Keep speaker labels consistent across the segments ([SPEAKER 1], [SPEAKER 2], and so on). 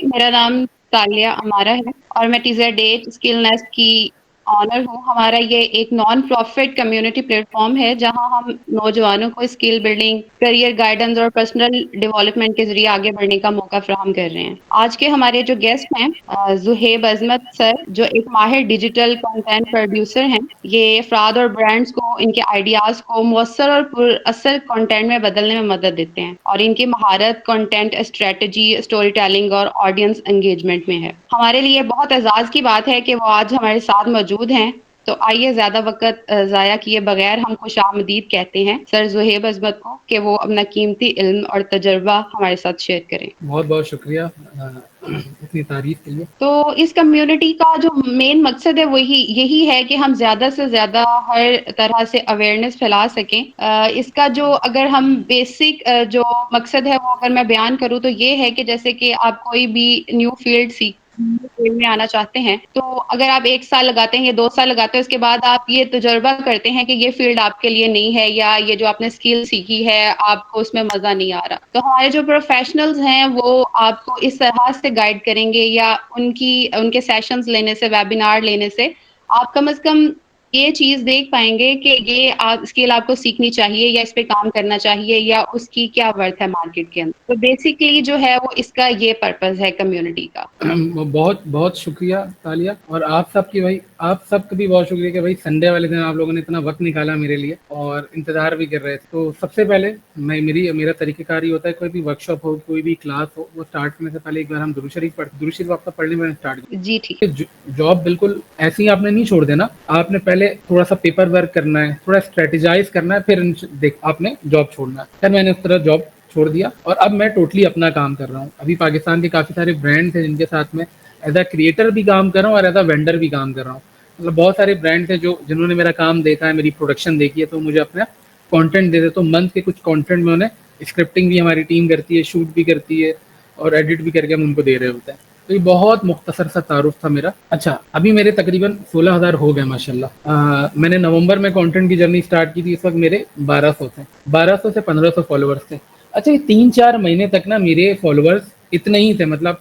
[SPEAKER 1] मेरा नाम तालिया अमारा है और मैं टीज़र डेट स्किल नेस्ट की ऑनर हूँ। हमारा ये एक नॉन प्रॉफिट कम्युनिटी प्लेटफ़ॉर्म है, जहाँ हम नौजवानों को स्किल बिल्डिंग, करियर गाइडेंस और पर्सनल डेवलपमेंट के ज़रिए आगे बढ़ने का मौका फ़राहम कर रहे हैं। आज के हमारे जो गेस्ट हैं ज़ुहैब अज़मत सर, जो एक माहिर डिजिटल कंटेंट प्रोड्यूसर हैं। ये अफ़राद और ब्रांड्स को इनके आइडियाज़ को मौसर और पुरअसर कंटेंट में बदलने में मदद देते हैं और इनकी महारत कंटेंट स्ट्रेटजी, स्टोरी टेलिंग और ऑडियंस एंगेजमेंट में है। हमारे लिए बहुत एज़ाज़ की बात है कि वो आज हमारे साथ मौजूद हैं। तो आइए ज़्यादा वक़्त ज़ाया किए बगैर हम खुशामदीद कहते हैं सर ज़ुहैब अज़मत को कि वो अपना कीमती इल्म और तजुर्बा हमारे साथ शेयर करें।
[SPEAKER 2] बहुत बहुत शुक्रिया इतनी तारीफ के लिए।
[SPEAKER 1] तो इस कम्युनिटी का जो मेन मकसद है वही यही है कि हम ज़्यादा से ज़्यादा हर तरह से अवेयरनेस फैला सकें। इसका जो अगर हम बेसिक जो मकसद है वो अगर मैं बयान करूँ तो ये है कि जैसे कि आप कोई भी न्यू फील्ड में आना चाहते हैं, तो अगर आप 1 साल लगाते हैं या 2 साल लगाते हैं, उसके बाद आप ये तजुर्बा करते हैं कि ये फील्ड आपके लिए नहीं है या ये जो आपने स्किल सीखी है, आपको उसमें मज़ा नहीं आ रहा। तो हमारे जो प्रोफ़ेशनल्स हैं, वो आपको इस तरह से गाइड करेंगे या उनके सेशंस लेने से, वेबिनार लेने से आप कम से कम ये चीज़ देख पाएँगे कि ये स्किल आपको सीखनी चाहिए या इस पे काम करना चाहिए या उसकी क्या वर्थ है मार्केट के अंदर। तो बेसिकली जो है वो इसका ये पर्पज़ है कम्युनिटी का।
[SPEAKER 2] बहुत बहुत शुक्रिया तालिया, और आप सबकी भाई, आप सबका भी बहुत शुक्रिया कि भाई संडे वाले दिन आप लोगों ने इतना वक्त निकाला मेरे लिए और इंतजार भी कर रहे थे। तो सबसे पहले मेरा तरीक़ेकार ये होता है, कोई भी वर्कशॉप हो, कोई भी क्लास हो, वो स्टार्ट करने से पहले एक बार हम दुरूद शरीफ आपका पढ़ने में स्टार्ट
[SPEAKER 1] जी, ठीक।
[SPEAKER 2] जॉब बिल्कुल ऐसे ही आपने नहीं छोड़ देना। आपने पहले थोड़ा सा पेपर वर्क करना है, थोड़ा स्ट्रेटेजाइज करना है, फिर आपने जॉब छोड़ना है। फिर मैंने उस तरह जॉब छोड़ दिया और अब मैं टोटली अपना काम कर रहा हूँ। अभी पाकिस्तान के काफ़ी सारे ब्रांड्स हैं जिनके साथ में एज अ क्रिएटर भी काम कर रहा हूँ और एज अ वेंडर भी काम कर रहा हूँ। मतलब बहुत सारे ब्रांड्स हैं जो जिन्होंने मेरा काम देखा है, मेरी प्रोडक्शन देखी है, तो मुझे अपना कंटेंट दे दे। तो मंथ के कुछ कंटेंट में उन्हें स्क्रिप्टिंग भी हमारी टीम करती है, शूट भी करती है और एडिट भी करके हम उनको दे रहे होते हैं। तो ये बहुत मुख्तसर सा तारुफ था मेरा। अच्छा, अभी मेरे तकरीबन 16,000 हो गए माशाल्लाह। मैंने नवंबर में कंटेंट की जर्नी स्टार्ट की थी, इस वक्त मेरे 1200 थे, 1200 से 1500 फॉलोअर्स थे। अच्छा, ये 3-4 महीने तक ना मेरे फॉलोअर्स इतने ही थे, मतलब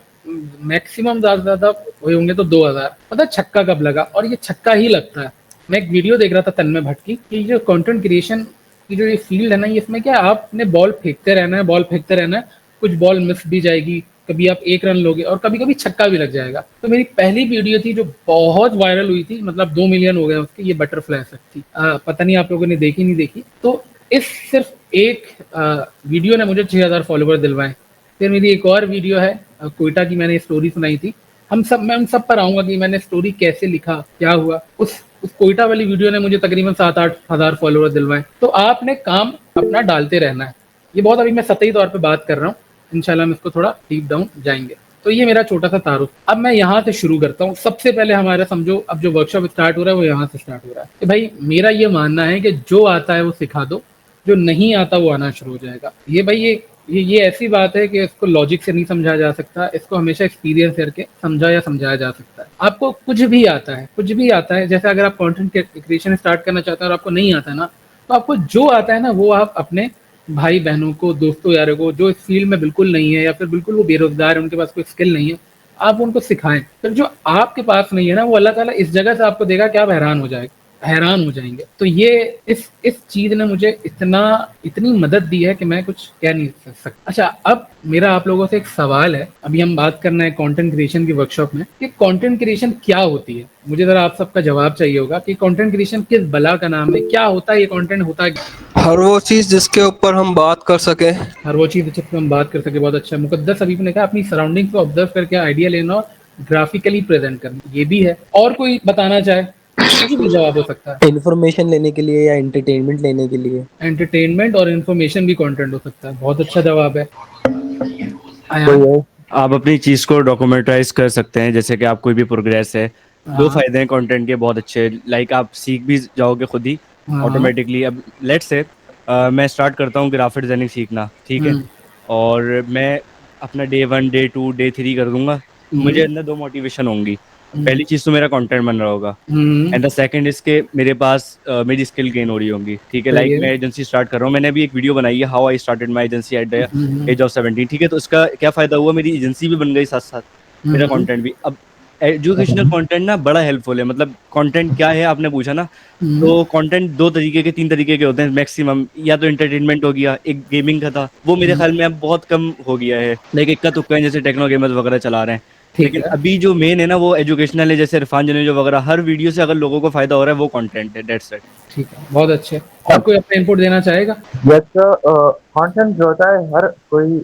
[SPEAKER 2] मैक्सिमम ज़्यादा से ज़्यादा हुए होंगे तो 2000। पता है छक्का कब लगा? और ये छक्का ही लगता है। मैं एक वीडियो देख रहा था तन्मय भट्ट की कि जो कंटेंट क्रिएशन की जो ये फील्ड है ना, इसमें क्या है, आपने बॉल फेंकते रहना है, बॉल फेंकते रहना है, कुछ बॉल मिस भी जाएगी, कभी आप 1 रन लोगे और कभी कभी छक्का भी लग जाएगा। तो मेरी पहली वीडियो थी जो बहुत वायरल हुई थी, मतलब 2 मिलियन हो गए उसके, ये बटरफ्लाई इफेक्ट थी। पता नहीं आप लोगों ने देखी नहीं देखी। तो इस सिर्फ एक वीडियो ने मुझे 6000 फॉलोवर दिलवाए। फिर मेरी एक और वीडियो है कोयटा की, मैंने स्टोरी सुनाई थी। मैं उन सब पर आऊंगा कि मैंने स्टोरी कैसे लिखा, क्या हुआ। उस कोयटा वाली वीडियो ने मुझे तकरीबन 7-8 हज़ार फॉलोवर दिलवाए। तो आपने काम अपना डालते रहना है। ये बहुत अभी मैं सतही तौर पे बात कर रहा हूँ, इंशाल्लाह हम इसको थोड़ा डीप डाउन जाएंगे। तो ये मेरा छोटा सा तारुफ। अब मैं यहाँ से शुरू करता हूँ। सबसे पहले हमारा समझो, अब जो वर्कशॉप स्टार्ट हो रहा है वो यहाँ से स्टार्ट हो रहा है कि भाई मेरा ये मानना है कि जो आता है वो सिखा दो, जो नहीं आता वो आना शुरू हो जाएगा। ये भाई ये ऐसी बात है कि इसको लॉजिक से नहीं समझाया जा सकता, इसको हमेशा एक्सपीरियंस करके समझा या समझाया जा सकता है। आपको कुछ भी आता है, कुछ भी आता है, जैसे अगर आप कंटेंट क्रिएशन स्टार्ट करना चाहते हैं और आपको नहीं आता है ना, तो आपको जो आता है ना वो आप अपने भाई बहनों को, दोस्तों यारों को जो इस फील्ड में बिल्कुल नहीं है या फिर बिल्कुल वो बेरोजगार है, उनके पास कोई स्किल नहीं है, आप उनको सिखाएं। फिर जो आपके पास नहीं है ना, वो अल्लाह ताला इस जगह से आपको देगा कि आप हैरान हो जाएंगे। तो ये इस चीज ने मुझे इतनी मदद दी है कि मैं कुछ कह नहीं सकता। अच्छा, अब मेरा आप लोगों से एक सवाल है। अभी हम बात करना है कंटेंट क्रिएशन की वर्कशॉप में कि कंटेंट क्रिएशन क्या होती है। मुझे जरा आप सबका जवाब चाहिए होगा कि कंटेंट क्रिएशन किस बला का नाम है, क्या होता है ये कंटेंट, होता है
[SPEAKER 3] हर वो चीज जिसके ऊपर हम बात कर सकें।
[SPEAKER 2] हर वो चीज जिस पर हम बात कर सके। बहुत अच्छा। मुकद्दस अभी ने कहा अपनी सराउंडिंग को ऑब्जर्व करके आइडिया लेना और ग्राफिकली प्रेजेंट करना, ये भी है। और कोई बताना चाहे, कोई भी जवाब हो सकता है।
[SPEAKER 4] इन्फॉर्मेशन लेने के लिए या एंटरटेनमेंट लेने के लिए।
[SPEAKER 2] एंटरटेनमेंट और इन्फॉर्मेशन भी कंटेंट हो सकता है। बहुत अच्छा जवाब है
[SPEAKER 4] तो
[SPEAKER 2] आयान।
[SPEAKER 4] ये
[SPEAKER 5] आप अपनी चीज को डॉक्यूमेंटाइज कर सकते हैं, जैसे कि आप कोई भी प्रोग्रेस है। दो
[SPEAKER 2] हाँ
[SPEAKER 5] फायदे हैं कंटेंट के बहुत अच्छे, लाइक आप सीख भी जाओगे खुद ही
[SPEAKER 2] हाँ।
[SPEAKER 5] ऑटोमेटिकली। अब लेट्स से मैं स्टार्ट करता हूँ ग्राफिक डिजाइनिंग सीखना, ठीक है।
[SPEAKER 2] हम्म
[SPEAKER 5] और मैं अपना डे 1 डे 2 डे 3 कर दूंगा। मुझे
[SPEAKER 2] हम्म
[SPEAKER 5] अंदर दो मोटिवेशन होंगी।
[SPEAKER 2] हम्म
[SPEAKER 5] पहली चीज तो मेरा कंटेंट बन रहा होगा,
[SPEAKER 2] हम्म,
[SPEAKER 5] एंड द सेकंड इसके मेरे पास मेरी स्किल गेन हो रही होंगी, ठीक है।
[SPEAKER 2] सही
[SPEAKER 5] लाइक
[SPEAKER 2] है।
[SPEAKER 5] मैं एजेंसी स्टार्ट कर रहा हूँ, मैंने अभी एक वीडियो बनाई है, how I started my agency at the
[SPEAKER 2] hmm
[SPEAKER 5] age of 17, ठीक है। तो इसका क्या फायदा हुआ, मेरी एजेंसी भी बन गई साथ साथ, मेरा कंटेंट भी। अब एजुकेशनल कंटेंट ना बड़ा हेल्पफुल है, मतलब कंटेंट क्या है आपने पूछा ना, तो कंटेंट दो तरीके के, तीन तरीके के होते हैं मैक्सिमम। या तो एंटरटेनमेंट हो गया, एक गेमिंग का था, वो मेरे ख्याल में अब बहुत कम हो गया है, लाइक इक्का तुक्का है, जैसे टेक्नो गेमर्स वगैरह चला रहे हैं।
[SPEAKER 2] ठीक
[SPEAKER 5] लेकिन
[SPEAKER 2] है।
[SPEAKER 5] अभी जो मेन है ना वो एजुकेशनल है, जैसे इरफान जनेजो वगैरह, हर वीडियो से अगर लोगों को फायदा हो रहा है वो कंटेंट है, दैट्स इट।
[SPEAKER 2] ठीक है, बहुत अच्छे। और कोई अपना इनपुट देना चाहेगा?
[SPEAKER 6] जैसा कंटेंट जो होता है हर कोई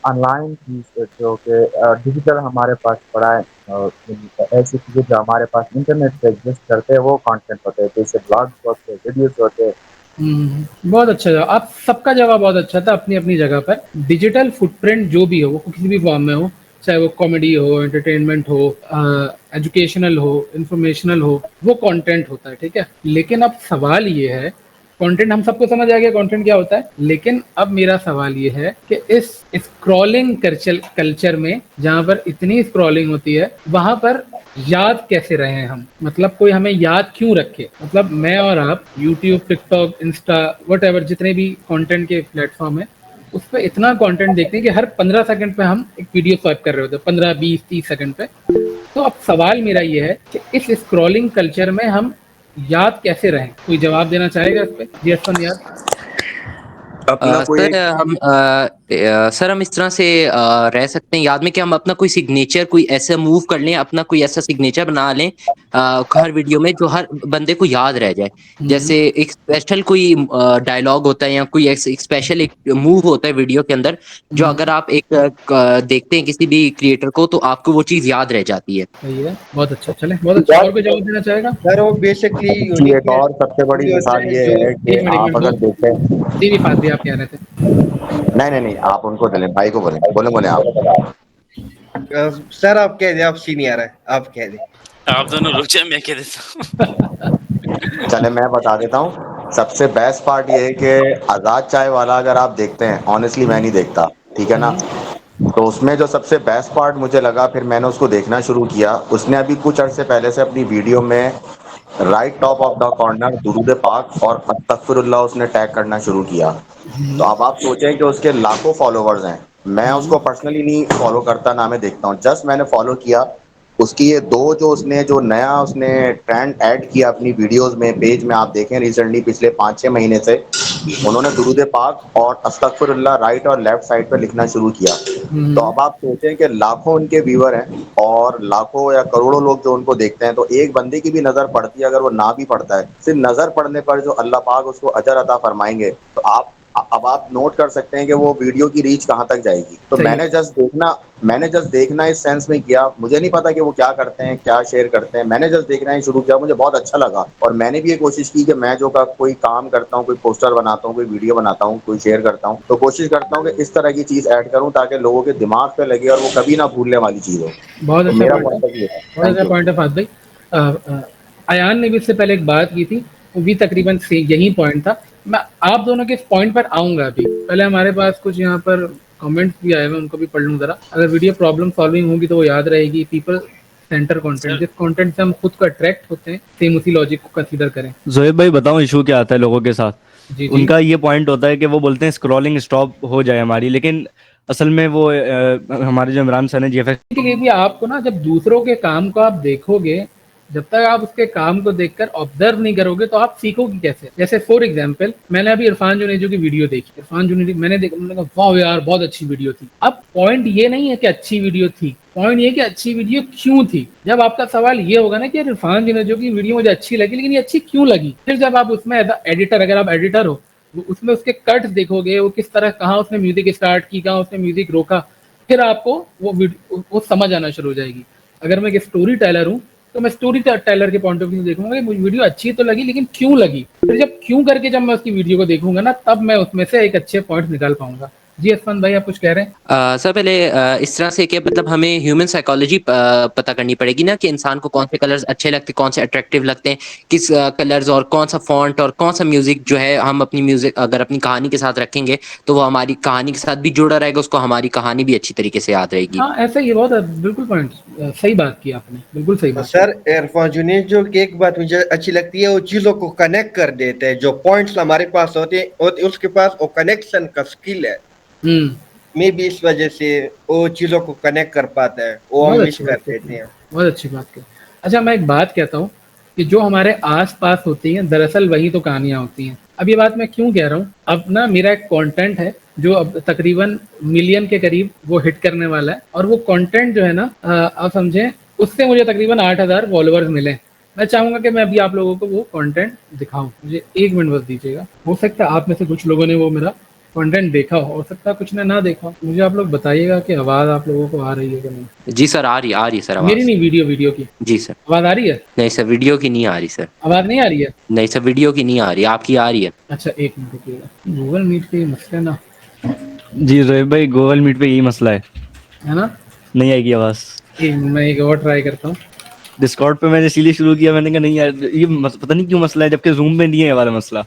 [SPEAKER 6] ऑनलाइन चीज जो कि डिजिटल हमारे पास पड़ा है, ऐसी चीजें जो हमारे पास इंटरनेट पे एग्जिस्ट करते हैं वो कंटेंट होते हैं, जैसे ब्लॉग्स होते हैं, वीडियोस होते हैं।
[SPEAKER 2] बहुत अच्छा जवाब, आप सबका जवाब बहुत अच्छा था अपनी अपनी जगह पर। डिजिटल फुटप्रिंट जो भी हो वो किसी भी फॉर्म में हो, चाहे वो कॉमेडी हो, एंटरटेनमेंट हो, एजुकेशनल हो, इंफॉर्मेशनल हो, वो कंटेंट होता है, ठीक है। लेकिन अब सवाल ये है, कंटेंट हम सबको समझ आ गया कंटेंट क्या होता है, लेकिन अब मेरा सवाल ये है कि इस स्क्रॉलिंग कल्चर में जहां पर इतनी स्क्रॉलिंग होती है, वहां पर याद कैसे रहे हम, मतलब कोई हमें याद क्यों रखे। मतलब मैं और आप यूट्यूब, टिकटॉक, इंस्टा, वट जितने भी कंटेंट के प्लेटफॉर्म है, उस पर इतना कंटेंट देखते हैं कि हर 15 सेकंड पे हम एक वीडियो स्वाइप कर रहे होते हैं, 15, 20, 30 सेकंड पे। तो अब सवाल मेरा ये है कि इस स्क्रॉलिंग कल्चर में हम याद कैसे रहें। कोई जवाब देना चाहेगा इस पे? जी हसन याद।
[SPEAKER 7] अपना कोई सर हम इस तरह से रह सकते हैं याद में कि हम अपना कोई सिग्नेचर, कोई ऐसा मूव कर लें, अपना कोई ऐसा सिग्नेचर बना लें हर वीडियो में जो हर बंदे को याद रह जाए। जैसे एक स्पेशल कोई डायलॉग होता है या कोई एक स्पेशल एक मूव होता है वीडियो के अंदर, जो अगर आप एक देखते हैं किसी भी क्रिएटर को तो आपको वो चीज याद रह जाती है।
[SPEAKER 2] सही है, बहुत अच्छा। चले, बहुत अच्छा। और कोई जवाब देना चाहेगा?
[SPEAKER 8] सर वो बेसिकली
[SPEAKER 6] इसकी एक और सबसे बड़ी मिसाल ये है कि
[SPEAKER 2] एक
[SPEAKER 6] आप
[SPEAKER 2] मिनट
[SPEAKER 6] अगर देखें।
[SPEAKER 2] सीधी बात भी आप कह रहे थे।
[SPEAKER 6] नहीं, आप उनको चलें, भाई को बोले बोले बोले आप।
[SPEAKER 8] सर आप कह दें, आप सीनियर है, आप कह दें।
[SPEAKER 9] आप दोनों रुक जाए, मैं कह देता हूँ।
[SPEAKER 6] चले मैं बता देता हूँ। सबसे बेस्ट पार्ट ये है कि आजाद चाय वाला अगर आप देखते हैं, ऑनेस्टली मैं नहीं देखता, ठीक है ना, तो उसमें जो सबसे बेस्ट पार्ट मुझे लगा, फिर मैंने उसको देखना शुरू किया। उसने अभी कुछ अरसे पहले से अपनी वीडियो में right top of the corner दुरूद पाक और अस्तगफिरुल्लाह उसने टैग करना शुरू किया। तो अब आप सोचें कि उसके लाखों फॉलोवर्स हैं। मैं उसको पर्सनली नहीं फॉलो करता, ना मैं देखता हूँ, जस्ट मैंने फॉलो किया। उसकी ये दो जो नया उसने ट्रेंड ऐड किया अपनी वीडियोस में, पेज में आप देखें रिसेंटली पिछले 5-6 महीने से उन्होंने दुरूद पाक और अस्तगफिरुल्लाह राइट और लेफ्ट साइड पर लिखना शुरू किया। तो अब आप सोचें कि लाखों उनके व्यूअर हैं और लाखों या करोड़ों लोग जो उनको देखते हैं, तो एक बंदे की भी नजर पड़ती है, अगर वो ना भी पड़ता है, सिर्फ नजर पड़ने पर जो अल्लाह पाक उसको अजर अता फरमाएंगे, तो अब आप नोट कर सकते हैं कि वो वीडियो की रीच कहाँ तक जाएगी। तो मैंने जस्ट देखना इस सेंस में किया। मुझे नहीं पता कि वो क्या करते हैं, क्या शेयर करते हैं, मैंने जस्ट देखना ही शुरू किया, मुझे बहुत अच्छा लगा। और मैंने भी ये कोशिश की कि मैं जो का कोई काम करता हूँ, कोई पोस्टर बनाता हूँ, कोई वीडियो बनाता हूँ, कोई शेयर करता हूँ, तो कोशिश करता हूँ कि इस तरह की चीज ऐड करूँ ताकि लोगों के दिमाग पे लगे और वो कभी ना भूलने वाली चीज हो।
[SPEAKER 2] बहुत
[SPEAKER 6] तो
[SPEAKER 2] अच्छा
[SPEAKER 6] मेरा
[SPEAKER 2] पॉइंट
[SPEAKER 6] पॉइंट ऑफ व्यू है।
[SPEAKER 2] है, बहुत अच्छा पॉइंट है फात भाई। अयान ने भी इससे पहले एक बात की थी, वो भी तकरीबन यही पॉइंट था। मैं आप दोनों के इस पॉइंट पर आऊंगा अभी। पहले हमारे पास कुछ यहाँ पर कमेंट्स भी आए हुए, उनको भी पढ़ लूँ जरा। अगर वीडियो प्रॉब्लम सॉल्विंग होगी तो वो याद रहेगी। पीपल सेंटर कंटेंट, जिस कंटेंट से हम खुद को अट्रैक्ट होते हैं, सेम उसी लॉजिक को कंसीडर करें।
[SPEAKER 5] जोएब भाई बताऊं इशू क्या आता है लोगों के साथ?
[SPEAKER 2] जी जी।
[SPEAKER 5] उनका ये पॉइंट होता है कि वो बोलते हैं स्क्रॉलिंग स्टॉप हो जाए हमारी, लेकिन असल में वो हमारे जो इमरान सर ने जीएफएक्स
[SPEAKER 2] के लिए भी आपको ना, जब दूसरों के काम को आप देखोगे, जब तक आप उसके काम को देखकर ऑब्जर्व नहीं करोगे तो आप सीखोगे कैसे। जैसे फॉर एग्जांपल मैंने अभी इरफान जुनेजो की वीडियो देखी, इरफान जुनेजो मैंने देखा, मैंने कहा वाह यार बहुत अच्छी वीडियो थी। अब पॉइंट ये नहीं है कि अच्छी वीडियो थी, पॉइंट ये कि अच्छी वीडियो क्यों थी। जब आपका सवाल ये होगा ना कि इरफान जुनेजो की वीडियो मुझे अच्छी लगी, लेकिन ये अच्छी क्यों लगी, फिर जब आप उसमें एडिटर, अगर आप एडिटर हो, उसमें उसके कट्स देखोगे, वो किस तरह, कहाँ उसने म्यूजिक स्टार्ट की, कहाँ उसने म्यूजिक रोका, फिर आपको वो समझ आना शुरू हो जाएगी। अगर मैं एक स्टोरी टेलर हूँ तो मैं स्टोरी टेलर के पॉइंट ऑफ व्यू से देखूंगा कि मुझे वीडियो अच्छी तो लगी, लेकिन क्यों लगी। फिर जब क्यों करके जब मैं उसकी वीडियो को देखूंगा ना, तब मैं उसमें से एक अच्छे पॉइंट निकाल पाऊंगा। जी असफान भाई, आप कुछ कह रहे हैं?
[SPEAKER 7] सर पहले इस तरह से कि मतलब हमें ह्यूमन साइकोलॉजी पता करनी पड़ेगी ना, कि इंसान को कौन से कलर्स अच्छे लगते हैं, कौन से अट्रैक्टिव लगते हैं, किस कलर्स और कौन सा फॉन्ट और कौन सा म्यूजिक जो है, हम अपनी म्यूजिक अगर अपनी कहानी के साथ रखेंगे तो वो हमारी कहानी के साथ भी जुड़ा रहेगा, उसको हमारी कहानी भी अच्छी तरीके से याद रहेगी।
[SPEAKER 2] हाँ ऐसा ही, बहुत बिल्कुल पॉइंट, सही बात की आपने, बिल्कुल सही बात।
[SPEAKER 8] सर इरफान जुनेजो की एक बात मुझे अच्छी लगती है, वो चीजों को कनेक्ट कर देते हैं। जो पॉइंट्स हमारे पास होते हैं उसके पास वो कनेक्शन का स्किल है। मे भी इस वजह से वो चीजों को कनेक्ट कर पाता है, वो हम
[SPEAKER 2] बहुत
[SPEAKER 8] मिस
[SPEAKER 2] अच्छी
[SPEAKER 8] कर
[SPEAKER 2] बात
[SPEAKER 8] देते
[SPEAKER 2] कहती
[SPEAKER 8] हैं।
[SPEAKER 2] हैं, बहुत अच्छी बात कहती हैं। अच्छा, मैं एक बात कहता हूँ कि जो हमारे आस-पास होती हैं, दरअसल वही तो कहानियाँ होती हैं। अब ये बात मैं क्यों कह रहा हूँ, अब ना मेरा एक कंटेंट है जो अब तकरीबन मिलियन के करीब वो हिट करने वाला है, और वो कंटेंट जो है ना, आप समझें, उससे मुझे तकरीबन 8,000 फॉलोवर्स मिले। मैं चाहूंगा कि मैं अभी आप लोगों को वो कंटेंट दिखाऊं। मुझे 1 मिनट बस दीजिएगा। हो सकता है आप में से कुछ लोगों ने वो मेरा कंटेंट देखा हो सकता है कुछ ने ना देखा हो। मुझे आप लोग बताइएगा कि आवाज़ आप लोगों को आ रही है कि नहीं?
[SPEAKER 7] जी सर, आ रही है सर
[SPEAKER 2] मेरी
[SPEAKER 7] आवाज़।
[SPEAKER 2] नहीं, वीडियो की
[SPEAKER 7] जी सर।
[SPEAKER 2] आवाज़ आ रही है?
[SPEAKER 7] नहीं सर, वीडियो की नहीं आ रही सर।
[SPEAKER 2] आवाज़ नहीं आ रही है?
[SPEAKER 7] नहीं सर, वीडियो की नहीं आ रही, आपकी आ रही है।
[SPEAKER 2] अच्छा, 1 मिनट रुकिएगा। गूगल मीट पे ये मसला ना,
[SPEAKER 5] जी जोएब भाई, गूगल मीट पे यही मसला
[SPEAKER 2] है ना?
[SPEAKER 5] नहीं आएगी आवाज।
[SPEAKER 2] मैं एक और ट्राई करता हूँ।
[SPEAKER 5] डिस्कॉर्ड पे मैंने इसीलिए शुरू किया, मैंने कहा नहीं यार ये पता नहीं क्यों मसला है, जबकि जूम में नहीं है ये वाला मसला।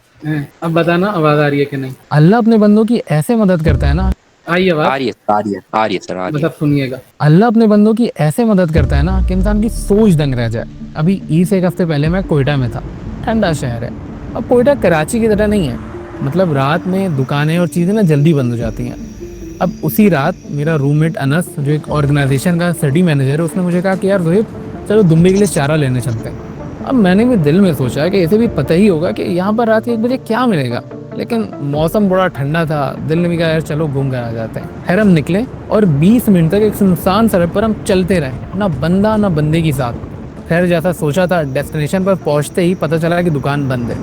[SPEAKER 2] अब बताना आवाज़ आ रही है कि नहीं?
[SPEAKER 10] अल्लाह अपने बंदों की ऐसे मदद करता है ना,
[SPEAKER 2] आई
[SPEAKER 7] आ
[SPEAKER 2] आवाज़?
[SPEAKER 7] रही है सर, आ रही है सर, आ रही
[SPEAKER 2] बस
[SPEAKER 7] है।
[SPEAKER 2] अब सुनिएगा।
[SPEAKER 10] अल्लाह अपने बंदों की ऐसे मदद करता है ना कि इंसान की सोच दंग रह जाए। अभी ईद से 1 हफ्ते पहले मैं कोयटा में था। ठंडा शहर है। अब कोयटा कराची की तरह नहीं है, मतलब रात में दुकानें और चीज़ें ना जल्दी बंद हो जाती हैं। अब उसी रात मेरा रूममेट अनस, जो एक ऑर्गेनाइजेशन का स्टडी मैनेजर है, उसने मुझे कहा कि यार जोहेब, चलो दुम्बे के लिए चारा लेने चलते हैं। अब मैंने भी दिल में सोचा कि इसे भी पता ही होगा कि यहाँ पर रात के 1 बजे क्या मिलेगा, लेकिन मौसम बड़ा ठंडा था। दिल ने भी कहा यार चलो घूम कर आ जाते हैं। खैर हम निकले और 20 मिनट तक एक सुनसान सड़क पर हम चलते रहे, ना बंदा ना बंदे की साथ। खैर जैसा सोचा था, डेस्टिनेशन पर पहुंचते ही पता चला कि दुकान बंद है।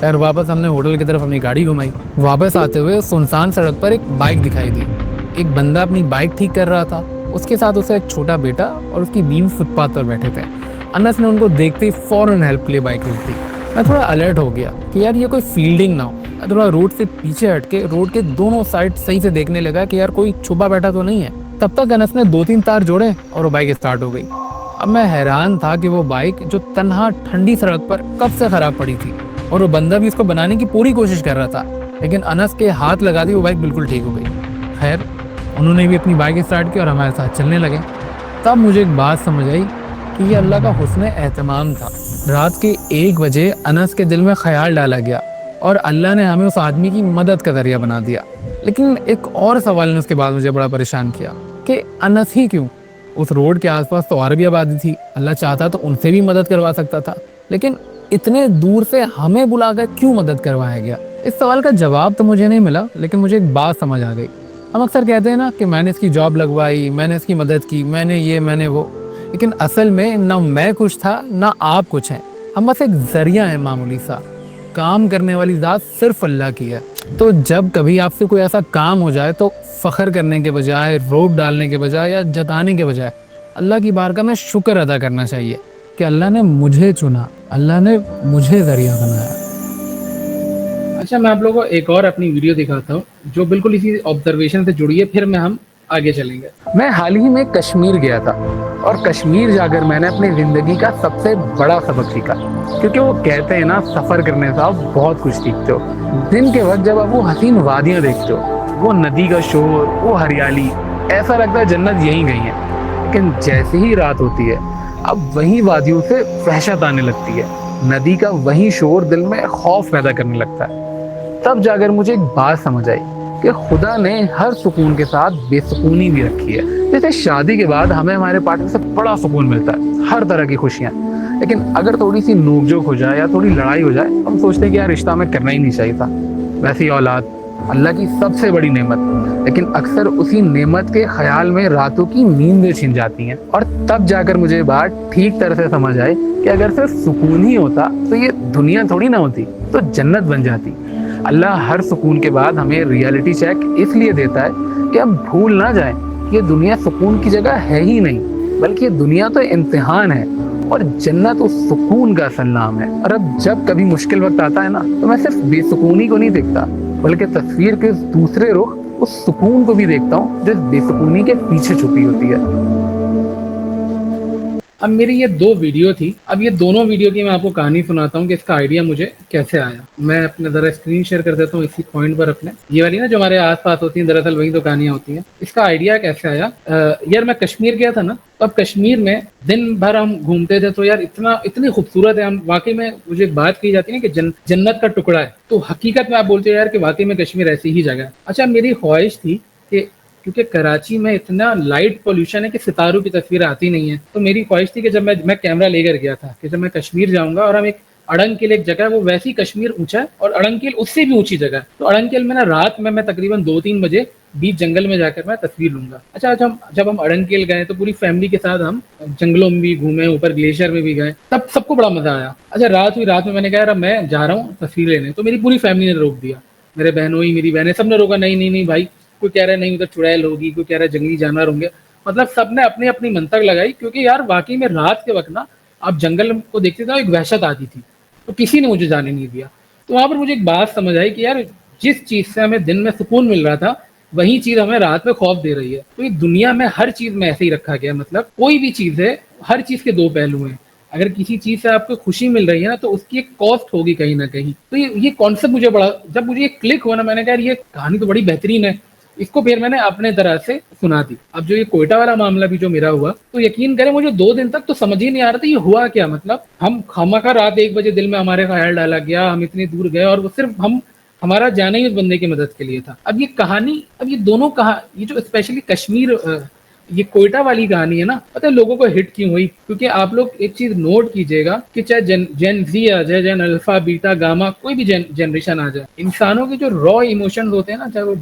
[SPEAKER 10] खैर वापस हमने होटल की तरफ अपनी गाड़ी घुमाई। वापस आते हुए सुनसान सड़क पर एक बाइक दिखाई दी। एक बंदा अपनी बाइक ठीक कर रहा था, उसके साथ उसका एक छोटा बेटा और उसकी बीवी फुटपाथ पर बैठे थे। अनस ने उनको देखते ही फौरन हेल्प के लिए बाइक रोक दी। मैं थोड़ा अलर्ट हो गया कि यार ये कोई फील्डिंग ना हो। मैं थोड़ा रोड से पीछे हट के रोड के दोनों साइड सही से देखने लगा कि यार कोई छुपा बैठा तो नहीं है। तब तक अनस ने 2-3 तार जोड़े और वो बाइक स्टार्ट हो गई। अब मैं हैरान था कि वो बाइक जो तन्हा ठंडी सड़क पर कब से खराब पड़ी थी, और वो बंदा भी इसको बनाने की पूरी कोशिश कर रहा था, लेकिन अनस के हाथ लगा दी वो बाइक बिल्कुल ठीक हो गई। खैर उन्होंने भी अपनी बाइक स्टार्ट की और हमारे साथ चलने लगे। तब मुझे एक बात समझ आई कि ये अल्लाह का हुस्न एहतमाम था। रात के 1 बजे अनस के दिल में ख्याल डाला गया और अल्लाह ने हमें उस आदमी की मदद का जरिया बना दिया। लेकिन एक और सवाल ने उसके बाद मुझे बड़ा परेशान किया कि अनस ही क्यों? उस रोड के आसपास तो और भी आबादी थी। अल्लाह चाहता तो उनसे भी मदद करवा सकता था, लेकिन इतने दूर से हमें बुलाकर क्यों मदद करवाया गया? इस सवाल का जवाब तो मुझे नहीं मिला, लेकिन मुझे एक बात समझ आ गई। हम अक्सर कहते हैं ना कि मैंने इसकी जॉब लगवाई, मैंने इसकी मदद की, मैंने ये मैंने वो, लेकिन असल में ना मैं कुछ था ना आप कुछ हैं। हम बस एक जरिया है मामूली सा। काम करने वाली ज़ात सिर्फ अल्लाह की है। तो जब कभी आपसे कोई ऐसा काम हो जाए तो फ़ख्र करने के बजाय, रोब डालने के बजाय या जताने के बजाय अल्लाह की बारगाह में शुक्र अदा करना चाहिए कि अल्लाह ने मुझे चुना, अल्लाह ने मुझे जरिया बनाया।
[SPEAKER 2] अच्छा, मैं आप लोगों को एक और अपनी वीडियो दिखाता हूँ जो बिल्कुल इसी ऑब्जर्वेशन से जुड़ी है, फिर हम आगे चलेंगे। मैं हाल ही में कश्मीर गया था और कश्मीर जाकर मैंने अपनी ज़िंदगी का सबसे बड़ा सबक सीखा, क्योंकि वो कहते हैं ना, सफ़र करने से आप बहुत कुछ सीखते हो। दिन के वक्त जब आप वो हसीन वादियाँ देखते हो, वो नदी का शोर, वो हरियाली, ऐसा लगता है जन्नत यहीं गई है। लेकिन जैसे ही रात होती है, अब वही वादियों से वहशत आने लगती है। नदी का वही शोर दिल में खौफ पैदा करने लगता है। तब जाकर मुझे एक बात समझ आई कि खुदा ने हर सुकून के साथ बेसुकूनी भी रखी है। जैसे शादी के बाद हमें हमारे पार्टनर से बड़ा सुकून मिलता है, हर तरह की खुशियाँ, लेकिन अगर थोड़ी सी नोकझोंक हो जाए या थोड़ी लड़ाई हो जाए, हम सोचते हैं कि यार रिश्ता हमें करना ही नहीं चाहिए था। वैसी औलाद अल्लाह की सबसे बड़ी नेमत, लेकिन अक्सर उसी नेमत के ख्याल में रातों की नींदें छिन जाती हैं। और तब जाकर मुझे बात ठीक तरह से समझ आई कि अगर सिर्फ सुकून ही होता तो ये दुनिया थोड़ी ना होती, तो जन्नत बन जाती। अल्लाह हर सुकून के बाद हमें रियलिटी चेक इसलिए देता है कि हम भूल ना जाएं कि ये दुनिया सुकून की जगह है ही नहीं, बल्कि ये दुनिया तो इम्तिहान है और जन्नत उस सुकून का असल नाम है। और अब जब कभी मुश्किल वक्त आता है ना, तो मैं सिर्फ बेसुकूनी को नहीं देखता, बल्कि तस्वीर के दूसरे रुख, उस सुकून को भी देखता हूँ जो बेसुकूनी के पीछे छुपी होती है। अब मेरी ये 2 वीडियो थी। अब ये दोनों वीडियो की मैं आपको कहानी सुनाता हूँ कि इसका आइडिया मुझे कैसे आया। मैं अपने ज़रा स्क्रीन शेयर कर देता हूँ इसी पॉइंट पर अपने। ये वाली ना जो हमारे आसपास होती हैं, दरअसल वही तो कहानियाँ होती हैं। इसका आइडिया कैसे आया? यार मैं कश्मीर गया था ना, तो अब कश्मीर में दिन भर हम घूमते थे, तो यार इतनी खूबसूरत है। हम वाकई में, मुझे बात की जाती है कि जन्नत का टुकड़ा है, तो हकीकत में आप बोलते हो यार कि वाकई में कश्मीर ऐसी ही जगह है। अच्छा, मेरी ख्वाहिश थी कि क्योंकि कराची में इतना लाइट पोल्यूशन है कि सितारों की तस्वीर आती नहीं है। तो मेरी ख्वाहिश थी कि जब मैं कैमरा लेकर गया था कि जब मैं कश्मीर जाऊंगा और हम एक अड़ंकिल एक जगह है, वो वैसी कश्मीर ऊंचा है और अड़ंकिल उससे भी ऊंची जगह है। तो अड़ंकिल में ना रात में मैं तकरीबन 2-3 बजे बीच जंगल में जाकर मैं तस्वीर लूंगा। अच्छा, आज जब हम अड़ंकिल गए तो पूरी फैमिली के साथ हम जंगलों में भी घूमे, ऊपर ग्लेशियर में भी गए, तब सबको बड़ा मजा आया। अच्छा, रात में मैंने कहा यार मैं जा रहा हूँ तस्वीर लेने, तो मेरी पूरी फैमिली ने रोक दिया। मेरे बहनों ही मेरी बहनें सबने रोका, नहीं नहीं नहीं भाई, कोई कह रहा है नहीं उधर चुड़ैल होगी, कोई कह रहा है जंगली जानवर होंगे, मतलब सबने अपनी अपनी मंतक लगाई। क्योंकि यार वाकई में रात के वक्त ना आप जंगल को देखते थे, एक वहशत आती थी, तो किसी ने मुझे जाने नहीं दिया। तो वहां पर मुझे एक बात समझ आई कि यार जिस चीज से हमें दिन में सुकून मिल रहा था, वही चीज हमें रात में खौफ दे रही है। तो ये दुनिया में हर चीज में ऐसे ही रखा गया, मतलब कोई भी चीज है, हर चीज के दो पहलू हैं। अगर किसी चीज से आपको खुशी मिल रही है ना, तो उसकी एक कॉस्ट होगी कहीं ना कहीं। तो ये कॉन्सेप्ट मुझे बड़ा, जब मुझे ये क्लिक हुआ ना, मैंने कहा ये कहानी तो बड़ी बेहतरीन है। इसको फिर मैंने अपने तरह से सुना दी। अब जो ये कोयटा वाला मामला भी जो मेरा हुआ, तो यकीन करें मुझे 2 दिन तक तो समझ ही नहीं आ रहा था ये हुआ क्या। मतलब हम खामखा रात 1 बजे दिल में हमारे ख्याल डाला गया, हम इतनी दूर गए और वो सिर्फ हमारा जाना ही उस बंदे की मदद के लिए था। अब ये कहानी, अब ये दोनों ये जो स्पेशली कश्मीर, ये कोयटा वाली कहानी है ना, पता है लोगों को हिट क्यों हुई? क्योंकि आप लोग एक चीज नोट कीजिएगा कि चाहे जेन जी आ जाए, जेन अल्फा बीटा गामा, कोई भी जनरेशन आ जाए, इंसानों के जो रॉ इमोशंस होते हैं ना, चाहे वो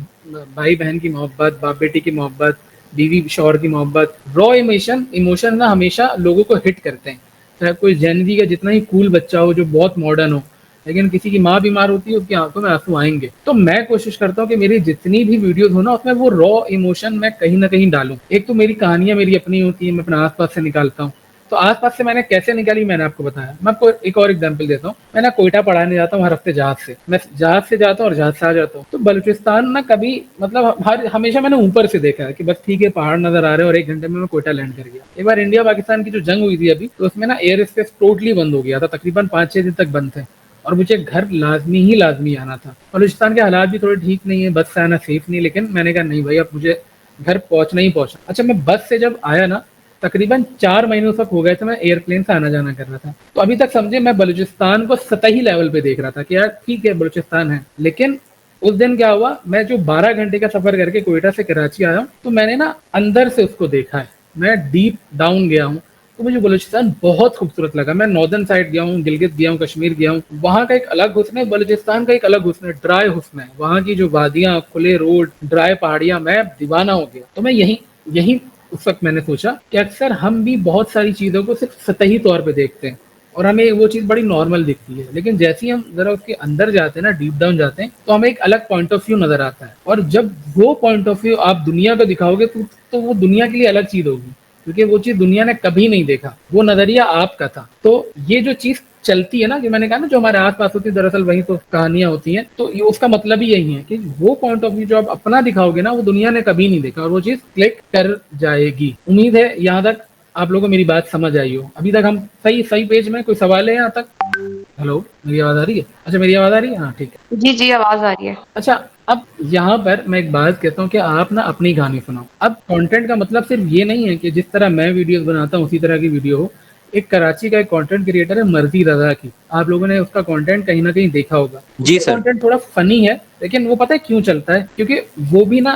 [SPEAKER 2] भाई बहन की मोहब्बत, बाप बेटी की मोहब्बत, बीवी शौहर की मोहब्बत, रॉ इमोशन ना हमेशा लोगों को हिट करते हैं। चाहे कोई जेन जी का जितना ही कूल बच्चा हो, जो बहुत मॉडर्न हो, लेकिन किसी की माँ बीमार होती है, उसकी आंखों में आंसू आएंगे। तो मैं कोशिश करता हूँ कि मेरी जितनी भी वीडियोस हो ना, उसमें वो रॉ इमोशन मैं कहीं ना कहीं डालूं। एक तो मेरी कहानियां मेरी अपनी होती है, मैं अपने आसपास से निकालता हूँ। तो आसपास से मैंने कैसे निकाली मैंने आपको बताया। मैं आपको एक और एग्जांपल देता हूँ। मैं ना कोयटा पढ़ाने जाता हूँ हर हफ्ते जहाज से, मैं जहाज से जाता हूँ और जहाज से आ जाता हूँ। तो बलूचिस्तान ना कभी मतलब हमेशा मैंने ऊपर से देखा है कि बस ठीक है पहाड़ नजर आ रहे हैं और 1 घंटे में मैं कोयटा लैंड कर गया। एक बार इंडिया पाकिस्तान की जो जंग हुई थी अभी, तो उसमें ना एयर स्पेस टोटली बंद हो गया था, तकरीबन 5-6 दिन तक बंद थे और मुझे घर लाजमी आना था। बलूचिस्तान के हालात भी थोड़े ठीक नहीं है, बस से आना सेफ नहीं, लेकिन मैंने कहा नहीं भाई अब मुझे घर पहुंचना ही पहुंचना। अच्छा, मैं बस से जब आया ना, तकरीबन 4 महीनों तक हो गए थे मैं एयरप्लेन से आना जाना कर रहा था। तो अभी तक समझे मैं बलूचिस्तान को सतही लेवल पे देख रहा था कि यार ठीक है बलूचिस्तान है। लेकिन उस दिन क्या हुआ, मैं जो 12 घंटे का सफर करके कोयटा से कराची आया हूँ, तो मैंने ना अंदर से उसको देखा है, मैं डीप डाउन गया हूँ। तो मुझे बलूचिस्तान बहुत खूबसूरत लगा। मैं नॉर्दर्न साइड गया हूँ, गिलगित गया हूँ, कश्मीर गया हूँ, वहाँ का एक अलग हुस्न है, बलूचिस्तान का एक अलग हुस्न है, ड्राई हुस्न है। वहाँ की जो वादियाँ, खुले रोड, ड्राई पहाड़ियाँ, मैं दीवाना हो गया। तो मैं यही उस वक्त मैंने सोचा कि अक्सर हम भी बहुत सारी चीज़ों को सिर्फ सतही तौर पे देखते हैं और हमें वो चीज़ बड़ी नॉर्मल दिखती है, लेकिन जैसे ही हम जरा उसके अंदर जाते हैं ना, डीप डाउन जाते हैं, तो हमें एक अलग पॉइंट ऑफ व्यू नजर आता है। और जब वो पॉइंट ऑफ व्यू आप दुनिया को दिखाओगे तो वो दुनिया के लिए अलग चीज़ होगी, क्योंकि वो चीज़ दुनिया ने कभी नहीं देखा, वो नजरिया आपका था। तो ये जो चीज़ चलती है ना, कि मैंने कहा ना जो हमारे आसपास होती है, दरअसल वही तो कहानियां होती हैं। तो ये उसका मतलब ही यही है कि वो पॉइंट ऑफ व्यू जो आप अपना दिखाओगे ना, वो दुनिया ने कभी नहीं देखा और वो चीज क्लिक कर जाएगी। उम्मीद है यहाँ तक आप लोगों को मेरी बात समझ आई हो। अभी तक हम सही पेज में? कोई सवाल है यहाँ तक? हेलो, मेरी आवाज आ रही है? अच्छा, मेरी आवाज आ रही है? हाँ ठीक है
[SPEAKER 1] जी जी, आवाज आ रही है।
[SPEAKER 2] अच्छा, अब यहाँ पर मैं एक बात कहता हूँ कि आप ना अपनी कहानी सुनाओ। अब कंटेंट का मतलब सिर्फ ये नहीं है कि जिस तरह मैं वीडियोस बनाता हूँ उसी तरह की वीडियो हो। एक कराची का एक कंटेंट क्रिएटर है मर्जी रजा की, आप लोगों ने उसका कंटेंट कहीं ना कहीं देखा होगा।
[SPEAKER 7] जी सर।
[SPEAKER 2] कंटेंट थोड़ा फनी है, लेकिन वो पता है क्यों चलता है? क्योंकि वो भी ना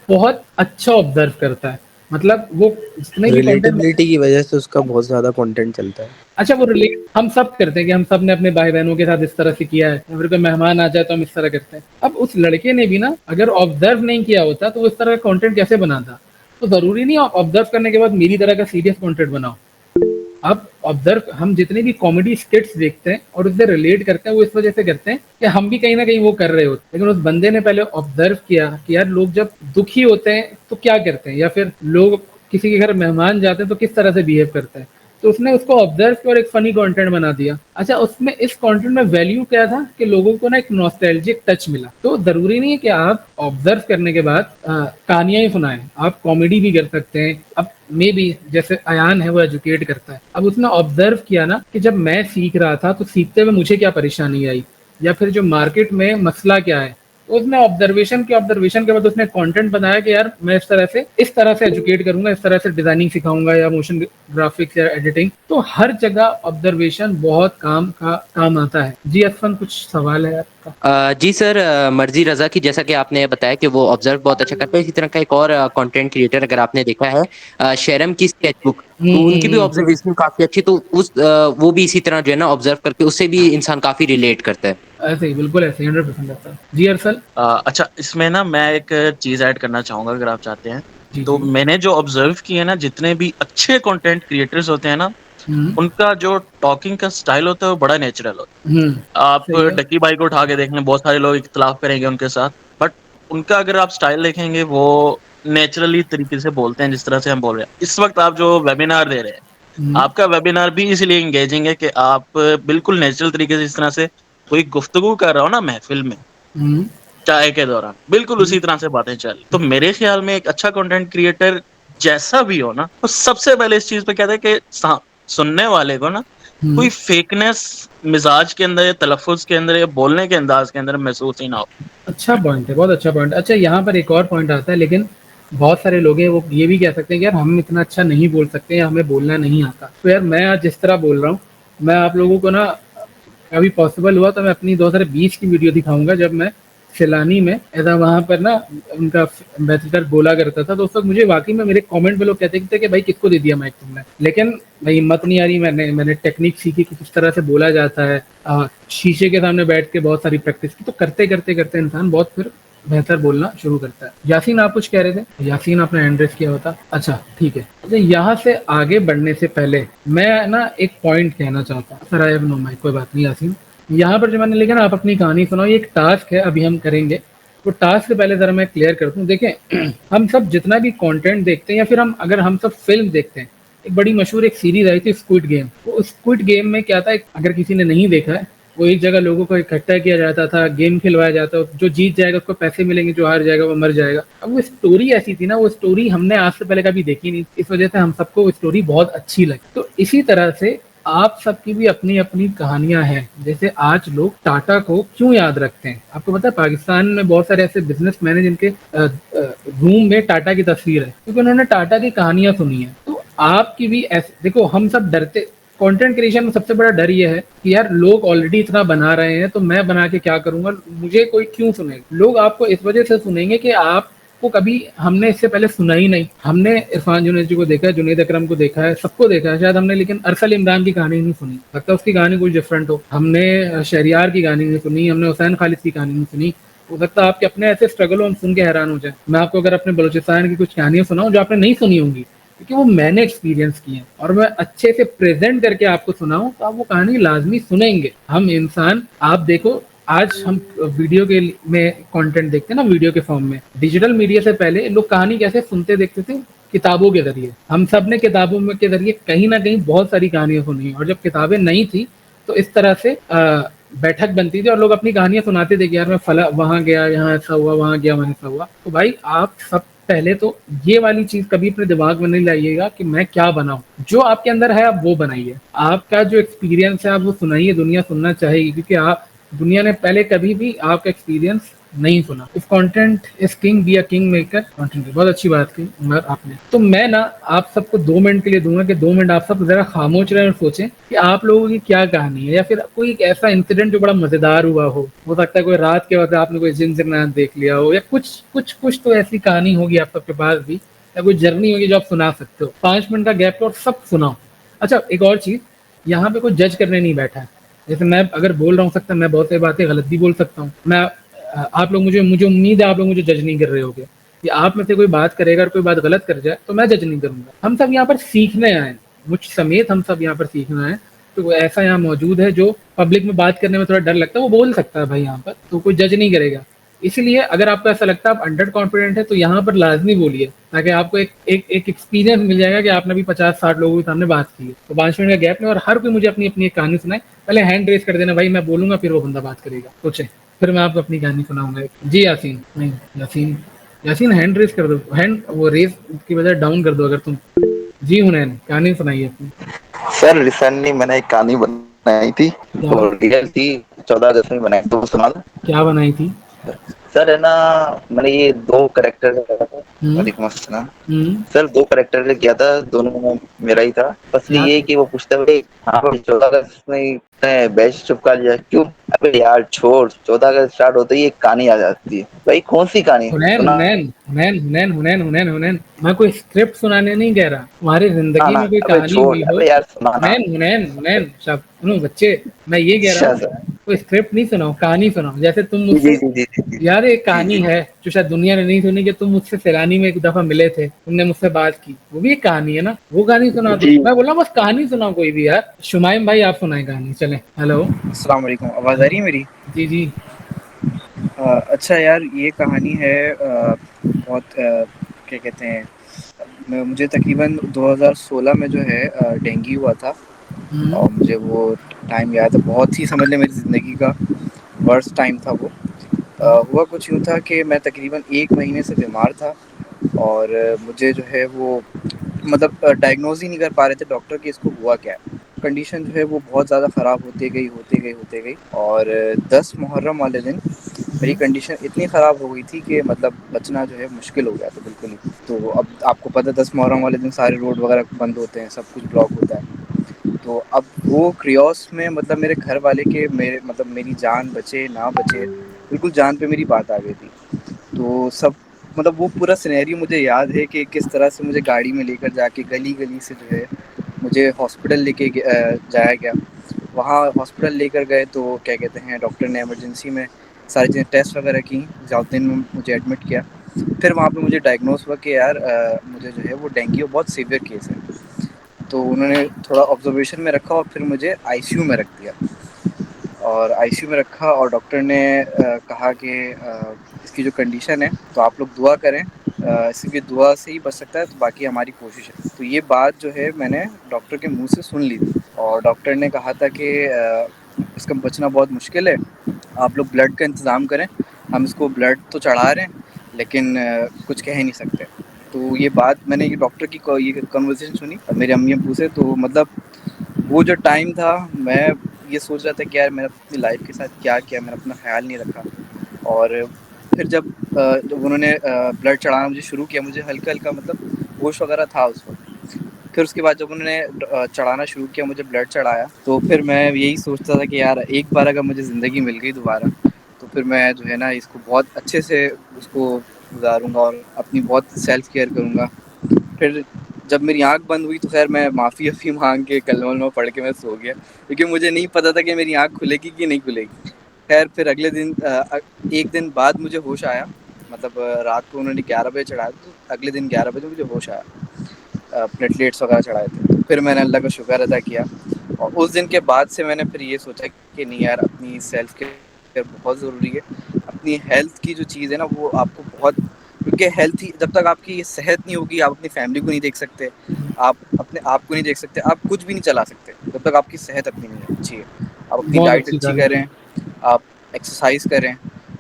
[SPEAKER 2] बहुत अच्छा ऑब्जर्व करता है। मतलब वो जितने भी
[SPEAKER 4] रिलेटेबिलिटी की वजह से उसका बहुत ज्यादा कंटेंट चलता है।
[SPEAKER 2] अच्छा, वो रिलेट हम सब करते हैं कि हम सब ने अपने भाई बहनों के साथ इस तरह से किया है, या फिर कोई मेहमान आ जाए तो हम इस तरह करते हैं। अब उस लड़के ने भी ना अगर ऑब्जर्व नहीं किया होता तो वो इस तरह का कंटेंट कैसे बनाता? तो जरूरी नहीं ऑब्जर्व करने के बाद मेरी तरह का सीरियस कंटेंट बनाओ। अब ऑब्जर्व, हम जितने भी कॉमेडी स्किट्स देखते हैं और उससे रिलेट करते हैं, वो इस वजह से करते हैं कि हम भी कहीं ना कहीं वो कर रहे होते हैं। लेकिन उस बंदे ने पहले ऑब्जर्व किया कि यार लोग जब दुखी होते हैं तो क्या करते हैं, या फिर लोग किसी के घर मेहमान जाते हैं तो किस तरह से बिहेव करते हैं। तो उसने उसको ऑब्जर्व किया और एक फनी कंटेंट बना दिया। अच्छा, उसमें इस कंटेंट में वैल्यू क्या था कि लोगों को ना एक नॉस्टैल्जिक टच मिला। तो जरूरी नहीं है कि आप ऑब्जर्व करने के बाद कहानियां ही सुनाएं, आप कॉमेडी भी कर सकते हैं। अब मे बी जैसे अयान है वो एजुकेट करता है, अब उसने ऑब्जर्व किया ना कि जब मैं सीख रहा था तो सीखते हुए मुझे क्या परेशानी आई, या फिर जो मार्केट में मसला क्या है, उसने ऑब्जर्वेशन के बाद उसने कंटेंट बनाया कि यार मैं इस तरह से एजुकेट करूंगा, इस तरह से डिजाइनिंग सिखाऊंगा या मोशन ग्राफिक्स या एडिटिंग। तो हर जगह ऑब्जर्वेशन बहुत काम आता है। जी असफन, कुछ सवाल है आपका?
[SPEAKER 7] जी सर, मर्जी रजा की, जैसा कि आपने बताया कि वो ऑब्जर्व बहुत अच्छा करता है, इसी तरह का एक और कंटेंट क्रिएटर अगर आपने देखा है शेरम की स्केचबुक, तो उनकी भी ऑब्जर्वेशन काफी अच्छी, तो वो भी इसी तरह जो है ना ऑब्जर्व करके उससे भी इंसान काफी रिलेट करता है।
[SPEAKER 2] ऐसे ही, बिल्कुल ऐसे 100% ऐसा। जी अरसल।
[SPEAKER 11] अच्छा, इसमें ना मैं एक चीज ऐड करना चाहूंगा अगर आप चाहते हैं।
[SPEAKER 2] जी,
[SPEAKER 11] तो
[SPEAKER 2] जी।
[SPEAKER 11] मैंने जो ऑब्जर्व किया है ना, जितने भी अच्छे कंटेंट क्रिएटर्स होते हैं ना, उनका जो टॉकिंग का स्टाइल होता है वो बड़ा नेचुरल होता है। आप
[SPEAKER 2] सही है।
[SPEAKER 11] डक्की भाई को उठा के देख लें, बहुत सारे लोग इख्तलाफ करेंगे उनके साथ, बट उनका अगर आप स्टाइल देखेंगे वो नेचुरली तरीके से बोलते हैं, जिस तरह से हम बोल रहे हैं। इस वक्त आप जो वेबिनार दे रहे हैं, आपका वेबिनार भी इसलिए इंगेजिंग है कि आप बिल्कुल नेचुरल तरीके से, इस तरह से कोई गुफ्तगू कर रहा हो ना महफिल में चाय के दौरान, बिल्कुल उसी तरह से बातें चल। तो मेरे ख्याल में एक अच्छा कंटेंट क्रिएटर जैसा भी हो ना, वो सबसे पहले इस चीज पे कहते हैं कि सुनने वाले को ना कोई फेकनेस मिजाज के अंदर या तलफ़ुज़ के अंदर या बोलने के अंदाज के अंदर महसूस ही ना हो।
[SPEAKER 2] अच्छा पॉइंट है, बहुत अच्छा पॉइंट। अच्छा, यहाँ पर एक और पॉइंट आता है, लेकिन बहुत सारे लोग हैं वो ये भी कह सकते हैं कि यार हम इतना अच्छा नहीं बोल सकते या हमें बोलना नहीं आता। तो यार मैं आज जिस तरह बोल रहा हूँ, मैं आप लोगों को ना अभी पॉसिबल हुआ तो मैं अपनी 2020 की वीडियो दिखाऊंगा, जब मैं सैलानी में ऐसा वहाँ पर ना उनका एम्बेसडर बोला करता था। तो उस वक्त मुझे वाकई में मेरे कमेंट में लोग कहते थे कि भाई किसको दे दिया माइक तुमने, लेकिन भाई हिम्मत नहीं आ रही। मैंने टेक्निक सीखी कि किस तरह से बोला जाता है, शीशे के सामने बैठ के बहुत सारी प्रैक्टिस की। तो करते करते करते इंसान बहुत फिर बेहतर बोलना शुरू करता है। यासीन, आप कुछ कह रहे थे? यासीन, आपने हैंड रेस किया होता। अच्छा ठीक है। अच्छा, यहाँ से आगे बढ़ने से पहले मैं ना एक पॉइंट कहना चाहता हूँ। Sir I have no mic, कोई बात नहीं यासीन। यहाँ पर जो मैंने लिखा ना, आप अपनी कहानी सुनाओ, ये एक टास्क है, अभी हम करेंगे। तो टास्क से पहले जरा मैं क्लियर कर दूं। देखें, हम सब जितना भी कंटेंट देखते हैं या फिर अगर हम सब फिल्म देखते हैं, एक बड़ी मशहूर एक सीरीज आई थी स्क्विड गेम। तो स्क्विड गेम में क्या था, अगर किसी ने नहीं देखा है, वो एक जगह लोगों को इकट्ठा किया जाता था, गेम खिलवाया जाता, जो जीत जाएगा उसको पैसे मिलेंगे, जो हार जाएगा वो मर जाएगा। अब वो स्टोरी ऐसी थी ना, वो स्टोरी हमने आज से पहले कभी देखी नहीं, इस वजह से हम सबको वो स्टोरी बहुत अच्छी लगी। तो इसी तरह से आप सबकी भी अपनी अपनी कहानियां हैं। जैसे आज लोग टाटा को क्यों याद रखते हैं? आपको पता है पाकिस्तान में बहुत सारे ऐसे बिजनेसमैन हैं जिनके रूम में टाटा की तस्वीर है, क्योंकि उन्होंने टाटा की कहानियां सुनी है। तो आपकी भी ऐसे, देखो हम सब डरते, कंटेंट क्रिएशन में सबसे बड़ा डर ये है कि यार लोग ऑलरेडी इतना बना रहे हैं, तो मैं बना के क्या करूंगा, मुझे कोई क्यों सुनेगा। लोग आपको इस वजह से सुनेंगे कि आप को कभी हमने इससे पहले सुना ही नहीं। हमने इरफान जुनैद जी को देखा है, जुनैद अकरम को देखा है, सबको देखा है शायद हमने, लेकिन अरसल इमरान की कहानी नहीं सुनी। लगता है उसकी कहानी कुछ डिफरेंट हो। हमने शहरियार की कहानी नहीं सुनी, हमने हुसैन खालिद की कहानी नहीं सुनी। हो सकता है आपके अपने ऐसे स्ट्रगल हो, हम सुन के हैरान हो जाए। मैं आपको अगर अपने बलूचिस्तान की कुछ कहानियां सुनाऊं जो आपने नहीं सुनी होंगी, क्योंकि वो मैंने एक्सपीरियंस की है, और मैं अच्छे से प्रेजेंट करके आपको सुनाऊं, तो आप वो कहानी लाजमी सुनेंगे। हम इंसान, आप देखो आज हम वीडियो के में कंटेंट देखते हैं ना, वीडियो के फॉर्म में। डिजिटल मीडिया से पहले लोग कहानी कैसे सुनते देखते थे? किताबों के जरिए। हम सब ने किताबों में के जरिए कहीं ना कहीं बहुत सारी कहानियां सुनी, और जब किताबें नहीं थी तो इस तरह से बैठक बनती थी और लोग अपनी कहानियां सुनाते थे कि यार मैं फला वहां गया, यहाँ ऐसा हुआ, वहां गया, वहां ऐसा हुआ। तो भाई आप सब पहले तो ये वाली चीज कभी अपने दिमाग में नहीं लाइएगा कि मैं क्या बनाऊं। जो आपके अंदर है आप वो बनाइए। आपका जो एक्सपीरियंस है आप वो सुनाइए, दुनिया सुनना चाहेगी, क्योंकि आप, दुनिया ने पहले कभी भी आपका एक्सपीरियंस नहीं सुना। If content is king, be a king maker. Content की बहुत अच्छी बात की उमर आपने। तो मैं ना आप सबको 2 मिनट के लिए दूंगा कि 2 मिनट आप सब जरा खामोश रहे और सोचें कि आप लोगों की क्या कहानी है, या फिर कोई एक ऐसा इंसिडेंट जो बड़ा मजेदार हुआ हो सकता है कोई रात के वक्त आपने कोई जिन देख लिया हो, या कुछ तो ऐसी कहानी होगी आप सबके पास भी, या कोई जर्नी होगी जो आप सुना सकते हो। 5 मिनट का गैप और सब सुनाओ। अच्छा, एक और चीज, यहाँ पे कोई जज करने नहीं बैठा है। जैसे मैं अगर बोल रहा हूँ, सकता मैं बहुत सारी बातें गलत भी बोल सकता हूँ। मैं आप लोग, मुझे उम्मीद है आप लोग मुझे जज नहीं कर रहे होगे कि आप में से कोई बात करेगा और कोई बात गलत कर जाए तो मैं जज नहीं करूंगा। हम सब यहाँ पर सीखने आए, मुझ समेत हम सब यहाँ पर सीखना है। तो ऐसा यहाँ मौजूद है जो पब्लिक में बात करने में थोड़ा डर लगता है, वो बोल सकता है भाई यहाँ पर, तो कोई जज नहीं करेगा। इसलिए अगर आपको ऐसा लगता है आप अंडर कॉन्फिडेंट है तो यहाँ पर लाजमी बोलिए, ताकि आपको एक एक्सपीरियंस मिल जाएगा कि आपने भी 50-60 लोगों के सामने बात की है। तो 5 मिनट का गैप में, और हर कोई मुझे अपनी अपनी एक कहानी सुनाए। पहले हैंड रेस कर देना भाई, मैं बोलूंगा फिर वो बंदा बात करेगा। सोचे, फिर मैं आपको अपनी कहानी सुनाऊंगा। जी यासीन, नहीं यासीन हैंड रेस कर दो, हैंड वो रेस की बजाय डाउन कर दो अगर तुम। जी हुनैन, कहानी सुनाइए अपनी।
[SPEAKER 12] सर रिसेंटली मैंने एक कहानी बनाई थी, रियल थी, 14 अगस्त में बनाई, तो सुना दो।
[SPEAKER 2] क्या बनाई थी?
[SPEAKER 12] सर है ना, मैंने ये 2 कैरेक्टर किया था। वालेकुम अस्सलाम। सर 2 कैरेक्टर किया था, दोनों मेरा ही था। बस
[SPEAKER 2] याद
[SPEAKER 12] ये है कि वो पूछता है भाई, हाँ भाई 14 अगस्त में बैच चिपका लिया क्यों? अबे यार छोड़, 14 अगस्त स्टार्ट होते ही एक कहानी आ जाती है। भाई कौन सी कहानी
[SPEAKER 2] हुनैन
[SPEAKER 12] सुना?
[SPEAKER 2] हुनैन हुनैन हुनैन हुनैन हुनैन हुनैन मैं कोई स्क्रिप्ट सुनाने नहीं कह रहा, तुम्हारी
[SPEAKER 12] ना
[SPEAKER 2] जिंदगी
[SPEAKER 12] ना,
[SPEAKER 2] में कोई
[SPEAKER 12] अबे
[SPEAKER 2] कहानी
[SPEAKER 12] छोड़,
[SPEAKER 2] हुई हो।
[SPEAKER 12] अबे यार सुना ना।
[SPEAKER 2] हुनैन हुनैन हुनैन सब सुनो बच्चे, मैं ये कह रहा
[SPEAKER 12] अच्छा
[SPEAKER 2] हूँ
[SPEAKER 12] सर।
[SPEAKER 2] कोई स्क्रिप्ट नहीं सुनाओ, कहानी सुनाओ। जैसे तुम
[SPEAKER 12] जी
[SPEAKER 2] मुझसे,
[SPEAKER 12] जी जी जी
[SPEAKER 2] यार एक
[SPEAKER 12] जी
[SPEAKER 2] कहानी
[SPEAKER 12] जी।
[SPEAKER 2] है जो शायद दुनिया ने नहीं सुनी, कि तुम मुझसे सैलानी में एक दफा मिले थे, तुमने मुझसे बात की, वो भी एक कहानी है ना, वो कहानी सुना दो।
[SPEAKER 12] जी
[SPEAKER 2] मैं बोला बस कहानी सुनाओ कोई भी यार। शुमाइम भाई आप सुनाए कहानी, चले। हेलो।
[SPEAKER 13] अस्सलाम वालेकुम, आवाज़ आ रही है मेरी?
[SPEAKER 2] जी जी।
[SPEAKER 13] अच्छा यार, ये कहानी है बहुत क्या कहते हैं, मुझे तकरीबन 2016 में जो है डेंगू हुआ था। और मुझे वो टाइम याद है, बहुत ही समझ लें मेरी ज़िंदगी का वर्स्ट टाइम था वो। हुआ कुछ यूँ था कि मैं तकरीबन 1 महीने से बीमार था। और मुझे जो है वो मतलब डायग्नोज़ ही नहीं कर पा रहे थे डॉक्टर कि इसको हुआ क्या है। कंडीशन जो है वो बहुत ज़्यादा ख़राब होते गई और 10 मुहर्रम वाले दिन मेरी कंडीशन इतनी ख़राब हो गई थी कि मतलब बचना जो है मुश्किल हो गया था बिल्कुल ही। तो अब आपको पता है 10 मुहर्रम वाले दिन सारे रोड वगैरह बंद होते हैं, सब कुछ ब्लॉक होता है। तो अब वो क्रियोस में मतलब मेरे घर वाले के मेरे मतलब मेरी जान बचे ना बचे, बिल्कुल जान पे मेरी बात आ गई थी। तो सब मतलब वो पूरा सिनेरियो मुझे याद है कि किस तरह से मुझे गाड़ी में लेकर जाके गली-गली से जो है मुझे हॉस्पिटल जाया गया। वहाँ हॉस्पिटल लेकर गए तो क्या कहते हैं, डॉक्टर ने इमरजेंसी में सारी चीज़ें टेस्ट वगैरह की, जाते दिन में मुझे एडमिट किया। फिर वहाँ पे मुझे डायग्नोज़ हुआ कि यार मुझे जो है वो डेंगू बहुत सीवियर केस है। तो उन्होंने थोड़ा ऑब्जर्वेशन में रखा और फिर मुझे आईसीयू में रख दिया। और आईसीयू में रखा और डॉक्टर ने कहा कि इसकी जो कंडीशन है तो आप लोग दुआ करें, इसकी दुआ से ही बच सकता है, तो बाकी हमारी कोशिश है। तो ये बात जो है मैंने डॉक्टर के मुंह से सुन ली थी और डॉक्टर ने कहा था कि इसका बचना बहुत मुश्किल है, आप लोग ब्लड का इंतज़ाम करें। हम इसको ब्लड तो चढ़ा रहे हैं लेकिन कुछ कह ही नहीं सकते। तो ये बात मैंने ये डॉक्टर की ये कन्वर्सेशन सुनी और मेरे अम्मी अब्बू से, तो मतलब वो जो टाइम था मैं ये सोच रहा था कि यार मैंने अपनी लाइफ के साथ क्या किया, मैंने अपना ख्याल नहीं रखा। और फिर जब उन्होंने ब्लड चढ़ाना मुझे शुरू किया, मुझे हल्का-हल्का मतलब होश वगैरह था उस वक़्त। फिर उसके बाद जब उन्होंने चढ़ाना शुरू किया, मुझे ब्लड चढ़ाया, तो फिर मैं यही सोचता था कि यार एक बार अगर मुझे ज़िंदगी मिल गई दोबारा, तो फिर मैं जो है ना इसको बहुत अच्छे से उसको गुज़ारूँगा और अपनी बहुत सेल्फ केयर करूँगा। फिर जब मेरी आँख बंद हुई तो ख़ैर मैं माफ़ी-वाफ़ी माँग के कलमा-वलमा पढ़ के मैं सो गया, क्योंकि मुझे नहीं पता था कि मेरी आँख खुलेगी कि नहीं खुलेगी। ख़ैर फिर अगले दिन 1 दिन बाद मुझे होश आया, मतलब रात को उन्होंने 11 बजे चढ़ाया, तो अगले दिन 11 बजे मुझे होश आया। प्लेटलेट्स वगैरह चढ़ाए थे। तो फिर मैंने अल्लाह का शुक्र अदा किया और उस दिन के बाद से मैंने फिर ये सोचा कि नहीं यार, अपनी सेल्फ केयर बहुत ज़रूरी है। अपनी हेल्थ की जो चीज़ है ना वो आपको बहुत, क्योंकि हेल्थ ही जब तक आपकी सेहत नहीं होगी आप अपनी फैमिली को नहीं देख सकते, आप अपने आप को नहीं देख सकते, आप कुछ भी नहीं चला सकते जब तक आपकी सेहत अपनी नहीं अच्छी है। आप अपनी
[SPEAKER 2] बहुत
[SPEAKER 13] डाइट
[SPEAKER 2] अच्छी
[SPEAKER 13] अच्छी
[SPEAKER 2] कहानी।
[SPEAKER 13] करें, आप एक्सरसाइज़ करें।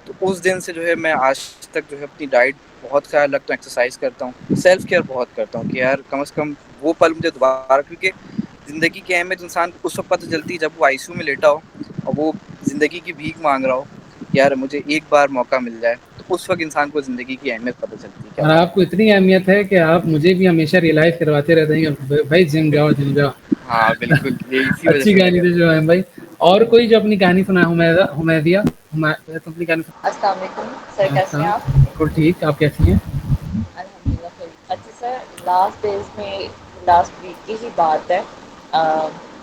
[SPEAKER 13] तो उस दिन से जो है मैं आज तक जो है अपनी डाइट बहुत ख़्याल रखता हूँ, एक्सरसाइज़ करता हूँ, सेल्फ केयर बहुत करता हूँ कि यार कम से कम वो पल मुझे दोबारा, क्योंकि ज़िंदगी की अहमियत इंसान को उस वक़्त पता चलती है जब वो आईसीयू में लेटा हो और वो ज़िंदगी की भीख माँग रहा हो, यार मुझे एक बार मौका मिल जाए, तो उस वक़्त इंसान को ज़िंदगी की अहमियत पता चलती है क्या
[SPEAKER 2] और आपको इतनी अहमियत है कि आप मुझे भी हमेशा रियलाइज करवाते रहते हैं कि भाई जिम जाओ जिम जाओ।
[SPEAKER 13] हाँ, बिल्कुल, ये इसी वज़ह
[SPEAKER 2] अच्छी
[SPEAKER 13] से मैं
[SPEAKER 2] कहानी
[SPEAKER 13] कह
[SPEAKER 2] थी
[SPEAKER 13] रहा
[SPEAKER 2] शुमाइम भाई। और कोई जो अपनी कहानी सुना, हुमैदिया, तुम अपनी कहानी
[SPEAKER 14] अस्सलाम वालेकुम सर, कैसे हैं आप?
[SPEAKER 2] बिल्कुल ठीक, आप कैसी हैं?
[SPEAKER 14] अल्हम्दुलिल्लाह खैर। अच्छा सर, लास्ट डेज़ में लास्ट वीक की ही बात है,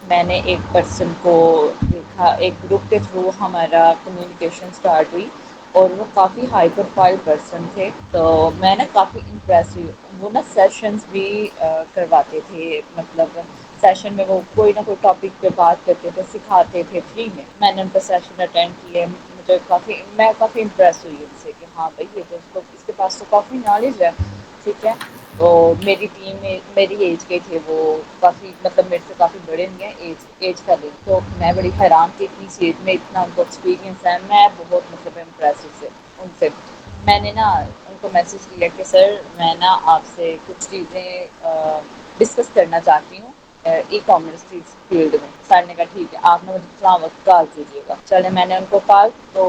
[SPEAKER 14] मैंने एक पर्सन को देखा, एक ग्रुप के थ्रू हमारा कम्युनिकेशन स्टार्ट हुई और वो काफ़ी हाई प्रोफाइल पर्सन थे, तो मैं ना काफ़ी इम्प्रेस हुई। वो ना सेशंस भी करवाते थे, मतलब सेशन में वो कोई ना कोई टॉपिक पे बात करते थे, सिखाते थे फ्री में। मैंने उनका सेशन अटेंड किए, मुझे मैं काफ़ी इम्प्रेस हुई उनसे कि हाँ भाई ये तो इसके पास तो काफ़ी नॉलेज है, ठीक है। तो मेरी टीम में मेरी एज के थे वो, काफ़ी मतलब मेरे से काफ़ी बड़े नहीं हैं एज का नहीं, तो मैं बड़ी हैरान थी इतनी सी एज में इतना उनको एक्सपीरियंस है। मैं बहुत मतलब इम्प्रेस उनसे मैंने ना उनको मैसेज किया कि सर मैं ना आपसे कुछ चीज़ें डिस्कस करना चाहती हूँ ई कॉमर्स की फील्ड में। सर ने कहा ठीक है, आपने मुझे फलां वक्त कॉल कीजिएगा। चले मैंने उनको कॉल, तो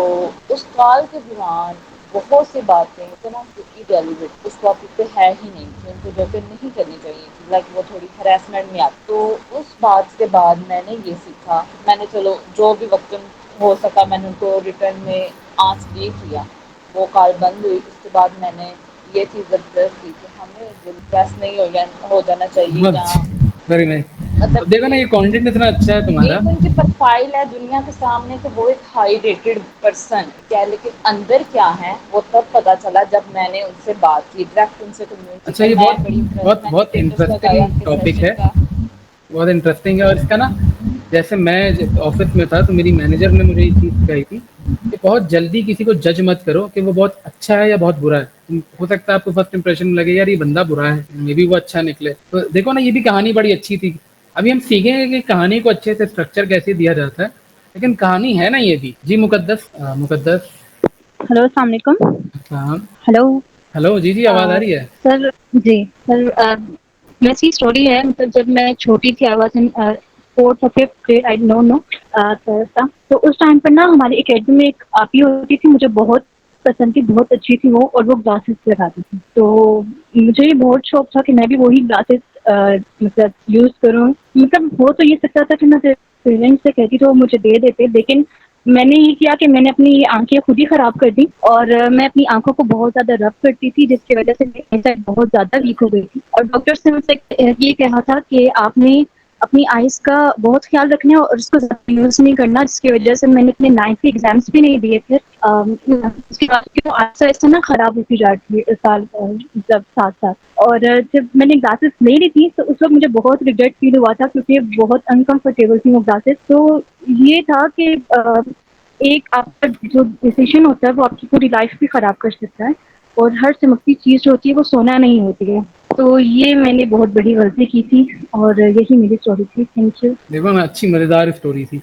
[SPEAKER 14] उस कॉल के दौरान बहुत सी बातें इतना इरेलीवेंट उस टॉपिक पे है ही नहीं, जो उनको जबकि नहीं करनी चाहिए थी, लाइक वो थोड़ी हरासमेंट में आती। तो उस बात के बाद मैंने ये सीखा, मैंने चलो जो भी वक्त हो सका मैंने उनको रिटर्न में आंसर किया, वो कॉल बंद हुई। उसके बाद मैंने ये चीज़ ऑब्जर्व की कि हमें दिलचस्प नहीं हो जाना चाहिए या
[SPEAKER 2] वेरी नाइस।
[SPEAKER 14] मतलब
[SPEAKER 2] देखो ना, ये कंटेंट इतना अच्छा है तुम्हारा।
[SPEAKER 14] एक उनकी प्रोफाइल है दुनिया के सामने कि वो एक हाई रेटेड पर्सन क्या है, लेकिन अंदर क्या है वो तब पता चला जब मैंने उनसे बात की, डायरेक्ट उनसे कम्युनिटी।
[SPEAKER 2] अच्छा, ये बहुत इंटरेस्टिंग टॉपिक है, बहुत इंटरेस्टिंग है। और इसका ना, जैसे मैं ऑफिस में था तो मेरी मैनेजर ने मुझे ये चीज़ सिखाई थी कि बहुत जल्दी किसी को जज मत करो कि वो बहुत अच्छा है या बहुत बुरा है। हो सकता है आपको फर्स्ट इंप्रेशन में लगे यार ये बंदा बुरा है, मे बी वो अच्छा निकले। तो देखो ना, ये भी कहानी बड़ी अच्छी थी। अभी हम सीखेंगे कि कहानी को अच्छे से स्ट्रक्चर कैसे दिया जाता है, लेकिन कहानी है ना ये भी। जी मुकद्दस। मुकद्दस,
[SPEAKER 15] हेलो, अस्सलाम वालेकुम।
[SPEAKER 2] हाँ
[SPEAKER 15] हेलो।
[SPEAKER 2] हेलो, जी जी, आवाज़ आ रही है?
[SPEAKER 15] सर जी सर, मेरी स्टोरी है, मतलब जब मैं छोटी थी, आई वाज इन फोर्थ और fifth grade, I don't know था। तो उस टाइम पर ना हमारी एकेडमी में एक आपी होती थी, मुझे बहुत पसंद थी, बहुत अच्छी थी वो, और वो ग्लासेस लगाती थी। तो मुझे बहुत शौक था कि मैं भी वही ग्लासेस मतलब यूज करूँ। मतलब हो तो ये सकता था कि मैं पेरेंट्स से कहती तो वो मुझे दे देते, लेकिन मैंने ये किया कि मैंने अपनी आंखें खुद ही खराब कर दी, और मैं अपनी आंखों को बहुत ज्यादा रब करती थी, जिसकी वजह से मेरी आईसाइट बहुत ज्यादा वीक हो गई थी। और डॉक्टर्स ने मुझसे ये कहा था कि आपने अपनी आइज का बहुत ख्याल रखना है और उसको ज्यादा यूज नहीं करना, जिसकी वजह से मैंने अपने 9th के एग्जाम्स भी नहीं दिए थे। उसके बाद क्यों आहिस्ता आहिस्ता ना खराब होती जाती है मतलब साथ साथ। और जब मैंने ग्लासेस ले ली थी तो उस वक्त मुझे बहुत रिग्रेट फील हुआ था, क्योंकि बहुत अनकंफर्टेबल थी वो ग्लासेस। तो ये था कि एक आपका जो डिसीजन होता है वो आपकी पूरी लाइफ भी खराब कर सकता है, और हर चमकती चीज जो होती है वो सोना नहीं होती है। तो ये मैंने बहुत बड़ी गलती की थी, और यही मेरी स्टोरी थी। Thank you.
[SPEAKER 2] देखो ना, अच्छी मजेदार स्टोरी थी।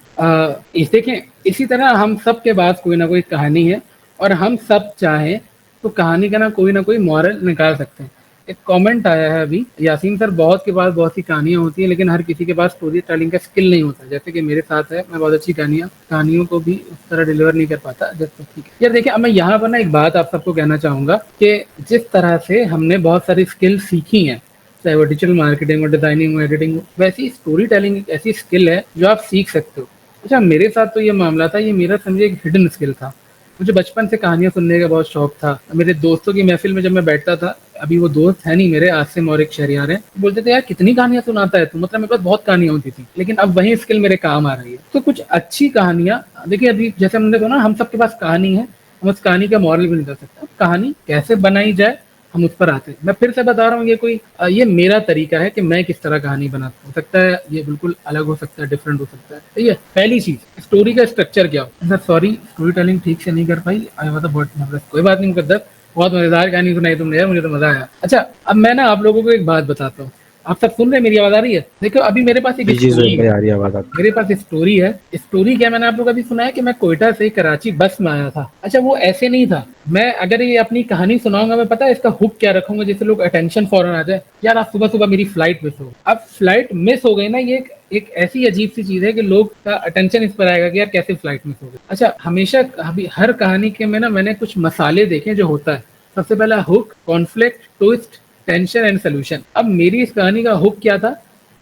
[SPEAKER 2] देखें, इसी तरह हम सब के पास कोई ना कोई कहानी है, और हम सब चाहें तो कहानी का ना कोई मॉरल निकाल सकते हैं। एक कमेंट आया है अभी, यासीन सर, बहुत के पास बहुत सी कहानियां होती हैं, लेकिन हर किसी के पास स्टोरी टेलिंग का स्किल नहीं होता। जैसे कि मेरे साथ है, मैं बहुत अच्छी कहानियों को भी उस तरह डिलीवर नहीं कर पाता। जैसे ठीक है यार, देखिए, अब मैं यहाँ पर ना एक बात आप सबको कहना चाहूँगा कि जिस तरह से हमने बहुत सारी स्किल सीखी हैं, चाहे वो डिजिटल मार्केटिंग हो, डिजाइनिंग हो, एडिटिंग हो, वैसी स्टोरी टेलिंग एक ऐसी स्किल है जो आप सीख सकते हो। अच्छा, मेरे साथ तो ये मामला था, ये मेरा समझे एक हिडन स्किल था। मुझे बचपन से कहानियां सुनने का बहुत शौक था। मेरे दोस्तों की महफिल में जब मैं बैठता था, अभी वो दोस्त है नहीं मेरे, आसिम और एक शहरियार है, बोलते थे यार कितनी कहानियां सुनाता है तू, मतलब मेरे पास बहुत कहानियां होती थी, लेकिन अब वही स्किल मेरे काम आ रही है। तो कुछ अच्छी कहानियां, देखिए अभी जैसे हमने कहा ना, हम सबके पास कहानी है, हम उस कहानी का मॉरल भी नहीं कर सकते। कहानी कैसे बनाई जाए हम उस पर आते हैं। मैं फिर से बता रहा हूँ, ये मेरा तरीका है कि मैं किस तरह कहानी बनाता हूँ। सकता है ये बिल्कुल अलग हो सकता है, डिफरेंट हो सकता है। ठीक है, पहली चीज, स्टोरी का स्ट्रक्चर क्या हो। सर सॉरी, स्टोरी टेलिंग ठीक से नहीं कर पाई, आया हुआ था बहुत, कोई बात नहीं मुकद्दर, बहुत मजेदार कहानी सुनाई तुमने यार, मुझे तो मजा आया। अच्छा, अब मैं ना आप लोगों को एक बात बताता हूँ। आप सब सुन रहे हैं, मेरी आवाज आ रही है? देखो, अभी मेरे पास एक स्टोरी है, मेरे पास एक स्टोरी है। स्टोरी क्या, मैंने आप लोगों को अभी सुना है कि मैं कोयटा से कराची बस में आया था। अच्छा, वो ऐसे नहीं था। मैं अगर ये अपनी कहानी सुनाऊंगा, मैं पता है इसका हुक क्या रखूंगा, जिससे लोग अटेंशन फौरन आ जाए। यार आज सुबह सुबह मेरी फ्लाइट मिस हो, अब फ्लाइट मिस हो गई ना, ये एक ऐसी अजीब सी चीज है कि लोग का अटेंशन इस पर आएगा कि यार कैसे फ्लाइट मिस हो गई। अच्छा, हमेशा अभी हर कहानी के में ना मैंने कुछ मसाले देखे जो होता है। सबसे पहला hook, conflict, twist, tension and solution. अब मेरी इस कहानी का हुक क्या था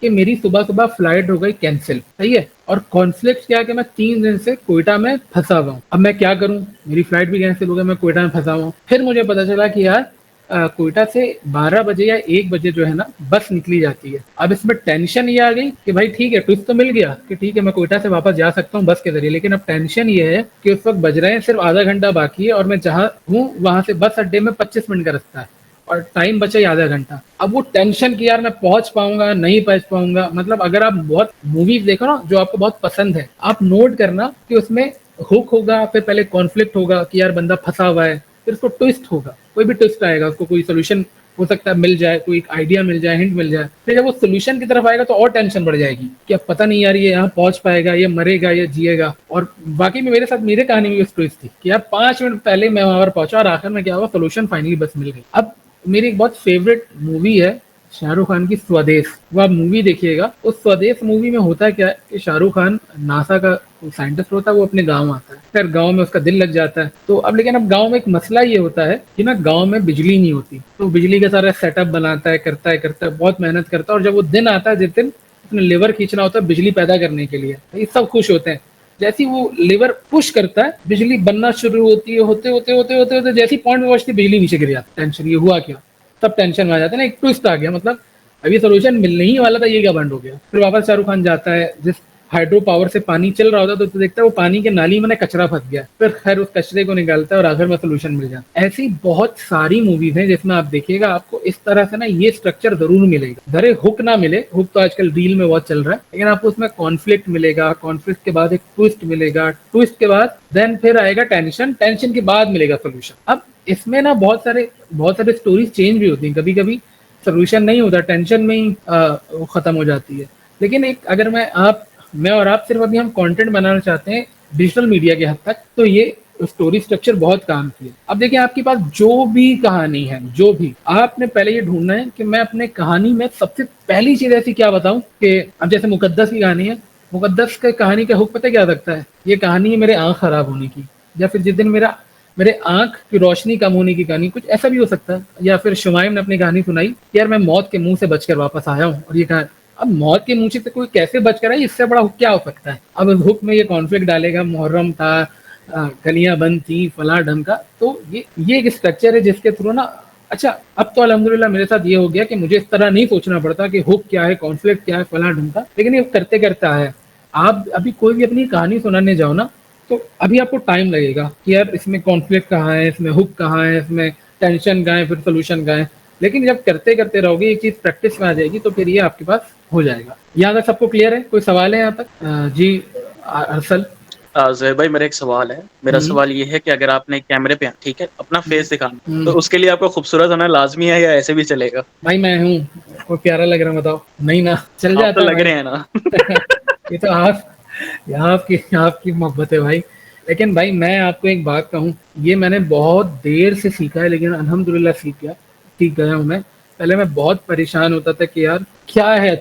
[SPEAKER 2] कि मेरी सुबह सुबह फ्लाइट हो गई कैंसिल, सही है, और कॉन्फ्लिक्ट क्या कि मैं 3 दिन से कोयटा में फंसा हुआ हूँ। अब मैं क्या करूँ, मेरी फ्लाइट भी कैंसिल हो गई, मैं कोयटा में फंसा हुआ हूँ। फिर मुझे पता चला कि यार कोयटा से 12 बजे या 1 बजे जो है ना बस निकली जाती है। अब इसमें टेंशन ये आ गई कि भाई ठीक है, ट्विस्ट तो मिल गया कि ठीक है मैं कोयटा से वापस जा सकता हूँ बस के जरिए, लेकिन अब टेंशन ये है कि उस वक्त बज रहे हैं सिर्फ आधा घंटा बाकी है, और मैं जहाँ हूँ वहां से बस अड्डे में 25 मिनट का रास्ता है, और टाइम बचा ही आधा घंटा। अब वो टेंशन की यार मैं पहुंच पाऊंगा नहीं पहुंच पाऊंगा। मतलब अगर आप बहुत मूवीज देखो ना जो आपको बहुत पसंद है, आप नोट करना कि उसमें हुक होगा, फिर पहले कॉन्फ्लिक्ट होगा कि यार बंदा फंसा हुआ है, फिर उसको ट्विस्ट होगा, कोई भी ट्विस्ट आएगा, उसको कोई सोल्यूशन हो सकता है मिल जाए, कोई एक आइडिया मिल जाए, हिंट मिल जाए। फिर जब वो सोल्यूशन की तरफ आएगा तो और टेंशन बढ़ जाएगी कि अब पता नहीं यार ये यहाँ पहुंच पाएगा, ये मरेगा, ये जिएगा। और बाकी में मेरे साथ मेरे कहानी में ट्विस्ट थी कि यार 5 मिनट पहले मैं वहां पर पहुंचा और आखिर में क्या हुआ, सोल्यूशन फाइनली बस मिल गई। अब मेरी एक बहुत फेवरेट मूवी है शाहरुख खान की स्वदेश, वो आप मूवी देखिएगा। उस स्वदेश मूवी में होता क्या है कि शाहरुख खान नासा का साइंटिस्ट होता है, वो अपने गांव आता है, फिर गांव में उसका दिल लग जाता है। तो अब लेकिन अब गांव में एक मसला ये होता है कि ना गांव में बिजली नहीं होती, तो बिजली का सारा सेटअप बनाता है, करता है, बहुत मेहनत करता है, और जब वो दिन आता है जिस दिन उसने लेवर खींचना होता है बिजली पैदा करने के लिए, ये सब खुश होते हैं। जैसे वो लेवर पुश करता है, बिजली बनना शुरू होती है, होते जैसी पॉइंट में पहुंचती बिजली नीचे गिर जाती है। टेंशन, ये हुआ क्या, तब टेंशन में आ जाता है ना, एक ट्विस्ट आ गया, मतलब अभी सोल्यूशन मिलने ही वाला था, ये क्या बंद हो गया। फिर वापस शाहरुख खान जाता है, जिस हाइड्रो पावर से पानी चल रहा होता है तो देखता है वो पानी के नाली में कचरा फंस गया, फिर खैर उस कचरे को निकालता है और आखिर में सोल्यूशन मिल जाता है। ऐसी बहुत सारी मूवीज हैं जिसमें आप देखिएगा आपको इस तरह से ना ये स्ट्रक्चर जरूर मिलेगा। भले हुक ना मिले, हुक तो आजकल रील में बहुत चल रहा है, लेकिन आपको उसमें कॉन्फ्लिक्ट मिलेगा, कॉन्फ्लिक्ट के बाद एक ट्विस्ट मिलेगा, ट्विस्ट के बाद देन फिर आएगा टेंशन, टेंशन के बाद मिलेगा सोल्यूशन। अब इसमें ना बहुत सारे स्टोरीज चेंज भी होती हैं, कभी कभी सोल्यूशन नहीं होता, टेंशन में ही वो खत्म हो जाती है। लेकिन एक अगर मैं और आप सिर्फ अभी हम कंटेंट बनाना चाहते हैं डिजिटल मीडिया के हद तक, तो ये स्टोरी स्ट्रक्चर बहुत काम की है। अब देखिए आपके पास जो भी कहानी है, जो भी आपने पहले ये ढूंढना है कि मैं अपने कहानी में सबसे पहली चीज ऐसी क्या बताऊं कि अब जैसे मुकद्दस की कहानी है, मुकद्दस के कहानी का हुक पता क्या सकता है, ये कहानी है मेरे आंख खराब होने की, या फिर जिस दिन मेरे आंख की रोशनी कम होने की कहानी, कुछ ऐसा भी हो सकता है। या फिर शुमाइम ने अपनी कहानी सुनाई, यार मैं मौत के मुंह से बचकर वापस आया हूँ, और ये कहा अब मौत के मुंह से कोई कैसे बच कर है, इससे बड़ा हुक क्या हो सकता है। अब इस हुक में ये कॉन्फ्लिक्ट डालेगा, मुहर्रम था, गलियां बंद थी, फला ढंग का, तो ये एक स्ट्रक्चर है जिसके थ्रू ना, अच्छा अब तो अल्हम्दुलिल्लाह मेरे साथ ये हो गया कि मुझे इस तरह नहीं सोचना पड़ता कि हुक क्या है, कॉन्फ्लिक्ट क्या है, फला ढंग का, लेकिन ये करते करते आया। आप अभी कोई भी अपनी कहानी सुनाने जाओ ना, तो अभी आपको टाइम लगेगा कि यार इसमें कॉन्फ्लिक्ट कहाँ है, इसमें हुक कहाँ है, इसमें टेंशन कहाँ है, फिर सोल्यूशन कहाँ है। लेकिन जब करते करते रहोगे, एक चीज प्रैक्टिस में आ जाएगी, तो फिर ये आपके पास हो जाएगा। यहाँ तक सबको क्लियर है? कोई सवाल है यहाँ तक? जी अरसल।
[SPEAKER 11] जहर भाई मेरा एक सवाल है, मेरा सवाल ये है कि अगर आपने कैमरे पे ठीक है अपना फेस दिखाना, तो उसके लिए आपको खूबसूरत होना लाजमी है या ऐसे भी चलेगा?
[SPEAKER 2] भाई मैं हूँ, कोई प्यारा लग रहा बताओ? नहीं ना, चल जाता
[SPEAKER 11] तो लग रहे हैं ना।
[SPEAKER 2] ये तो आपकी मोहब्बत है भाई। लेकिन भाई मैं आपको एक बात कहूँ, ये मैंने बहुत देर से सीखा है, लेकिन अल्हम्दुलिल्लाह सीख गया हूँ मैं। पहले मैं बहुत परेशान होता था कि यार क्या है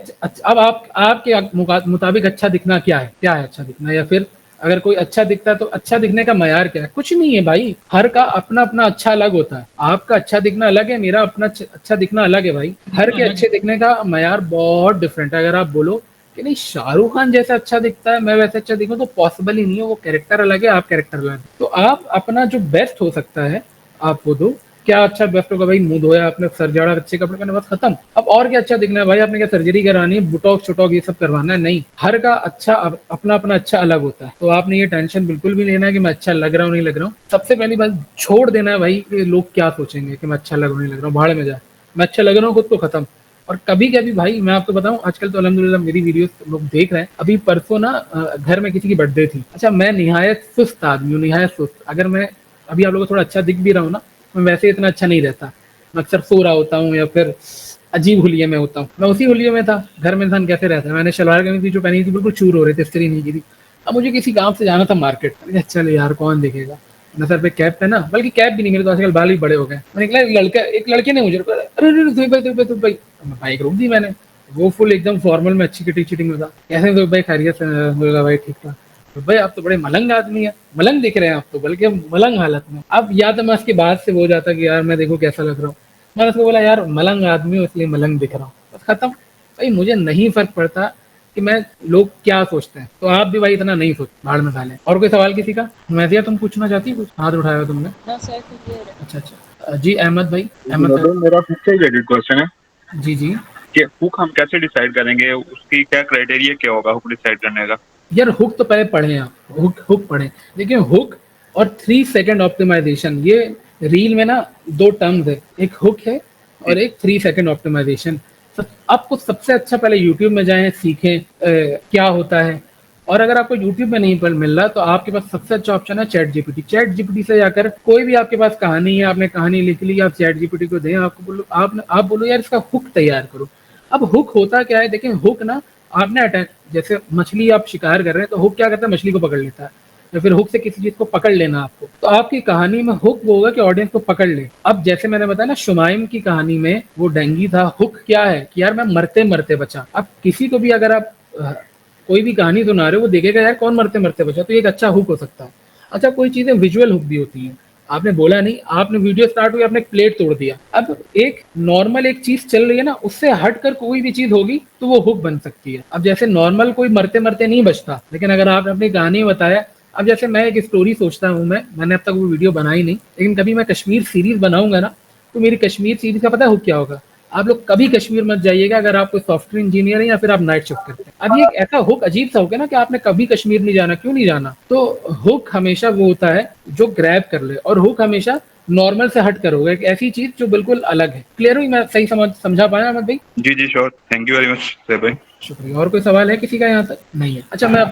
[SPEAKER 2] अब आपके मुताबिक अच्छा दिखना क्या है अच्छा दिखना, या फिर अगर कोई अच्छा दिखता है तो अच्छा दिखने का मयार क्या है? कुछ नहीं है भाई, हर का अपना अपना अच्छा अलग होता है। आपका अच्छा दिखना अलग है, मेरा अपना अच्छा दिखना अलग है भाई। हर के अच्छे दिखने का मयार बहुत डिफरेंट है। अगर आप बोलो कि नहीं शाहरुख खान जैसा अच्छा दिखता है, मैं वैसे अच्छा दिखूं, तो पॉसिबल ही नहीं है। वो कैरेक्टर अलग है, आप कैरेक्टर अलग है। तो आप अपना जो बेस्ट हो सकता है आप वो दो। क्या अच्छा बेस्ट होगा भाई? मुंह धोया आपने, सर जाड़ा, अच्छे कपड़े पहने, बस खत्म। अब और क्या अच्छा दिखना है भाई? आपने क्या सर्जरी करानी है, बुटॉक्स छुटॉक ये सब करवाना है? नहीं, हर का अच्छा अपना अपना अच्छा अलग होता है। तो आपने ये टेंशन बिल्कुल भी लेना है कि मैं अच्छा लग रहा हूँ नहीं लग रहा हूँ। सबसे पहली बात छोड़ देना है भाई कि लोग क्या सोचेंगे कि मैं अच्छा लग रहा हूँ नहीं लग रहा हूँ, भाड़ में जाए। मैं अच्छा लग रहा हूँ खुद तो खत्म। और कभी कभी भाई मैं आपको बताऊं, आजकल तो अल्हम्दुलिल्लाह मेरी वीडियोस लोग देख रहे हैं। अभी परसों ना घर में किसी की बर्थडे थी। अच्छा मैं निहायत सुस्त आदमी हूँ, निहायत सुस्त। अगर मैं अभी आप लोगों को थोड़ा अच्छा दिख भी रहा हूँ ना, मैं वैसे इतना अच्छा नहीं रहता। मैं अक्सर सो रहा होता हूँ या फिर अजीब हुलिये में होता हूँ। मैं उसी हुलिये में था। घर में इंसान कैसे रहता है? मैंने शलवार कमीज जो पहनी थी बिल्कुल चूर हो रही थी, इस्त्री नहीं की थी। अब मुझे किसी काम से जाना था मार्केट। चल यार कौन देखेगा, मैं सर पे कैप पहना, बल्कि कैप भी नहीं, मेरे तो आजकल बाल भी बड़े हो गए। मैं निकला, एक लड़के ने मुझे अरे भाई बाइक रोक दी मैंने। वो फुल एकदम फॉर्मल में अच्छी किटी चिटिंग में था। कैसे तो भाई खैरियत से? भाई ठीक था। तो भाई आप तो बड़े मलंग आदमी है, मलंग दिख रहे हैं आप तो, बल्कि मलंग हालत में। अब या तो मैं उसके बाद से वो जाता कि यार मैं देखो कैसा लग रहा हूँ। मैंने उसको बोला यार मलंग आदमी हूँ इसलिए मलंग दिख रहा हूँ, बस खत्म। भाई मुझे नहीं फर्क पड़ता कि मैं लोग क्या सोचते हैं, तो आप भी भाई इतना नहीं सोच, भाड़ में डालें। और कोई सवाल किसी का? मैदिया तुम पूछना चाहती कुछ? हाथ उठाया तुमने? अच्छा जी अहमद भाई।
[SPEAKER 16] मेरा फिर एक क्वेश्चन है
[SPEAKER 2] जी
[SPEAKER 16] कि हुक हम कैसे डिसाइड करेंगे, उसकी क्या क्राइटेरिया क्या होगा हुक डिसाइड करने का?
[SPEAKER 2] यार हुक तो पहले पढ़े आप, हुक पढ़े। देखिए हुक और 3 सेकंड ऑप्टिमाइजेशन, ये रील में ना 2 टर्म्स है, एक हुक है और एक 3 सेकंड ऑप्टिमाइजेशन। आपको सबसे अच्छा पहले यूट्यूब में जाएं, सीखें क्या होता है। और अगर आपको यूट्यूब में नहीं पर मिल रहा तो आपके पास सबसे अच्छा ऑप्शन है चैट जीपीटी। चैट जीपीटी से जाकर कोई भी आपके पास कहानी है, आपने कहानी लिख ली, आप चैट जीपीटी को दें, आपको बोलो आप बोलो यार इसका हुक तैयार करो। अब हुक होता क्या है? देखिए हुक ना आपने अटैक, जैसे मछली आप शिकार कर रहे हैं तो हुक क्या करता है? मछली को पकड़ लेता है। या फिर हुक से किसी चीज को पकड़ लेना आपको, तो आपकी कहानी में हुक वो होगा कि ऑडियंस को पकड़ ले। अब जैसे मैंने बताया ना, शुमाइम की कहानी में वो डेंगी था, हुक क्या है कि यार मैं मरते मरते बचा। अब किसी को भी अगर आप कोई भी कहानी सुना रहे हो, वो देखेगा यार कौन मरते मरते बचा, तो ये एक अच्छा हुक हो सकता है। अच्छा, कोई चीजें विजुअल हुक भी होती है, आपने बोला नहीं, आपने वीडियो स्टार्ट हुई, आपने एक प्लेट तोड़ दिया। अब एक नॉर्मल एक चीज चल रही है ना, उससे हटकर कोई भी चीज होगी तो वो हुक बन सकती है। अब जैसे नॉर्मल कोई मरते मरते नहीं बचता, लेकिन अगर आपने अपनी कहानी बताया, अब जैसे मैं एक स्टोरी सोचता हूँ, मैंने अब तक वो वीडियो बनाई नहीं, लेकिन कभी मैं कश्मीर सीरीज बनाऊंगा ना, तो मेरी कश्मीर सीरीज का पता है हुक क्या होगा? आप लोग कभी कश्मीर मत जाइएगा अगर आप कोई सॉफ्टवेयर इंजीनियर है या फिर आप नाइट शिफ्ट करते हैं। अब ये एक ऐसा हुक अजीब सा होगा ना कि आपने कभी कश्मीर नहीं जाना, क्यों नहीं जाना? तो हुक हमेशा वो होता है जो ग्रैब कर ले, और हुक हमेशा नॉर्मल से हट कर होगा, एक ऐसी चीज जो बिल्कुल अलग है। क्लियर हुई? मैं सही समझा पाया अहमद भाई?
[SPEAKER 16] जी जी sure, thank you very much भाई।
[SPEAKER 2] शुक्रिया। और कोई सवाल है किसी का यहाँ तक? नहीं है। अच्छा, मैं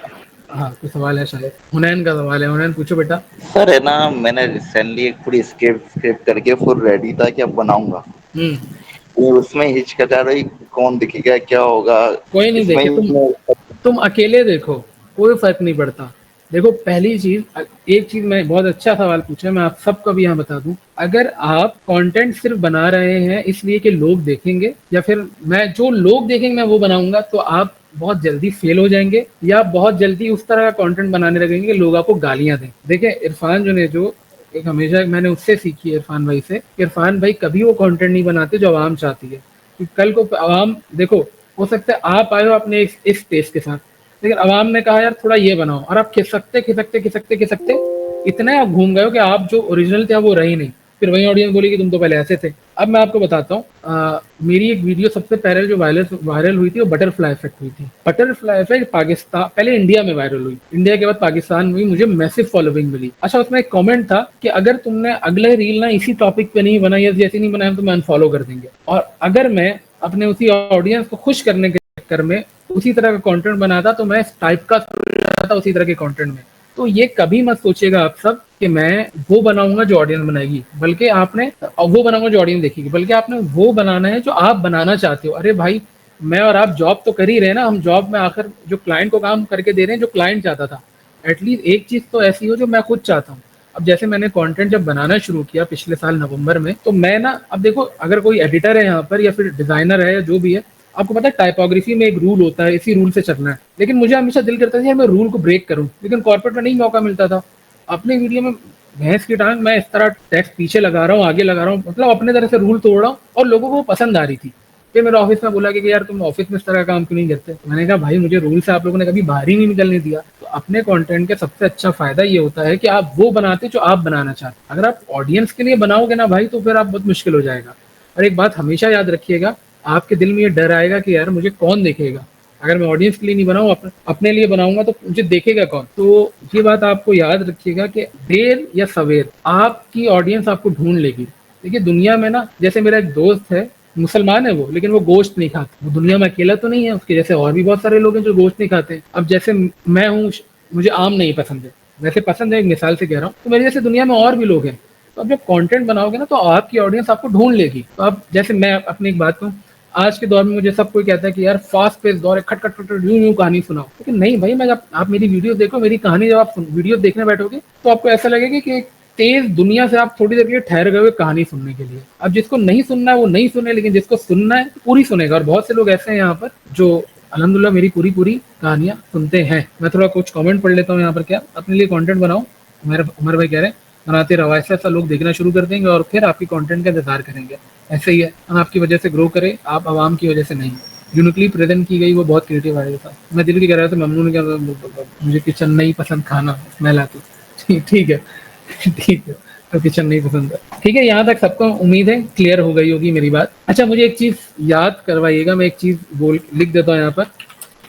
[SPEAKER 2] हाँ, कोई सवाल है शायद, हुनैन का सवाल है। हुनैन पूछो बेटा।
[SPEAKER 12] सर है ना, मैंने रिसेंटली एक पूरी स्क्रिप्ट करके फुल रेडी था कि अब बनाऊंगा, ये उसमें हिचकिचा रही कौन दिखेगा क्या होगा।
[SPEAKER 2] कोई नहीं देखे, तुम अकेले देखो, कोई फर्क नहीं पड़ता। देखो, पहली चीज, एक चीज मैं, बहुत अच्छा सवाल पूछा, मैं आप सबको भी यहाँ बता दूं, अगर आप कंटेंट सिर्फ बना रहे हैं इसलिए कि लोग देखेंगे, या फिर मैं जो लोग देखेंगे मैं वो बनाऊंगा, तो आप बहुत जल्दी फेल हो जाएंगे, या बहुत जल्दी उस तरह का कंटेंट बनाने लगेंगे कि लोग आपको गालियां दें। देखिए, इरफान जो ने जो एक हमेशा मैंने उससे सीखी है, इरफान भाई से, इरफान भाई कभी वो कंटेंट नहीं बनाते जो आवाम चाहती है। क्योंकि कल को आवाम, देखो, हो सकता है आप आए हो अपने इस टेस्ट के साथ, लेकिन आवाम ने कहा यार थोड़ा ये बनाओ, और आप खिसकते इतने आप घूम गए हो कि आप जो ओरिजिनल थे वो रही नहीं। फिर वही ऑडियंस बोली कि तुम तो पहले ऐसे थे। अब मैं आपको बताता हूँ, मेरी एक वीडियो सबसे पहले जो वायरल हुई थी वो बटरफ्लाई इफेक्ट हुई थी। बटरफ्लाई इफेक्ट पाकिस्तान, पहले इंडिया में वायरल हुई, इंडिया के बाद पाकिस्तान में मुझे मैसिव फॉलोइंग मिली। अच्छा, उसमें एक कमेंट था कि अगर तुमने अगले रील ना इसी टॉपिक पे नहीं बनाई या जैसे नहीं बनाया तो मैं अनफॉलो कर देंगे। और अगर मैं अपने उसी ऑडियंस को खुश करने के चक्कर में उसी तरह का कंटेंट बनाता तो मैं टाइप का था उसी तरह के कंटेंट में। तो ये कभी मत सोचिएगा आप सब कि मैं वो बनाऊंगा जो ऑडियंस बनाएगी, बल्कि आपने वो बनाऊंगा जो ऑडियंस देखेगी, बल्कि आपने वो बनाना है जो आप बनाना चाहते हो। अरे भाई, मैं और आप जॉब तो कर ही रहे ना, हम जॉब में आकर जो क्लाइंट को काम करके दे रहे हैं जो क्लाइंट चाहता था, एटलीस्ट एक चीज तो ऐसी हो जो मैं खुद चाहता हूँ। अब जैसे मैंने कंटेंट जब बनाना शुरू किया पिछले साल नवंबर में, तो मैं ना, अब देखो, अगर कोई एडिटर है यहाँ पर या फिर डिजाइनर है, जो भी है, आपको पता है टाइपोग्राफी में एक रूल होता है, इसी रूल से चलना है। लेकिन मुझे हमेशा दिल करता था यार मैं रूल को ब्रेक करूं, लेकिन कॉर्पोरेट में नहीं मौका मिलता था। अपने वीडियो में भैंस की टांग मैं इस तरह टेक्स्ट पीछे लगा रहा हूँ, आगे लगा रहा हूँ, मतलब अपने तरह से रूल तोड़ रहा हूँ, और लोगों को पसंद आ रही थी। फिर मेरे ऑफिस में बोला कि यार तुम ऑफिस में इस तरह का काम क्यों नहीं करते? मैंने कहा भाई, मुझे रूल से आप लोगों ने कभी बाहर ही नहीं निकलने दिया। तो अपने कंटेंट का सबसे अच्छा फायदा ये होता है कि आप वो बनाते जो आप बनाना चाहते। अगर आप ऑडियंस के लिए बनाओगे ना भाई, तो फिर आप बहुत मुश्किल हो जाएगा। और एक बात हमेशा याद रखिएगा, आपके दिल में ये डर आएगा कि यार मुझे कौन देखेगा, अगर मैं ऑडियंस के लिए नहीं बनाऊं, अपने लिए बनाऊंगा तो मुझे देखेगा कौन। तो ये बात आपको याद रखिएगा कि देर या सवेर आपकी ऑडियंस आपको ढूंढ लेगी। देखिए, दुनिया में ना, जैसे मेरा एक दोस्त है, मुसलमान है वो, लेकिन वो गोश्त नहीं खाता। वो दुनिया में अकेला तो नहीं है, उसके जैसे और भी बहुत सारे लोग हैं जो गोश्त नहीं खाते। अब जैसे मैं हूँ, मुझे आम नहीं पसंद है, वैसे पसंद है, एक मिसाल से कह रहा हूँ, तो मेरे जैसे दुनिया में और भी लोग हैं। तो अब जब कंटेंट बनाओगे ना, तो आपकी ऑडियंस आपको ढूंढ लेगी। तो अब जैसे मैं अपनी एक बात कहूँ, आज के दौर में मुझे सब कोई कहता है कि यार फास्ट पेस दौर है, खट खट खट यूं कहानी सुनाओ, लेकिन नहीं भाई, मैं आप मेरी वीडियो देखो, मेरी कहानी जब आप वीडियो देखने बैठोगे तो आपको ऐसा लगेगा कि एक तेज दुनिया से आप थोड़ी देर के लिए ठहर गए हुए कहानी सुनने के लिए। अब जिसको नहीं सुनना है वो नहीं सुने, लेकिन जिसको सुनना है तो पूरी सुनेगा। और बहुत से लोग ऐसे हैं यहाँ पर जो अल्हम्दुलिल्लाह मेरी पूरी कहानियां सुनते हैं। मैं थोड़ा कुछ कमेंट पढ़ लेता हूँ यहाँ पर। क्या अपने लिए कंटेंट बनाओ, उमर भाई कह रहे हैं, बनाते रहो, ऐसा लोग देखना शुरू कर देंगे और फिर आपकी कंटेंट का इंतजार करेंगे। ऐसे ही है, हम आपकी वजह से ग्रो करें, आप आवाम की वजह से नहीं। यूनिकली प्रेजेंट की गई वो बहुत क्रिएटिव आइडिया था। मैं दिल की कह रहा था, ममनू ने क्या, मुझे किचन नहीं पसंद, खाना स्मेल आती। ठीक है, तो किचन नहीं पसंद है, ठीक है। यहाँ तक सबको उम्मीद है क्लियर हो गई होगी मेरी बात। अच्छा, मुझे एक चीज याद करवाइएगा, मैं एक चीज लिख देता हूँ यहाँ पर,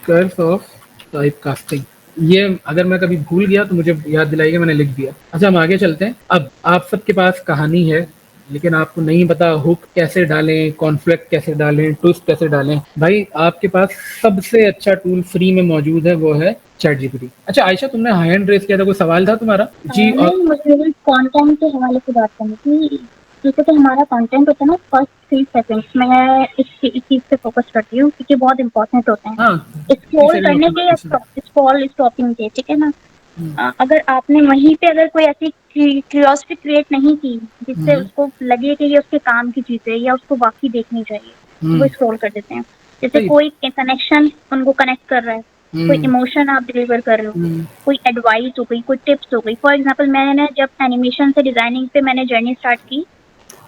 [SPEAKER 2] कर्व्स ऑफ टाइप कास्टिंग। ये अगर मैं कभी भूल गया तो मुझे याद दिलाइएगा, मैंने लिख दिया। अच्छा, हम आगे चलते हैं। अब आप सबके पास कहानी है, लेकिन आपको नहीं पता हुक कैसे डालें, कॉन्फ्लिक्ट कैसे डालें, ट्विस्ट कैसे डालें। भाई, आपके पास सबसे अच्छा टूल फ्री में मौजूद है, वो है ChatGPT। अच्छा आयशा, तुमने हैंड रेस किया था, कोई सवाल था तुम्हारा? जी,
[SPEAKER 15] नहीं, मुझे कंटेंट के हवाले से बात करनी थी। जैसे तो हमारा कंटेंट होता है ना, फर्स्ट 3 सेकंड्स में इस चीज पे फोकस करती हूँ क्योंकि बहुत इंपॉर्टेंट होते हैं। स्क्रॉल करने के या स्क्रॉल स्टॉपिंग के, ठीक है ना। अगर आपने वहीं पे अगर कोई ऐसी क्यूरियोसिटी क्रिएट नहीं की जिससे उसको लगे कि ये उसके काम की चीज है या उसको वाकई देखनी चाहिए, वो स्क्रॉल कर देते हैं। जैसे कोई कनेक्शन उनको कनेक्ट कर रहा है, कोई इमोशन आप डिलीवर कर रहे हो, कोई एडवाइस हो गई, कोई टिप्स हो गई। फॉर एग्जांपल मैंने जब एनिमेशन से डिजाइनिंग पे मैंने जर्नी स्टार्ट की,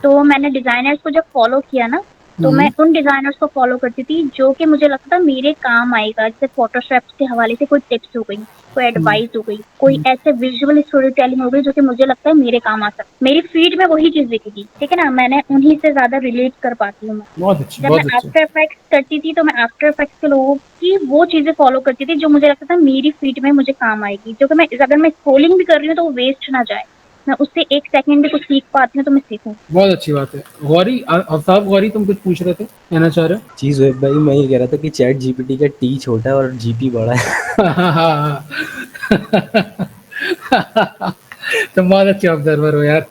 [SPEAKER 15] तो मैंने डिजाइनर्स को जब फॉलो किया ना, तो मैं उन डिजाइनर्स को फॉलो करती थी जो कि मुझे लगता था मेरे काम आएगा। जैसे फोटोशॉप के हवाले से कोई टिप्स हो गई, कोई एडवाइस हो गई, कोई ऐसे विजुअल स्टोरी टेलिंग हो गई जो कि मुझे लगता है मेरे काम आ सकता है। मेरी फीड में वही चीज दिखेगी, ठीक है ना, मैंने उन्हीं से ज्यादा रिलेट कर पाती हूँ। जब मैं आफ्टर इफेक्ट्स करती थी तो मैं आफ्टर इफेक्ट्स के लोगों की वो चीजें फॉलो करती थी जो मुझे लगता था मेरी फीड में मुझे काम आएगी, जो कि मैं अगर मैं स्क्रोलिंग भी कर रही हूँ तो वो वेस्ट ना जाए, मैं उससे एक सेकंड भी कुछ सीख पाती हूँ तो मैं सीखूं।
[SPEAKER 2] बहुत अच्छी बात है। गौरी, अफ्ताब, गौरी तुम कुछ पूछ रहे थे, कहना चाह रहे हो?
[SPEAKER 17] जी ज़ोएब भाई, मैं ये कह रहा था कि चैट जीपीटी का टी छोटा है और जीपी बड़ा है।
[SPEAKER 2] तुम बहुत अच्छे ऑब्जर्वर हो यार।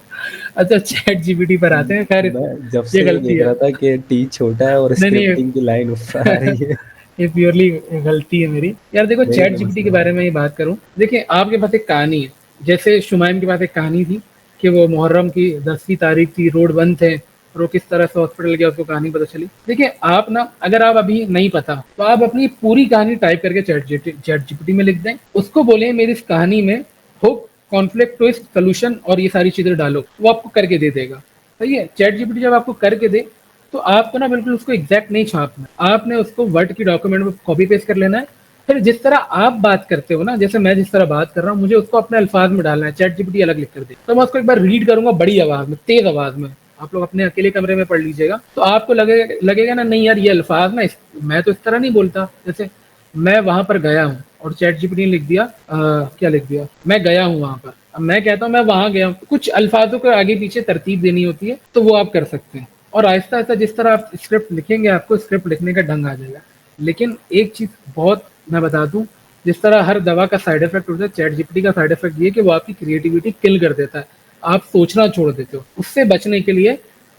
[SPEAKER 2] अच्छा, चैट जीपीटी पर आते हैं। खैर,
[SPEAKER 17] जब से
[SPEAKER 2] ये गलती
[SPEAKER 17] देख
[SPEAKER 2] है।
[SPEAKER 17] रहा था कि टी छोटा है और स्क्रिप्टिंग की लाइन ऊपर आ रही है।
[SPEAKER 2] ये प्योरली गलती है मेरी यार। देखो,
[SPEAKER 17] नहीं,
[SPEAKER 2] चैट जीपीटी के बारे में ये बात करूं, देखिए आपके पास एक कहानी है। जैसे शुमाइम के पास एक कहानी थी कि वो मुहर्रम की 10वीं तारीख थी, रोड बंद थे और वो किस तरह से हॉस्पिटल गया, उसको कहानी पता चली। देखिए आप ना, अगर आप अभी नहीं पता तो आप अपनी पूरी कहानी टाइप करके चैट जीपीटी में लिख दें, उसको बोले मेरी इस कहानी में हुक, कॉन्फ्लिक्ट, ट्विस्ट, सोल्यूशन और ये सारी चीजें डालो, वो आपको करके दे देगा। सही है। चैट जीपीटी जब आपको करके दे तो आपको ना बिल्कुल उसको एग्जैक्ट नहीं छापना, आपने उसको वर्ड की डॉक्यूमेंट में कॉपी पेस्ट कर लेना है। फिर जिस तरह आप बात करते हो ना, जैसे मैं जिस तरह बात कर रहा हूँ, मुझे उसको अपने अल्फाज में डालना है। चैट जीपीटी अलग लिख कर दे, तो मैं उसको एक बार रीड करूंगा बड़ी आवाज में, तेज आवाज में। आप लोग अपने अकेले कमरे में पढ़ लीजिएगा, तो आपको लगेगा ना, नहीं यार ये अल्फाज ना मैं तो इस तरह नहीं बोलता। जैसे मैं वहां पर गया हूँ और चैट जीपीटी ने लिख दिया, क्या लिख दिया, मैं गया हूँ वहां पर। अब मैं कहता हूँ मैं वहां गया हूँ, कुछ अल्फाजों को आगे पीछे तरतीब देनी होती है, तो वो आप कर सकते हैं। और आहिस्ता आहिस्ता जिस तरह आप स्क्रिप्ट लिखेंगे, आपको स्क्रिप्ट लिखने का ढंग आ जाएगा। लेकिन एक चीज बहुत मैं बता दूं, जिस तरह हर दवा का साइड इफेक्ट होता है, चैट जीपीटी का साइड इफेक्ट ये कि वो आपकी क्रिएटिविटी किल कर देता है, आप सोचना छोड़ देते हो। उससे बचने के लिए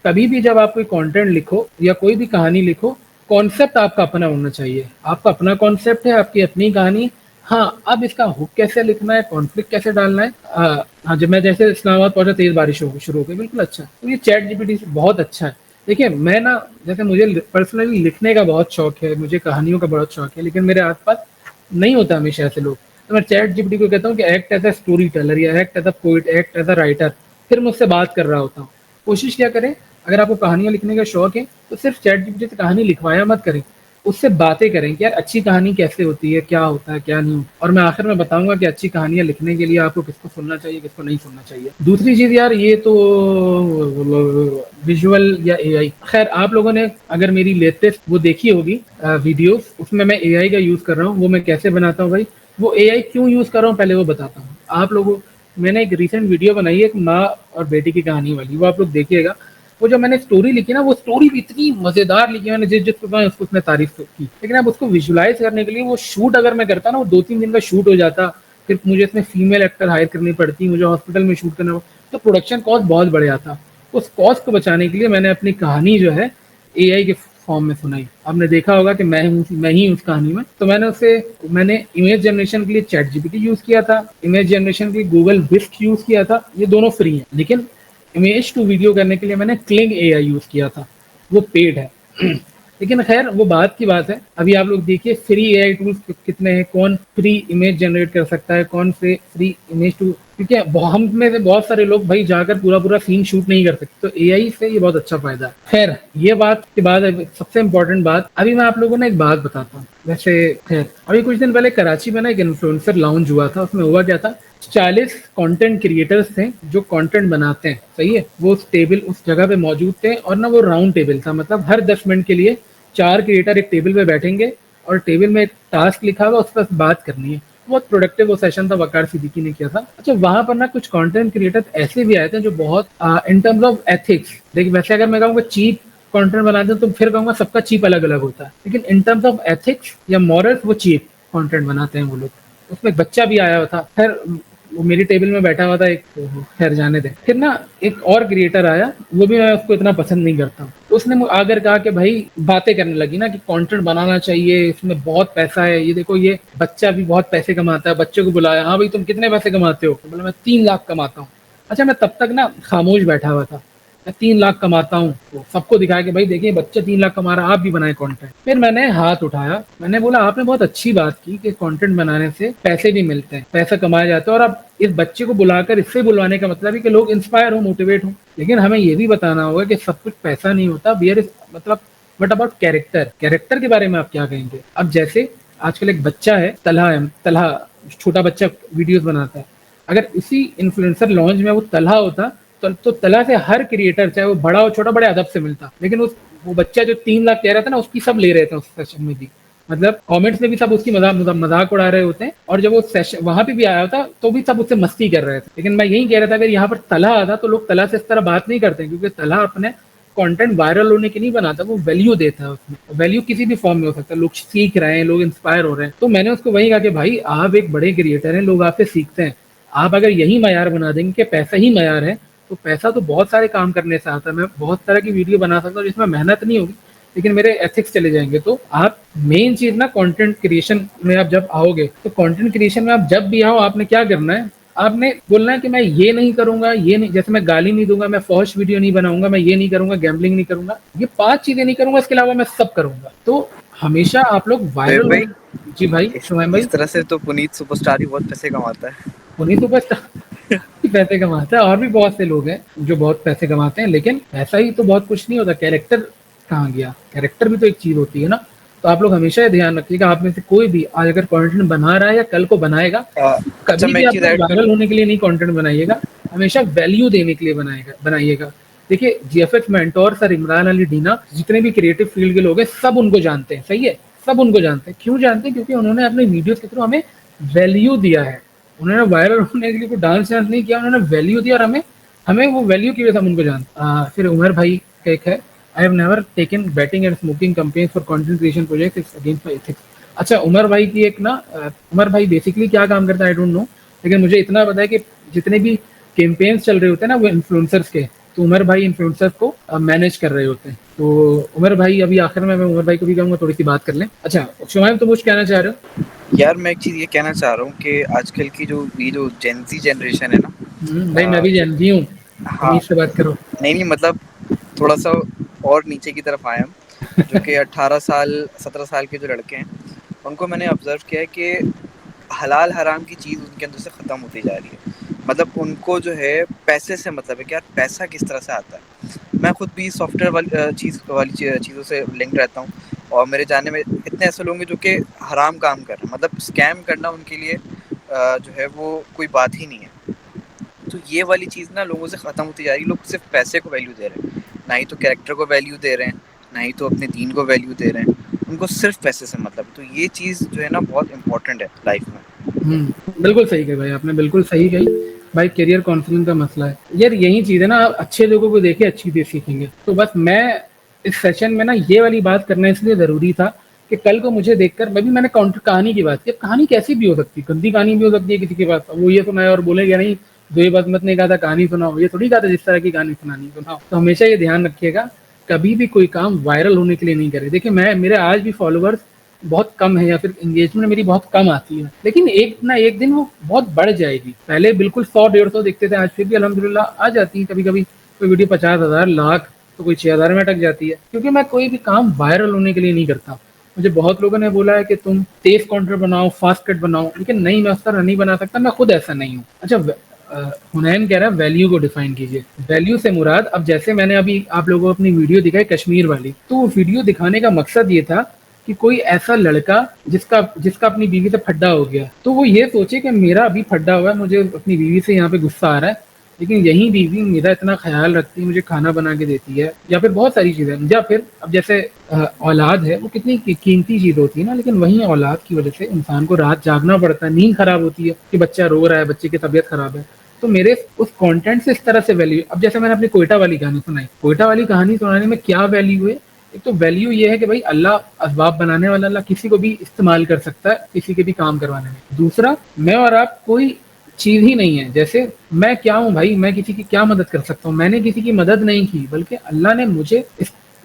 [SPEAKER 2] कभी भी जब आप कोई कंटेंट लिखो या कोई भी कहानी लिखो, कॉन्सेप्ट आपका अपना होना चाहिए। आपका अपना कॉन्सेप्ट है, आपकी अपनी कहानी। हाँ, अब इसका हुक कैसे लिखना है, कॉन्फ्लिक्ट कैसे डालना है। हाँ, जब मैं जैसे इस्लामाबाद पहुंचा, तेज बारिश शुरू हो गई, बिल्कुल अच्छा। तो ये चैट जीपीटी बहुत अच्छा है। देखिए मैं ना, जैसे मुझे पर्सनली लिखने का बहुत शौक है, मुझे कहानियों का बहुत शौक है, लेकिन मेरे आसपास नहीं होता हमेशा ऐसे लोग। तो मैं चैट जीपीटी को कहता हूँ कि act as a storyteller या act as a poet, act as a writer, फिर मुझसे बात कर रहा होता हूँ। कोशिश क्या करें, अगर आपको कहानियां लिखने का शौक है तो सिर्फ चैट जीपीटी से कहानी लिखवाया मत करें, उससे बातें करें कि यार अच्छी कहानी कैसे होती है, क्या होता है, क्या नहीं। और मैं आखिर में बताऊंगा कि अच्छी कहानियां लिखने के लिए आपको किसको सुनना चाहिए, किसको नहीं सुनना चाहिए। दूसरी चीज यार, ये तो विजुअल या एआई, खैर आप लोगों ने अगर मेरी लेटेस्ट वो देखी होगी वीडियोस, उसमें मैं एआई का यूज कर रहा हूँ। वो मैं कैसे बनाता हूँ भाई, वो एआई क्यों यूज कर रहा हूँ पहले वो बताता हूँ आप लोगों। मैंने एक रिसेंट वीडियो बनाई है, एक माँ और बेटी की कहानी वाली, वो आप लोग देखिएगा। वो जो मैंने स्टोरी लिखी ना, वो स्टोरी भी इतनी मजेदार लिखी मैंने, जिसको कहा उसको उसने तारीफ की। लेकिन अब उसको विजुलाइज करने के लिए वो शूट अगर मैं करता ना, वो 2-3 दिन का शूट हो जाता, फिर मुझे इसमें फीमेल एक्टर हायर करनी पड़ती, मुझे हॉस्पिटल में शूट करना, तो प्रोडक्शन कॉस्ट बहुत बढ़ जाता। उस कॉस्ट को बचाने के लिए मैंने अपनी कहानी जो है एआई के फॉर्म में सुनाई। आपने देखा होगा कि मैं ही उस कहानी में। तो मैंने इमेज जनरेशन के लिए चैट जीपीटी यूज किया था, इमेज जनरेशन के लिए गूगल विस्क यूज किया था, ये दोनों फ्री हैं। लेकिन इमेज टू वीडियो करने के लिए मैंने क्लिंग एआई यूज किया था, वो पेड है। लेकिन खैर वो बात की बात है। अभी आप लोग देखिए फ्री एआई टूल्स कितने हैं, कौन फ्री इमेज जनरेट कर सकता है, कौन से फ्री इमेज टू, क्योंकि हम में से बहुत सारे लोग भाई जाकर पूरा सीन शूट नहीं कर सकते, तो एआई से ये बहुत अच्छा फायदा है। खैर ये बात के बाद सबसे इम्पोर्टेंट बात, अभी मैं आप लोगों ने एक बात बताता हूँ। वैसे खैर अभी कुछ दिन पहले कराची में ना एक इन्फ्लुएंसर लाउंज हुआ था, उसमें हुआ क्या था, 40 कंटेंट क्रिएटर्स थे जो कंटेंट बनाते हैं, सही है, वो उस टेबल उस जगह पे मौजूद थे। और ना वो राउंड टेबल था, मतलब हर 10 मिनट के लिए 4 क्रिएटर एक टेबल पे बैठेंगे और टेबल में एक टास्क लिखा हुआ, उस पर बात करनी है। बहुत प्रोडक्टिव वो सेशन था, वकार सिद्दीकी ने किया था। अच्छा, वहां पर ना कुछ कंटेंट क्रिएटर ऐसे भी आए थे जो बहुत इन टर्म्स ऑफ एथिक्स, देखिए वैसे अगर मैं कहूँगा चीप कंटेंट बनाते हैं तो फिर कहूँगा सबका चीप अलग अलग होता है, लेकिन इन टर्म्स ऑफ एथिक्स या मॉरल्स वो चीप कंटेंट बनाते हैं वो लोग। उसमें एक बच्चा भी आया हुआ था, खैर वो मेरी टेबल में बैठा हुआ था एक, खैर जाने दे। फिर ना एक और क्रिएटर आया, वो भी मैं उसको इतना पसंद नहीं करता हूँ, उसने आकर कहा कि भाई बातें करने लगी ना कि कंटेंट बनाना चाहिए, इसमें बहुत पैसा है, ये देखो ये बच्चा भी बहुत पैसे कमाता है, बच्चे को बुलाया, हाँ भाई तुम कितने पैसे कमाते हो? तो बोला मैं 3 लाख कमाता हूँ। अच्छा मैं तब तक ना खामोश बैठा हुआ था, मैं 3 लाख कमाता हूँ, तो सबको दिखाया कि भाई देखिए बच्चा 3 लाख कमा रहा है, आप भी बनाए कंटेंट। फिर मैंने हाथ उठाया, मैंने बोला आपने बहुत अच्छी बात की कि कंटेंट बनाने से पैसे भी मिलते हैं, पैसा कमाया जाता है, और अब इस बच्चे को बुलाकर इससे बुलवाने का मतलब है कि लोग इंस्पायर हो, मोटिवेट हो। लेकिन हमें ये भी बताना होगा कि सब कुछ पैसा नहीं होता, मतलब वट अबाउट कैरेक्टर, कैरेक्टर के बारे में आप क्या कहेंगे? अब जैसे आजकल एक बच्चा है तलहा, छोटा बच्चा वीडियोस बनाता है, अगर इसी इन्फ्लुएंसर लॉन्च में वो तलहा होता तो तलहा से हर क्रिएटर चाहे वो बड़ा हो छोटा बड़े अदब से मिलता, लेकिन वो बच्चा जो 3 लाख कह रहा था ना, उसकी सब ले रहे थे उस सेशन में भी, मतलब कमेंट्स में भी सब उसकी मजाक उड़ा रहे होते हैं, और जब वो सेशन वहां पे भी आया होता तो भी सब उससे मस्ती कर रहे थे। लेकिन मैं यही कह रहा था अगर यहाँ पर तलहा आता तो लोग तलहा से इस तरह बात नहीं करते, क्योंकि तलहा अपने कंटेंट वायरल होने के नहीं बनाता, वो वैल्यू देता है उसमें। वैल्यू किसी भी फॉर्म में हो सकता है, लोग सीख रहे हैं, लोग इंस्पायर हो रहे हैं। तो मैंने उसको वही कहा कि भाई आप एक बड़े क्रिएटर हैं, लोग आपसे सीखते हैं, आप अगर यही मयार बना देंगे कि पैसा ही मयार है, तो पैसा तो बहुत सारे काम करने से आता है। मैं बहुत तरह की वीडियो बना सकता हूँ जिसमें मेहनत नहीं होगी, लेकिन मेरे एथिक्स चले जाएंगे। तो आप मेन चीज ना कंटेंट क्रिएशन में आप जब आओगे, तो कंटेंट क्रिएशन में आप जब भी आओ आपने क्या करना है, आपने बोलना है कि मैं ये नहीं करूंगा, ये नहीं, जैसे मैं गाली नहीं दूंगा, मैं फौश वीडियो नहीं बनाऊंगा, मैं ये नहीं करूंगा, गैम्बलिंग नहीं करूंगा, ये 5 चीजें नहीं करूंगा, इसके अलावा मैं सब करूंगा। तो हमेशा आप लोग वायरल। जी भाई शुभम भाई,
[SPEAKER 13] इस तरह से तो पुनीत सुपरस्टार ही बहुत पैसे कमाता है।
[SPEAKER 2] पुनीत सुपरस्टार पैसे कमाता है, और भी बहुत से लोग हैं जो बहुत पैसे कमाते हैं, लेकिन ऐसा ही तो बहुत कुछ नहीं होता। कैरेक्टर कहाँ गया? कैरेक्टर भी तो एक चीज होती है ना। तो आप लोग हमेशा ध्यान रखिएगा, आप में से कोई भी आज अगर कंटेंट बना रहा है या कल को बनाएगा, कभी भी आप वायरल होने के लिए नहीं कंटेंट बनाइएगा, हमेशा वैल्यू देने के लिए बनाइएगा। देखिए GFX mentor sir Imran Ali Deena, जितने भी क्रिएटिव फील्ड के लोग हैं सब उनको जानते हैं, सही है, सब उनको जानते हैं। क्यों जानते हैं? क्योंकि उन्होंने अपने वीडियोस के थ्रू हमें वैल्यू दिया है। उन्होंने वायरल होने के लिए कोई डांस नहीं किया, उन्होंने वैल्यू दिया, और हमें वो वैल्यू की वजह से हम उनको जानते। फिर उमर भाई का एक है, I have never taken batting and smoking campaigns for content creation project, it's against my ethics. अच्छा उमर भाई की एक ना, उमर भाई बेसिकली क्या काम करता है आई डोंट नो, लेकिन मुझे इतना पता है कि जितने भी कैंपेन्स चल रहे होते हैं ना वो इन्फ्लुएंसर्स के, तो उमर भाई इन्फ्लुएंसर्स को मैनेज कर रहे होते हैं। तो उमर भाई अभी आखिर में मैं उमर भाई को भी कहूँगा थोड़ी सी बात कर लें। अच्छा शुमाइम तुम कुछ कहना चाह रहे हो?
[SPEAKER 13] यार मैं एक चीज ये कहना चाह रहा हूँ कि आजकल की जो जेनजी जनरेशन है ना,
[SPEAKER 2] भाई मैं भी जेनजी हूँ,
[SPEAKER 13] हाँ
[SPEAKER 2] से बात करो।
[SPEAKER 13] नहीं मतलब थोड़ा सा और नीचे की तरफ आए हम, जो कि 18 साल 17 साल के जो लड़के हैं, उनको मैंने ऑब्जर्व किया है कि हलाल हराम की चीज़ उनके अंदर से ख़त्म होती जा रही है। मतलब उनको जो है पैसे से मतलब है कि यार पैसा किस तरह से आता है। मैं खुद भी सॉफ्टवेयर वाली चीज़ों से लिंक रहता हूँ, और मेरे जानने में इतने ऐसे लोग हैं जो कि हराम काम कर रहे हैं, मतलब स्कैम करना उनके लिए जो है वो कोई बात ही नहीं है। तो ये वाली चीज़ ना लोगों से ख़त्म होती जा रही है। लोग सिर्फ पैसे को वैल्यू दे रहे हैं, ना ही तो कैरेक्टर को वैल्यू दे रहे हैं, ना ही तो अपने दीन को वैल्यू दे रहे हैं, उनको सिर्फ पैसे से मतलब। तो ये चीज़ जो है ना बहुत इंपॉर्टेंट है लाइफ में।
[SPEAKER 2] बिल्कुल सही कही भाई आपने, बिल्कुल सही कही भाई। करियर कॉन्फिडेंस का मसला है यार, यही चीज़ है ना, अच्छे लोगों को देखे अच्छी चीज़ सीखेंगे। तो बस मैं इस सेशन में ना ये वाली बात करना इसलिए ज़रूरी था कि कल को मुझे देखकर मैंने कहानी की बात की। कहानी कैसी भी हो सकती है, गंदी कहानी भी हो सकती है किसी के पास, वो ये सुनाए और बोलेगा नहीं दो ये बात मत ने कहा था कहानी सुनाओ, ये थोड़ी कहा था जिस तरह की कहानी सुनानी सुनाओ। तो हमेशा ये ध्यान रखिएगा, कभी भी कोई काम वायरल होने के लिए नहीं करे। देखिए मेरे आज भी फॉलोअर्स बहुत कम है, या फिर एंगेजमेंट मेरी बहुत कम आती है, लेकिन एक ना एक दिन वो बहुत बढ़ जाएगी। पहले बिल्कुल 100-150 दिखते थे, आज फिर भी अल्हम्दुलिल्लाह आ जाती है कभी कभी कोई वीडियो 50,000 लाख, तो कोई 6,000 में अटक जाती है। क्योंकि मैं कोई भी काम वायरल होने के लिए नहीं करता। मुझे बहुत लोगों ने बोला है कि तुम तेज कंटेंट बनाओ, फास्ट कट बनाओ, लेकिन नहीं, मैं उस तरह नहीं बना सकता, मैं खुद ऐसा नहीं हूँ। अच्छा हुनैन कह रहा है वैल्यू को डिफाइन कीजिए। वैल्यू से मुराद, अब जैसे मैंने अभी आप लोगों को अपनी वीडियो दिखाई कश्मीर वाली, तो वो वीडियो दिखाने का मकसद ये था कि कोई ऐसा लड़का जिसका अपनी बीवी से फड्डा हो गया, तो वो ये सोचे कि मेरा अभी फड्डा हुआ है, मुझे अपनी बीवी से यहाँ पे गुस्सा आ रहा है, लेकिन यही बीवी मेरा इतना ख्याल रखती है, मुझे खाना बना के देती है, या फिर बहुत सारी चीज़ें। या फिर अब जैसे औलाद है, वो कितनी कीमती चीज़ होती है ना, लेकिन वही औलाद की वजह से इंसान को रात जागना पड़ता है, नींद खराब होती है कि बच्चा रो रहा है, बच्चे की तबीयत खराब है। तो मेरे उस कंटेंट से इस तरह से वैल्यू, अब जैसे मैंने अपनी कोयटा वाली कहानी सुनाई, कोयटा वाली कहानी सुनाने में क्या वैल्यू है? एक तो वैल्यू ये है कि भाई अल्लाह असबाब बनाने वाला, अल्लाह किसी को भी इस्तेमाल कर सकता है किसी के भी काम करवाने में। दूसरा, मैं और आप कोई चीज ही नहीं है। जैसे मैं क्या हूँ भाई, मैं किसी की क्या मदद कर सकता हूँ? मैंने किसी की मदद नहीं की, बल्कि अल्लाह ने मुझे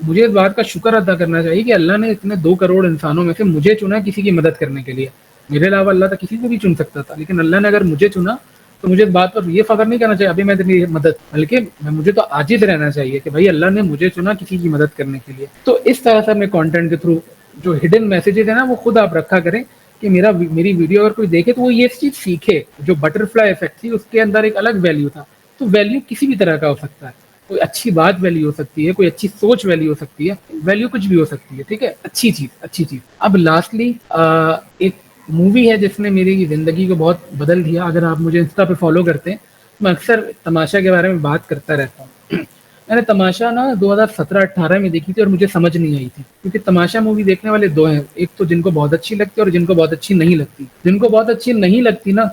[SPEAKER 2] मुझे इस बात का शुक्र अदा करना चाहिए कि अल्लाह ने इतने 2 करोड़ इंसानों में से मुझे चुना किसी की मदद करने के लिए। मेरे अलावा अल्लाह तो किसी को भी चुन सकता था, लेकिन अल्लाह ने अगर मुझे चुना तो मुझे इस बात पर ये फ़ख्र नहीं करना चाहिए अभी मैं तेरी मदद, बल्कि मुझे तो आजिज़ रहना चाहिए कि भाई अल्लाह ने मुझे चुना किसी की मदद करने के लिए। तो इस तरह से अपने कंटेंट के थ्रू जो हिडन मैसेजेस है ना वो खुद आप रखा करें कि मेरी वीडियो अगर कोई देखे तो वो ये चीज़ सीखे। जो बटरफ्लाई इफेक्ट थी उसके अंदर एक अलग वैल्यू था, तो वैल्यू किसी भी तरह का हो सकता है। कोई अच्छी बात वैल्यू हो सकती है, कोई अच्छी सोच वैल्यू हो सकती है, वैल्यू कुछ भी हो सकती है, ठीक है, अच्छी चीज़। अब लास्टली एक मूवी है जिसने मेरी ज़िंदगी को बहुत बदल दिया। अगर आप मुझे इंस्टा पे फॉलो करते हैं, मैं अक्सर तमाशा के बारे में बात करता रहता हूँ। मैंने तमाशा ना 2017-18 में देखी थी और मुझे समझ नहीं आई थी, क्योंकि तमाशा मूवी देखने वाले 2 हैं, एक तो जिनको बहुत अच्छी लगती है और जिनको बहुत अच्छी नहीं लगती। जिनको बहुत अच्छी नहीं लगती ना,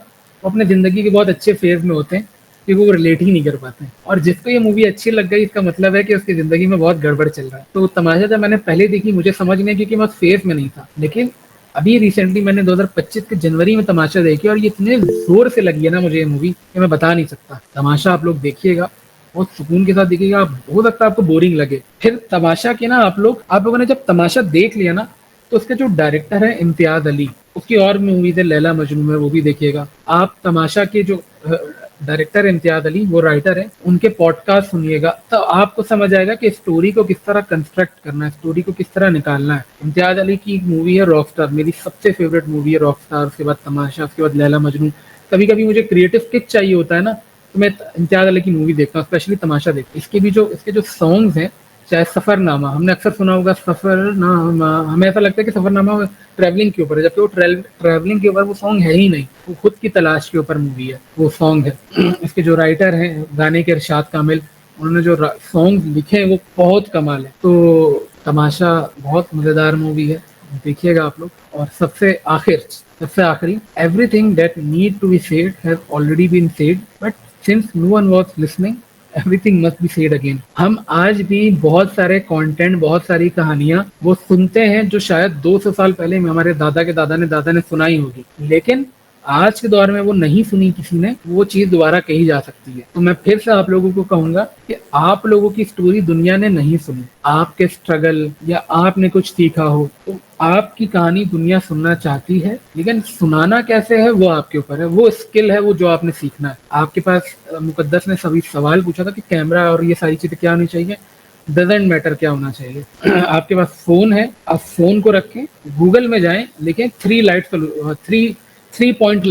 [SPEAKER 2] वो अपने ज़िंदगी के बहुत अच्छे फेज़ में होते हैं क्योंकि वो रिलेट ही नहीं कर पाते हैं, और जिसको ये मूवी अच्छी लग गई इसका मतलब है कि उसकी ज़िंदगी में बहुत गड़बड़ चल रहा है। तो तमाशा जब मैंने पहले देखी मुझे समझ नहीं, क्योंकि मैं उस फेज़ में नहीं था, लेकिन अभी रिसेंटली मैंने 2025 के जनवरी में तमाशा देखी और ये इतने जोर से लगी है ना मुझे ये मूवी कि मैं बता नहीं सकता। तमाशा आप लोग देखिएगा, बहुत सुकून के साथ देखिएगा। हो सकता है आपको बोरिंग लगे। फिर तमाशा के ना आप लोगों ने जब तमाशा देख लिया ना, तो उसके जो डायरेक्टर है इम्तियाज अली, उसकी और मूवीज है लैला मजनू में, वो भी देखिएगा आप। तमाशा के जो डायरेक्टर इम्तियाज अली, वो राइटर है, उनके पॉडकास्ट सुनिएगा तो आपको समझ आएगा कि स्टोरी को किस तरह कंस्ट्रक्ट करना है, स्टोरी को किस तरह निकालना है। इम्तियाज अली की एक मूवी है रॉकस्टार, मेरी सबसे फेवरेट मूवी है रॉकस्टार। उसके बाद तमाशा, उसके बाद लैला मजनू। कभी कभी मुझे क्रिएटिव किक चाहिए होता है ना, तो मैं इम्तियाज अली की मूवी देखता हूँ, स्पेशली तमाशा देखता हूँ। इसके जो सॉन्ग्स हैं, चाहे सफरनामा, हमने अक्सर सुना होगा सफरनामा, हमें ऐसा लगता है कि सफरनामा ट्रैवलिंग के ऊपर है, जबकि वो ट्रैवलिंग के ऊपर वो सॉन्ग है ही नहीं, वो खुद की तलाश के ऊपर मूवी है, वो सॉन्ग है। इसके जो राइटर हैं गाने के इरशाद कामिल, उन्होंने जो सॉन्ग लिखे हैं वो बहुत कमाल है। तो तमाशा बहुत मज़ेदार मूवी है, देखिएगा आप लोग। और सबसे आखिरी, everything that need to be said has already been said, but since no one was listening everything must be said again. हम आज भी बहुत सारे कंटेंट, बहुत सारी कहानियां वो सुनते हैं जो शायद 200 साल पहले हमारे दादा के दादा ने सुनाई होगी, लेकिन आज के दौर में वो नहीं सुनी किसी ने, वो चीज दोबारा कही जा सकती है। तो मैं फिर से आप लोगों को कहूंगा कि आप लोगों की स्टोरी दुनिया ने नहीं सुनी, आपके स्ट्रगल या आपने कुछ सीखा हो तो आपकी कहानी दुनिया सुनना चाहती है, लेकिन सुनाना कैसे है वो आपके ऊपर है, वो स्किल है, वो जो आपने सीखना है। आपके पास मुकद्दस ने सभी सवाल पूछा था कि कैमरा और ये सारी चीजें क्या होनी चाहिए, डजेंट मैटर क्या होना चाहिए। आपके पास फोन है, आप फोन को रखें, गूगल में जाएं, लेकिन 3 पॉइंट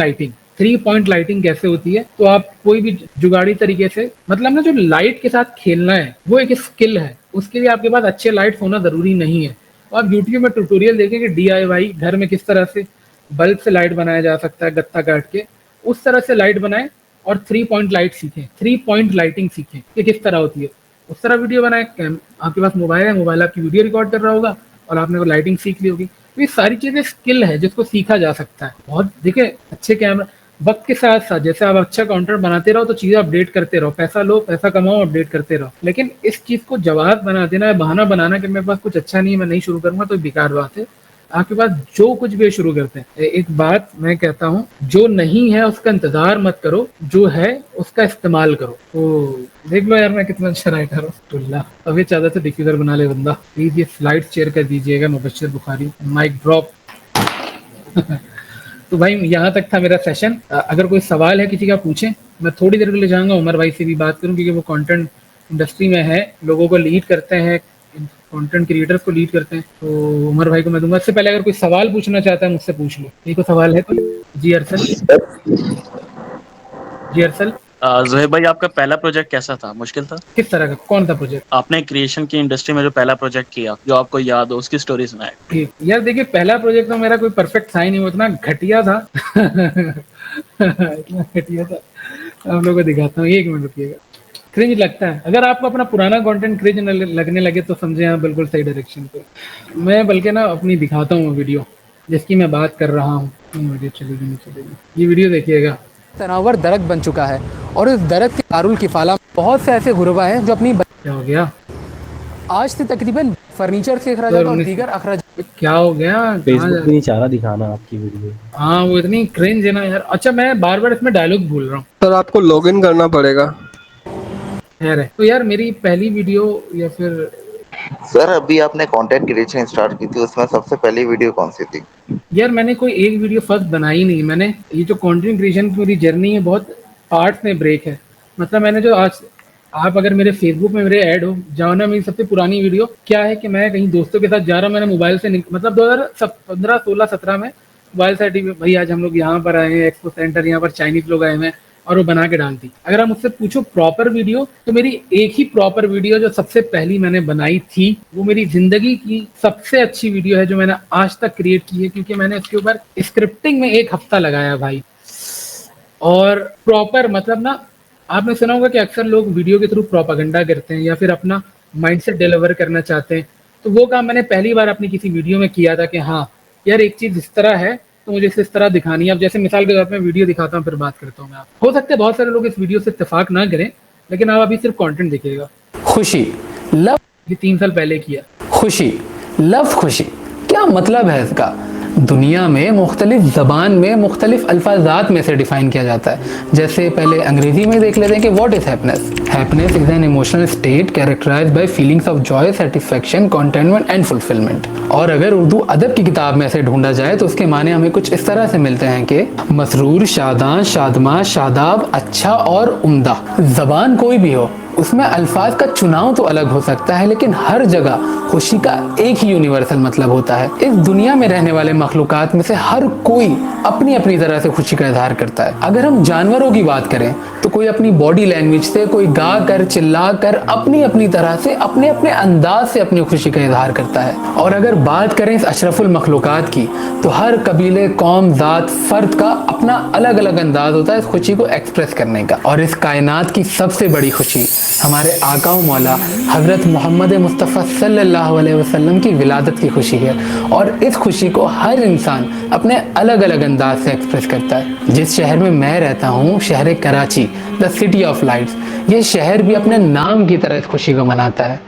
[SPEAKER 2] लाइटिंग कैसे होती है, तो आप कोई भी जुगाड़ी तरीके से, मतलब ना जो लाइट के साथ खेलना है वो एक स्किल है, उसके लिए आपके पास अच्छे लाइट्स होना जरूरी नहीं है। तो आप यूट्यूब में ट्यूटोरियल देखें कि DIY घर में किस तरह से बल्ब से लाइट बनाया जा सकता है, गत्ता काट के उस तरह से लाइट बनाएं और 3 पॉइंट लाइट सीखें, 3 पॉइंट लाइटिंग सीखें कि किस तरह होती है, उस तरह वीडियो बनाएं। आपके पास मोबाइल है, मोबाइल आपकी वीडियो रिकॉर्ड कर रहा होगा और आपने वो लाइटिंग सीख ली होगी। तो ये सारी चीजें स्किल है जिसको सीखा जा सकता है। बहुत देखिए, अच्छे कैमरा वक्त के साथ साथ जैसे आप अच्छा कंटेंट बनाते रहो तो चीजें अपडेट करते रहो, पैसा लो, पैसा कमाओ, अपडेट करते रहो। लेकिन इस चीज को जवाब बना देना है, बहाना बनाना कि मेरे पास कुछ अच्छा नहीं है, मैं नहीं शुरू करूंगा, तो बेकार बात है। आपके पास जो कुछ भी शुरू करते हैं, एक बात मैं कहता हूँ, जो नहीं है उसका इंतजार मत करो, जो है उसका इस्तेमाल करो। तो देख लो यार मैं कितना अच्छा राइटर हूँ। टुल्ला अभी चाहता था डिफ्यूजर बना ले बंदा। प्लीज ये स्लाइड शेयर कर दीजिएगा, मुबश्शिर बुखारी, माइक ड्रॉप। तो भाई यहाँ तक था मेरा सेशन। अगर कोई सवाल है किसी का पूछें, मैं थोड़ी देर के लिए जाऊंगा उमर भाई से भी बात करूं, क्योंकि वो कंटेंट इंडस्ट्री में है, लोगों को लीड करते हैं, कंटेंट क्रिएटर्स को लीड करते हैं। तो उमर भाई को मैं दूंगा। इससे पहले अगर कोई सवाल पूछना चाहता है मुझसे पूछ लो। ये कोई सवाल है कोई? जी अरसल।
[SPEAKER 11] ज़ोहेब भाई, आपका पहला प्रोजेक्ट कैसा था? मुश्किल था?
[SPEAKER 2] किस तरह का? कौन सा प्रोजेक्ट?
[SPEAKER 11] आपने क्रिएशन की इंडस्ट्री में जो पहला प्रोजेक्ट किया, जो आपको याद हो, उसकी स्टोरी सुनाए।
[SPEAKER 2] ठीक यार, देखिए पहला प्रोजेक्ट तो मेरा कोई परफेक्ट था ही नहीं, वो इतना घटिया था। इतना घटिया था, आप लोगों को दिखाता हूँ, 1 मिनट रुकिएगा। क्रिंज लगता है, अगर आपको अपना पुराना कंटेंट क्रिंज लगने लगे तो समझे आप बिल्कुल सही डायरेक्शन पे। मैं बल्कि ना अपनी दिखाता हूँ वीडियो जिसकी मैं बात कर रहा हूँ। वीडियो चलेगी नहीं चलेगी, ये वीडियो देखिएगा।
[SPEAKER 10] तनावर दरख्त बन चुका है और इस दरख्त के दारुल किफाला बहुत से ऐसे गुरबा हैं जो अपनी
[SPEAKER 2] क्या हो गया?
[SPEAKER 10] आज से तकरीबन फर्नीचर से अखराजात और दीगर अखराजात।
[SPEAKER 2] क्या हो गया?
[SPEAKER 17] फेसबुक भी नहीं चाह रहा दिखाना आपकी वीडियो।
[SPEAKER 2] हाँ वो इतनी क्रिंज है ना यार। अच्छा मैं बार बार इसमें डायलॉग भूल रहा हूँ।
[SPEAKER 3] सर आपको लॉगिन करना पड़ेगा।
[SPEAKER 2] खैर है, तो यार मेरी पहली वीडियो या फिर
[SPEAKER 12] सर अभी आपने कंटेंट क्रिएशन स्टार्ट की थी, उसमें सबसे पहली वीडियो कौन सी थी?
[SPEAKER 2] यार मैंने कोई एक वीडियो फर्स्ट बनाई नहीं, मैंने ये जो कंटेंट क्रिएशन की मेरी जर्नी है बहुत पार्ट्स में ब्रेक है। मतलब मैंने जो आज आप अगर मेरे फेसबुक में मेरे ऐड हो जाओ ना, मेरी सबसे पुरानी वीडियो क्या है कि मैं कहीं दोस्तों के साथ जा रहा हूँ, मैंने मोबाइल से मतलब 2015 16 17 में मोबाइल से भाई आज हम लोग यहाँ पर आए हैं एक्सपो सेंटर, यहाँ पर चाइनीज लोग आए हैं और वो बना के डालती। अगर आप मुझसे पूछो प्रॉपर वीडियो, तो मेरी एक ही प्रॉपर वीडियो जो सबसे पहली मैंने बनाई थी वो मेरी जिंदगी की सबसे अच्छी वीडियो है जो मैंने आज तक क्रिएट की है, क्योंकि मैंने उसके ऊपर स्क्रिप्टिंग में 1 हफ्ता लगाया भाई। और प्रॉपर मतलब ना, आपने सुना होगा कि अक्सर लोग वीडियो के थ्रू प्रोपागेंडा करते हैं या फिर अपना माइंडसेट डिलीवर करना चाहते हैं, तो वो काम मैंने पहली बार अपनी किसी वीडियो में किया था कि हाँ यार एक चीज इस तरह है तो मुझे इस तरह दिखानी है। अब जैसे मिसाल के तौर पर वीडियो दिखाता हूँ फिर बात करता हूँ मैं। आप हो सकते हैं बहुत सारे लोग इस वीडियो से इत्तेफाक ना करें, लेकिन आप अभी सिर्फ कंटेंट देखिएगा।
[SPEAKER 10] खुशी, लव,
[SPEAKER 2] ये 3 साल पहले किया।
[SPEAKER 10] खुशी, लव खुशी, क्या मतलब है इसका? दुनिया में मुख्तलिफ ज़बान में मुख्तलिफ अल्फाजात में से डिफ़ाइन किया जाता है। जैसे पहले अंग्रेज़ी में देख लेते हैं कि what is happiness. Happiness is an emotional state characterized by feelings of joy, satisfaction, contentment and fulfilment. और अगर उर्दू अदब की किताब में से ढूंढा जाए तो उसके माने हमें कुछ इस तरह से मिलते हैं कि मसरूर, शादां, शादमा, शादाब, अच्छा और उम्दा। ज़बान कोई भी हो, उसमें अल्फाज का चुनाव तो अलग हो सकता है, लेकिन हर जगह खुशी का एक ही यूनिवर्सल मतलब होता है। इस दुनिया में रहने वाले मखलूकात में से हर कोई अपनी अपनी तरह से खुशी का इजहार करता है। अगर हम जानवरों की बात करें तो कोई अपनी बॉडी लैंग्वेज से, कोई गा कर, चिल्ला कर, अपनी अपनी तरह से, अपने अपने अंदाज से अपनी खुशी का इजहार करता है। और अगर बात करें इस अशरफुल मखलूकात की, तो हर कबीले, कौम, जात, फर्द का अपना अलग अलग अंदाज होता है इस खुशी को एक्सप्रेस करने का। और इस कायनात की सबसे बड़ी खुशी हमारे आका व मौला हज़रत मोहम्मद मुस्तफ़ा सल्लल्लाहु अलैहि वसल्लम की विलादत की खुशी है। और इस खुशी को हर इंसान अपने अलग अलग अंदाज से एक्सप्रेस करता है। जिस शहर में मैं रहता हूँ, शहर Karachi, the city of lights, ये शहर भी अपने नाम की तरह इस खुशी को मनाता है।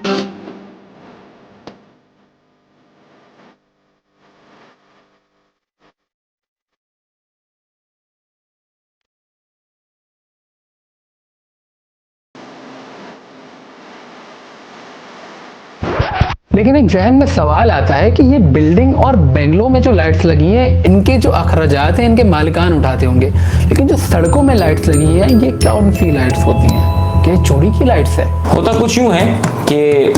[SPEAKER 10] लेकिन एक जहन में सवाल आता है कि ये बिल्डिंग और बेंगलों में जो लाइट्स लगी हैं, इनके जो अखराजात हैं इनके मालिकान उठाते होंगे, लेकिन जो सड़कों में लाइट्स लगी हैं ये कौन सी लाइट्स होती हैं? क्या चोरी की लाइट्स है?
[SPEAKER 18] होता कुछ यूँ है कि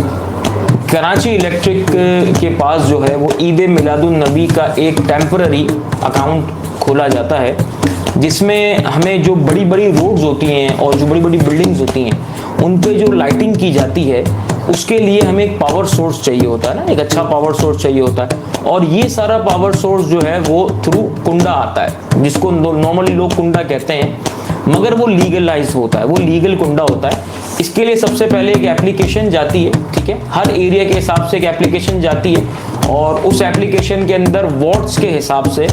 [SPEAKER 18] कराची इलेक्ट्रिक के पास जो है वो ईद मिलादुन नबी का एक टेम्पररी अकाउंट खोला जाता है, जिसमें हमें जो बड़ी बड़ी रोड्स होती हैं और जो बड़ी बड़ी बिल्डिंग्स होती हैं उन पे जो लाइटिंग की जाती है उसके लिए हमें एक पावर सोर्स चाहिए होता है ना, एक अच्छा पावर सोर्स चाहिए होता है। और ये सारा पावर सोर्स जो है वो थ्रू कुंडा आता है, जिसको नॉर्मली लोग कुंडा कहते हैं, मगर वो लीगलाइज होता है, वो लीगल कुंडा होता है। इसके लिए सबसे पहले एक एप्लीकेशन जाती है, ठीक है, हर एरिया के हिसाब से एक एप्लीकेशन जाती है और उस एप्लीकेशन के अंदर वॉट्स के हिसाब से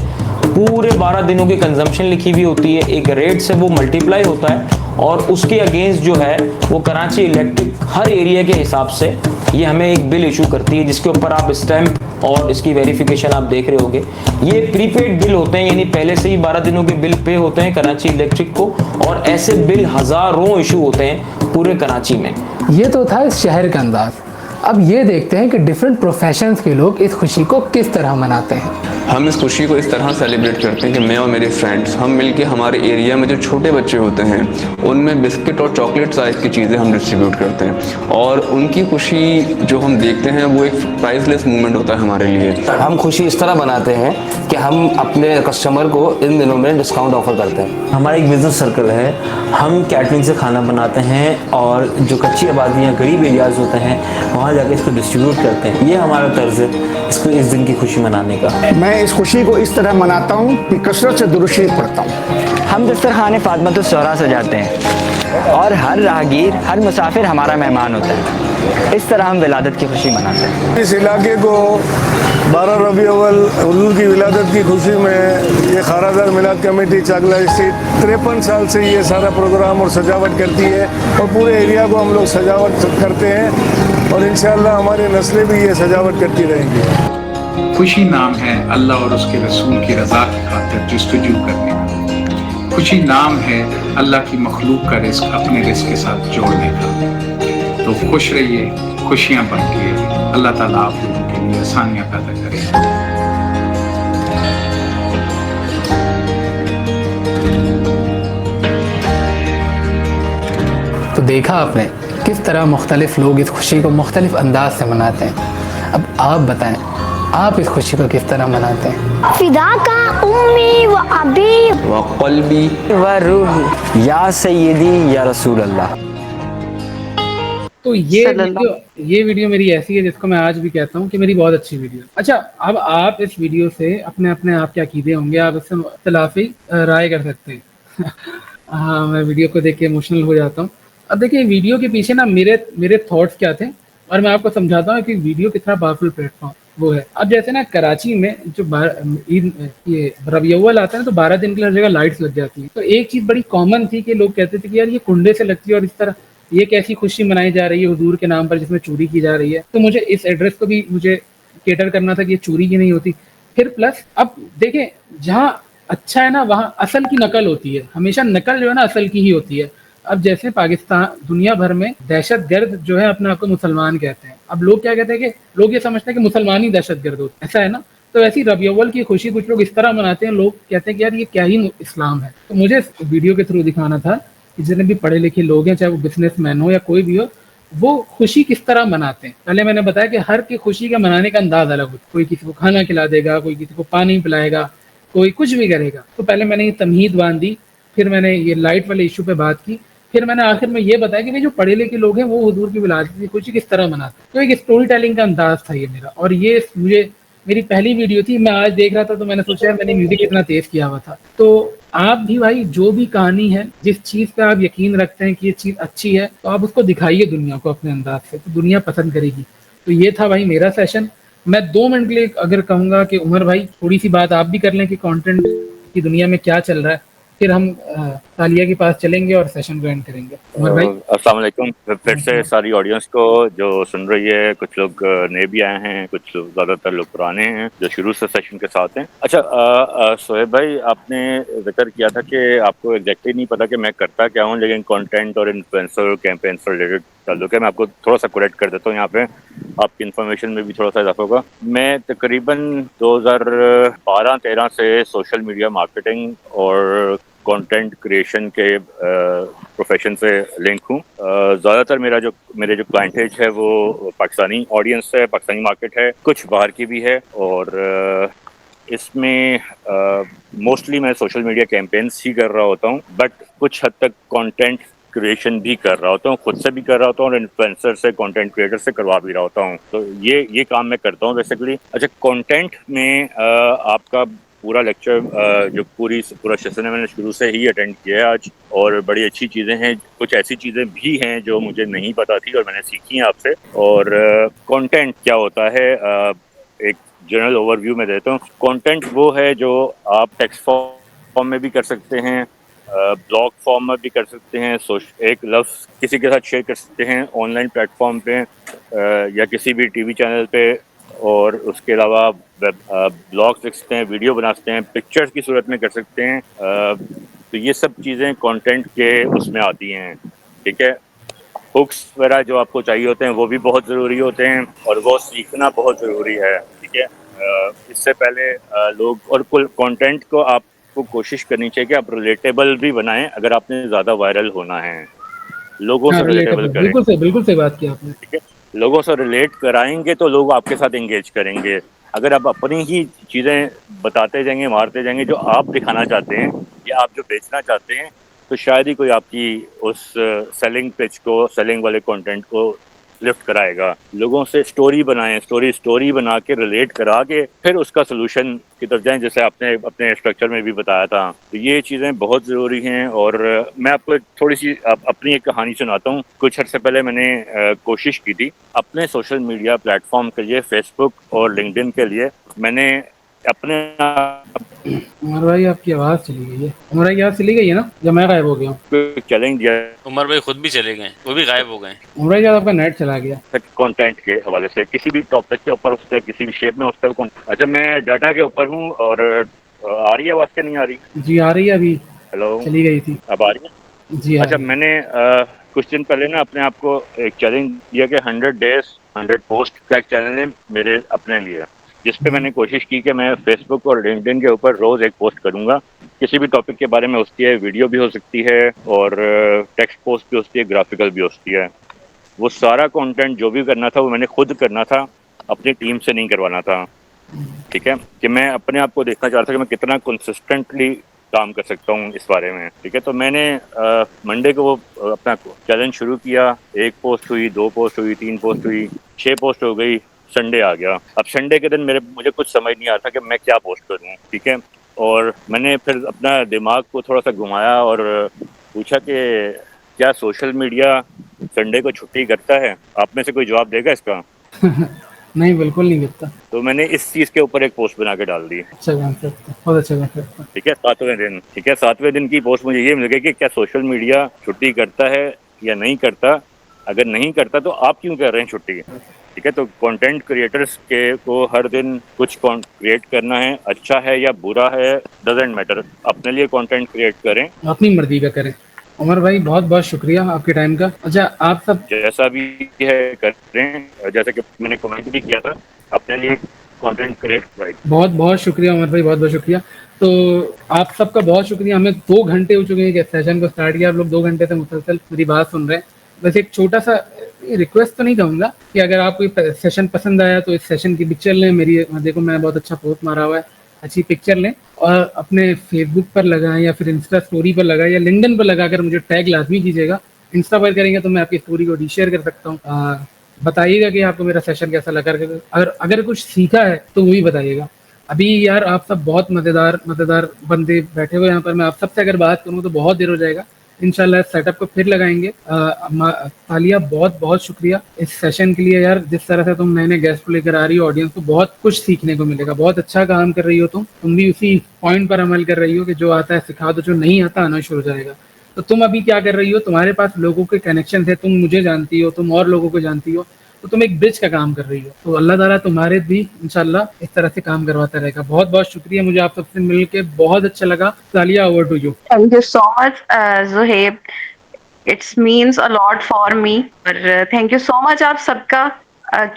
[SPEAKER 18] पूरे 12 दिनों की कंजम्पशन लिखी हुई होती है, एक रेट से वो मल्टीप्लाई होता है और उसके अगेंस्ट जो है वो कराची इलेक्ट्रिक हर एरिया के हिसाब से ये हमें एक बिल इशू करती है, जिसके ऊपर आप स्टैंप और इसकी वेरिफिकेशन आप देख रहे होंगे। ये प्रीपेड बिल होते हैं, यानी पहले से ही 12 दिनों के बिल पे होते हैं कराची इलेक्ट्रिक को, और ऐसे बिल हजारों इशू होते हैं पूरे कराची में।
[SPEAKER 10] ये तो था इस शहर का अंदाज। अब ये देखते हैं कि डिफरेंट प्रोफेशंस के लोग इस खुशी को किस तरह मनाते हैं।
[SPEAKER 19] हम इस खुशी को इस तरह सेलिब्रेट करते हैं कि मैं और मेरे फ्रेंड्स हम मिलके हमारे एरिया में जो छोटे बच्चे होते हैं उनमें बिस्किट और चॉकलेट साइज़ की चीज़ें हम डिस्ट्रीब्यूट करते हैं, और उनकी खुशी जो हम देखते हैं वो एक प्राइसलेस मोमेंट होता है हमारे लिए।
[SPEAKER 20] हम खुशी इस तरह बनाते हैं कि हम अपने कस्टमर को इन दिनों में डिस्काउंट ऑफर करते हैं।
[SPEAKER 21] हमारा एक बिज़नेस सर्कल है, हम कैटरिंग से खाना बनाते हैं और जो कच्ची आबादियाँ, गरीब एरियाज़ होते हैं वहाँ जाके इसको डिस्ट्रीब्यूट करते हैं। ये हमारा तर्ज है इसको इस दिन की खुशी मनाने का।
[SPEAKER 22] मैं इस खुशी को इस तरह मनाता हूँ कि कसरत से दुरूद शरीफ पढ़ता हूँ।
[SPEAKER 23] हम दस्तरखाने फातिमातुस ज़हरा सजाते हैं और हर राहगीर, हर मुसाफिर हमारा मेहमान होता है। इस तरह हम विलादत की खुशी मनाते हैं।
[SPEAKER 24] इस इलाके को 12 रबी अव्वल हुजूर की विलादत की खुशी में ये खारादार मिलाद कमेटी चाकला स्ट्रीट 53 साल से ये सारा प्रोग्राम और सजावट करती है, और पूरे एरिया को हम लोग सजावट करते हैं और इंशाअल्लाह हमारी नस्लें भी ये सजावट करती रहेंगी।
[SPEAKER 25] खुशी नाम है अल्लाह और उसके रसूल की रज़ा की खातिर जुस्तजू करने का। खुशी नाम है अल्लाह की मखलूक का रिस्क अपने रिस्क के साथ जोड़ने का। तो खुश रहिए, खुशियाँ बांटिए। अल्लाह ताला आप लोगों के लिए आसानियां पैदा करे।
[SPEAKER 10] तो देखा आपने किस तरह मुख्तलिफ लोग इस खुशी को मुख्तलिफ अंदाज से मनाते हैं। अब आप बताएं, आप इस खुशी को किस तरह मनाते हैं?
[SPEAKER 1] फिदा का उम्मी व अबी
[SPEAKER 18] व क़ल्बी
[SPEAKER 23] व रूही या सय्यदी या रसूल अल्लाह।
[SPEAKER 2] तो ये वीडियो मेरी ऐसी है जिसको मैं आज भी कहता हूँ कि मेरी बहुत अच्छी वीडियो। अच्छा, अब आप इस वीडियो से अपने अपने आप के अकीदे होंगे, आप इससे इख्तिलाफी राय कर सकते हैं। हाँ, मैं वीडियो को देख के इमोशनल हो जाता हूँ। अब देखिए वीडियो के पीछे ना मेरे थॉट्स क्या थे, और मैं आपको समझाता हूँ कि वीडियो कितना पावरफुल प्लेटफॉर्म वो है। अब जैसे ना कराची में जो ये रबीउल अव्वल आता है ना, तो 12 दिन के लिए हर जगह लाइट्स लग जाती है। तो एक चीज़ बड़ी कॉमन थी कि लोग कहते थे कि यार ये कुंडे से लगती है और इस तरह ये कैसी खुशी मनाई जा रही है हुजूर के नाम पर जिसमें चोरी की जा रही है। तो मुझे इस एड्रेस को भी मुझे केटर करना था कि ये चोरी की नहीं होती। फिर प्लस अब देखें, जहाँ अच्छा है ना वहाँ असल की नकल होती है, हमेशा नकल जो है ना असल की ही होती है। अब जैसे पाकिस्तान दुनिया भर में दहशतगर्द जो है अपने आप को मुसलमान कहते हैं। अब लोग क्या कहते हैं कि लोग ये समझते हैं कि मुसलमान ही दहशतगर्द होते हैं, ऐसा है ना। तो ऐसी रबीउल अव्वल की खुशी कुछ लोग इस तरह मनाते हैं, लोग कहते हैं कि यार ये क्या ही इस्लाम है। तो मुझे इस वीडियो के थ्रू दिखाना था कि जितने भी पढ़े लिखे लोग हैं, चाहे वो बिजनेसमैन हो या कोई भी हो, वो खुशी किस तरह मनाते हैं। पहले मैंने बताया कि हर की खुशी का मनाने का अंदाज अलग होता है। कोई किसी को खाना खिला देगा, कोई किसी को पानी पिलाएगा, कोई कुछ भी करेगा। तो पहले मैंने ये तमहीद बांधी, फिर मैंने ये लाइट वाले इशू पे बात की, फिर मैंने आखिर में ये बताया कि जो पढ़े लिखे लोग हैं वो हुजूर की विलादत की खुशी किस तरह मनाते हैं। तो एक स्टोरी टेलिंग का अंदाज था ये मेरा, और ये मुझे मेरी पहली वीडियो थी। मैं आज देख रहा था तो मैंने सोचा मैंने म्यूजिक इतना तेज किया हुआ था। तो आप भी भाई जो भी कहानी है, जिस चीज़ पे आप यकीन रखते हैं कि ये चीज़ अच्छी है, तो आप उसको दिखाइए दुनिया को अपने अंदाज से, तो दुनिया पसंद करेगी। तो ये था भाई मेरा सेशन। मैं 2 मिनट के लिए अगर कहूँगा कि उमर भाई थोड़ी सी बात आप भी कर लें कि कंटेंट की दुनिया में क्या चल रहा है, फिर हम तालिया के पास चलेंगे और सेशन को एंड करेंगे। उमर भाई
[SPEAKER 5] अस्सलाम वालेकुम। फिर से सारी ऑडियंस को जो सुन रही है, कुछ लोग नए भी आए हैं, कुछ ज़्यादातर लोग पुराने हैं जो शुरू से सेशन के साथ हैं। अच्छा, सोहेब भाई आपने जिक्र किया था कि आपको एग्जैक्टली नहीं पता कि मैं करता क्या हूँ, लेकिन कंटेंट और इन्फ्लुएंसर कैंपेन से रिलेटेड ताल्लुक है। मैं आपको थोड़ा सा करेक्ट कर देता हूँ यहाँ पे, आपकी इन्फॉर्मेशन में भी थोड़ा सा इजाफा होगा। मैं तकरीबन 2012-13 से सोशल मीडिया मार्केटिंग और कंटेंट क्रिएशन के प्रोफेशन से लिंक हूँ। ज़्यादातर मेरे जो क्लाइंटेज है वो पाकिस्तानी ऑडियंस है, पाकिस्तानी मार्केट है, कुछ बाहर की भी है। और इसमें मोस्टली मैं सोशल मीडिया कैंपेन्स ही कर रहा होता हूँ, बट कुछ हद तक कंटेंट क्रिएशन भी कर रहा होता हूँ, खुद से भी कर रहा होता हूँ और इन्फ्लुएंसर से, कंटेंट क्रिएटर से करवा भी रहा होता हूँ। तो ये काम मैं करता हूँ बेसिकली। अच्छा, कंटेंट में आपका पूरा लेक्चर जो पूरा सेशन है मैंने शुरू से ही अटेंड किया है आज, और बड़ी अच्छी चीज़ें हैं। कुछ ऐसी चीज़ें भी हैं जो मुझे नहीं पता थी और मैंने सीखी हैं आपसे। और कंटेंट क्या होता है, एक जनरल ओवरव्यू में देता हूँ। कंटेंट वो है जो आप टेक्स्ट फॉर्म में भी कर सकते हैं, ब्लॉग फॉर्म में भी कर सकते हैं, एक लफ्ज़ किसी के साथ शेयर कर सकते हैं ऑनलाइन प्लेटफॉर्म पे या किसी भी टीवी चैनल पे, और उसके अलावा ब्लॉग्स लिख सकते हैं, वीडियो बना सकते हैं, पिक्चर्स की सूरत में कर सकते हैं। तो ये सब चीज़ें कंटेंट के उसमें आती हैं, ठीक है। हुक्स वगैरह जो आपको चाहिए होते हैं वो भी बहुत ज़रूरी होते हैं, और वो सीखना बहुत ज़रूरी है, ठीक है। इससे पहले लोग और कुल कंटेंट को आपको कोशिश करनी चाहिए कि आप रिलेटेबल भी बनाएं अगर आपने ज़्यादा वायरल होना है, लोगों से रिलेटेबल करें।
[SPEAKER 2] बिल्कुल सही बात की आपने,
[SPEAKER 5] ठीक है। लोगों से रिलेट कराएंगे तो लोग आपके साथ एंगेज करेंगे। अगर आप अपनी ही चीज़ें बताते जाएंगे, मारते जाएंगे, जो आप दिखाना चाहते हैं या आप जो बेचना चाहते हैं, तो शायद ही कोई आपकी उस सेलिंग पिच को, सेलिंग वाले कंटेंट को लिफ्ट कराएगा। लोगों से स्टोरी बनाएं, स्टोरी बना के रिलेट करा के फिर उसका सोल्यूशन की तरफ जाएं, जैसे आपने अपने स्ट्रक्चर में भी बताया था। तो ये चीज़ें बहुत ज़रूरी हैं। और मैं आपको थोड़ी सी अपनी एक कहानी सुनाता हूँ। कुछ अर्से पहले मैंने कोशिश की थी अपने सोशल मीडिया प्लेटफॉर्म के लिए, फेसबुक और लिंक्डइन के लिए, मैंने अपने
[SPEAKER 2] उमर भाई आपकी आवाज़ चली गई है। उमर भाई आवाज़ चली गई है ना, जब मैं गायब हो गया हूँ।
[SPEAKER 5] चैलेंज दिया,
[SPEAKER 6] उमर भाई खुद भी चले गए, वो भी गायब हो गए।
[SPEAKER 2] उमर भाई आपका नेट चला गया
[SPEAKER 5] कंटेंट के हवाले से, किसी भी टॉपिक के ऊपर, उससे किसी भी शेप में, उस पर। अच्छा, मैं डाटा के ऊपर हूँ। और आ रही है आवाज़ क्या नहीं आ रही?
[SPEAKER 2] जी आ रही है, अभी
[SPEAKER 5] हेलो,
[SPEAKER 2] चली गई थी,
[SPEAKER 5] अब आ रही है?
[SPEAKER 2] जी।
[SPEAKER 5] अच्छा, मैंने कुछ दिन पहले ना अपने आप को एक चैलेंज दिया कि 100 डेज 100 पोस्ट का एक चैनल है मेरे अपने लिए, जिस पे मैंने कोशिश की कि मैं फेसबुक और लिंक्डइन के ऊपर रोज एक पोस्ट करूंगा किसी भी टॉपिक के बारे में। होती है वीडियो भी हो सकती है और टेक्स्ट पोस्ट भी होती है, ग्राफिकल भी होती है। वो सारा कंटेंट जो भी करना था वो मैंने खुद करना था, अपनी टीम से नहीं करवाना था। ठीक है, कि मैं अपने आप को देखना चाहता था कि मैं कितना कंसिस्टेंटली काम कर सकता हूँ इस बारे में। ठीक है, तो मैंने मंडे को वो अपना चैलेंज शुरू किया। 1 पोस्ट हुई, 2 पोस्ट हुई, 3 पोस्ट हुई, 6 पोस्ट हो गई। संडे आ गया। अब संडे के दिन मुझे कुछ समझ नहीं आता कि मैं क्या पोस्ट करूँ। ठीक है, और मैंने फिर अपना दिमाग को थोड़ा सा घुमाया और पूछा कि क्या सोशल मीडिया संडे को छुट्टी करता है? आप में से कोई जवाब देगा इसका?
[SPEAKER 2] नहीं, बिल्कुल नहीं करता।
[SPEAKER 5] तो मैंने इस चीज के ऊपर एक पोस्ट बना के डाल दी।
[SPEAKER 2] अच्छा कॉन्सेप्ट, बहुत अच्छा कॉन्सेप्ट।
[SPEAKER 5] ठीक है, 7वें दिन। ठीक है, 7वें दिन की पोस्ट मुझे ये मिल गई कि क्या सोशल मीडिया छुट्टी करता है या नहीं करता। अगर नहीं करता तो आप क्यों कर रहे हैं छुट्टी? ठीक है, तो कंटेंट क्रिएटर्स के को हर दिन कुछ क्रिएट करना है, अच्छा है या बुरा है डजंट मैटर, अपने लिए कंटेंट क्रिएट करें,
[SPEAKER 2] अपनी मर्जी का करें। उमर भाई बहुत बहुत शुक्रिया आपके टाइम का। अच्छा, आप सब
[SPEAKER 5] जैसा भी है करें, जैसे कि मैंने कमेंट भी किया था, अपने लिए कंटेंट क्रिएट। राइट,
[SPEAKER 2] बहुत बहुत शुक्रिया उमर भाई, बहुत बहुत शुक्रिया। तो आप सबका बहुत शुक्रिया। हमें 2 घंटे हो चुके हैं कि सेशन को स्टार्ट किया, आप लोग 2 घंटे से मुसलसल मेरी बात सुन रहे हैं। बस एक छोटा सा रिक्वेस्ट तो नहीं कहूँगा कि अगर आपको ये सेशन पसंद आया तो इस सेशन की पिक्चर लें। मेरी देखो, मैं बहुत अच्छा पोस्ट मारा हुआ है, अच्छी पिक्चर लें और अपने फेसबुक पर लगाएं या फिर इंस्टा स्टोरी पर लगाएं या लिंक्डइन पर लगाकर मुझे टैग लाजमी कीजिएगा। इंस्टा पर करेंगे तो मैं आपकी स्टोरी को रीशेयर कर सकता हूँ। बताइएगा कि आपको मेरा सेशन कैसा लगा। अगर कुछ सीखा है तो वही बताइएगा। अभी यार आप सब बहुत मज़ेदार बंदे बैठे हुए यहाँ पर। मैं आप सबसे अगर बात करूँ तो बहुत देर हो जाएगा। इंशाल्लाह इस सेटअप को फिर लगाएंगे। तालिया, बहुत बहुत शुक्रिया इस सेशन के लिए यार। जिस तरह से तुम नए गेस्ट को लेकर आ रही हो, ऑडियंस को बहुत कुछ सीखने को मिलेगा। बहुत अच्छा काम कर रही हो तुम भी उसी पॉइंट पर अमल कर रही हो कि जो आता है सिखा दो, जो नहीं आता आना शुरू हो जाएगा। तो तुम अभी क्या कर रही हो, तुम्हारे पास लोगों के कनेक्शन है, तुम मुझे जानती हो, तुम और लोगों को जानती हो, तो तुम एक ब्रिज का काम कर रही हो। तो अल्लाह ताला तुम्हारे भी इंशाल्लाह इस तरह से काम करवाता रहेगा। बहुत बहुत शुक्रिया, मुझे आप सबसे मिलके बहुत अच्छा लगा। तालिया, over to you.
[SPEAKER 4] Thank you so much, Zuhaib. It means a lot for me. और थैंक यू सो मच आप सबका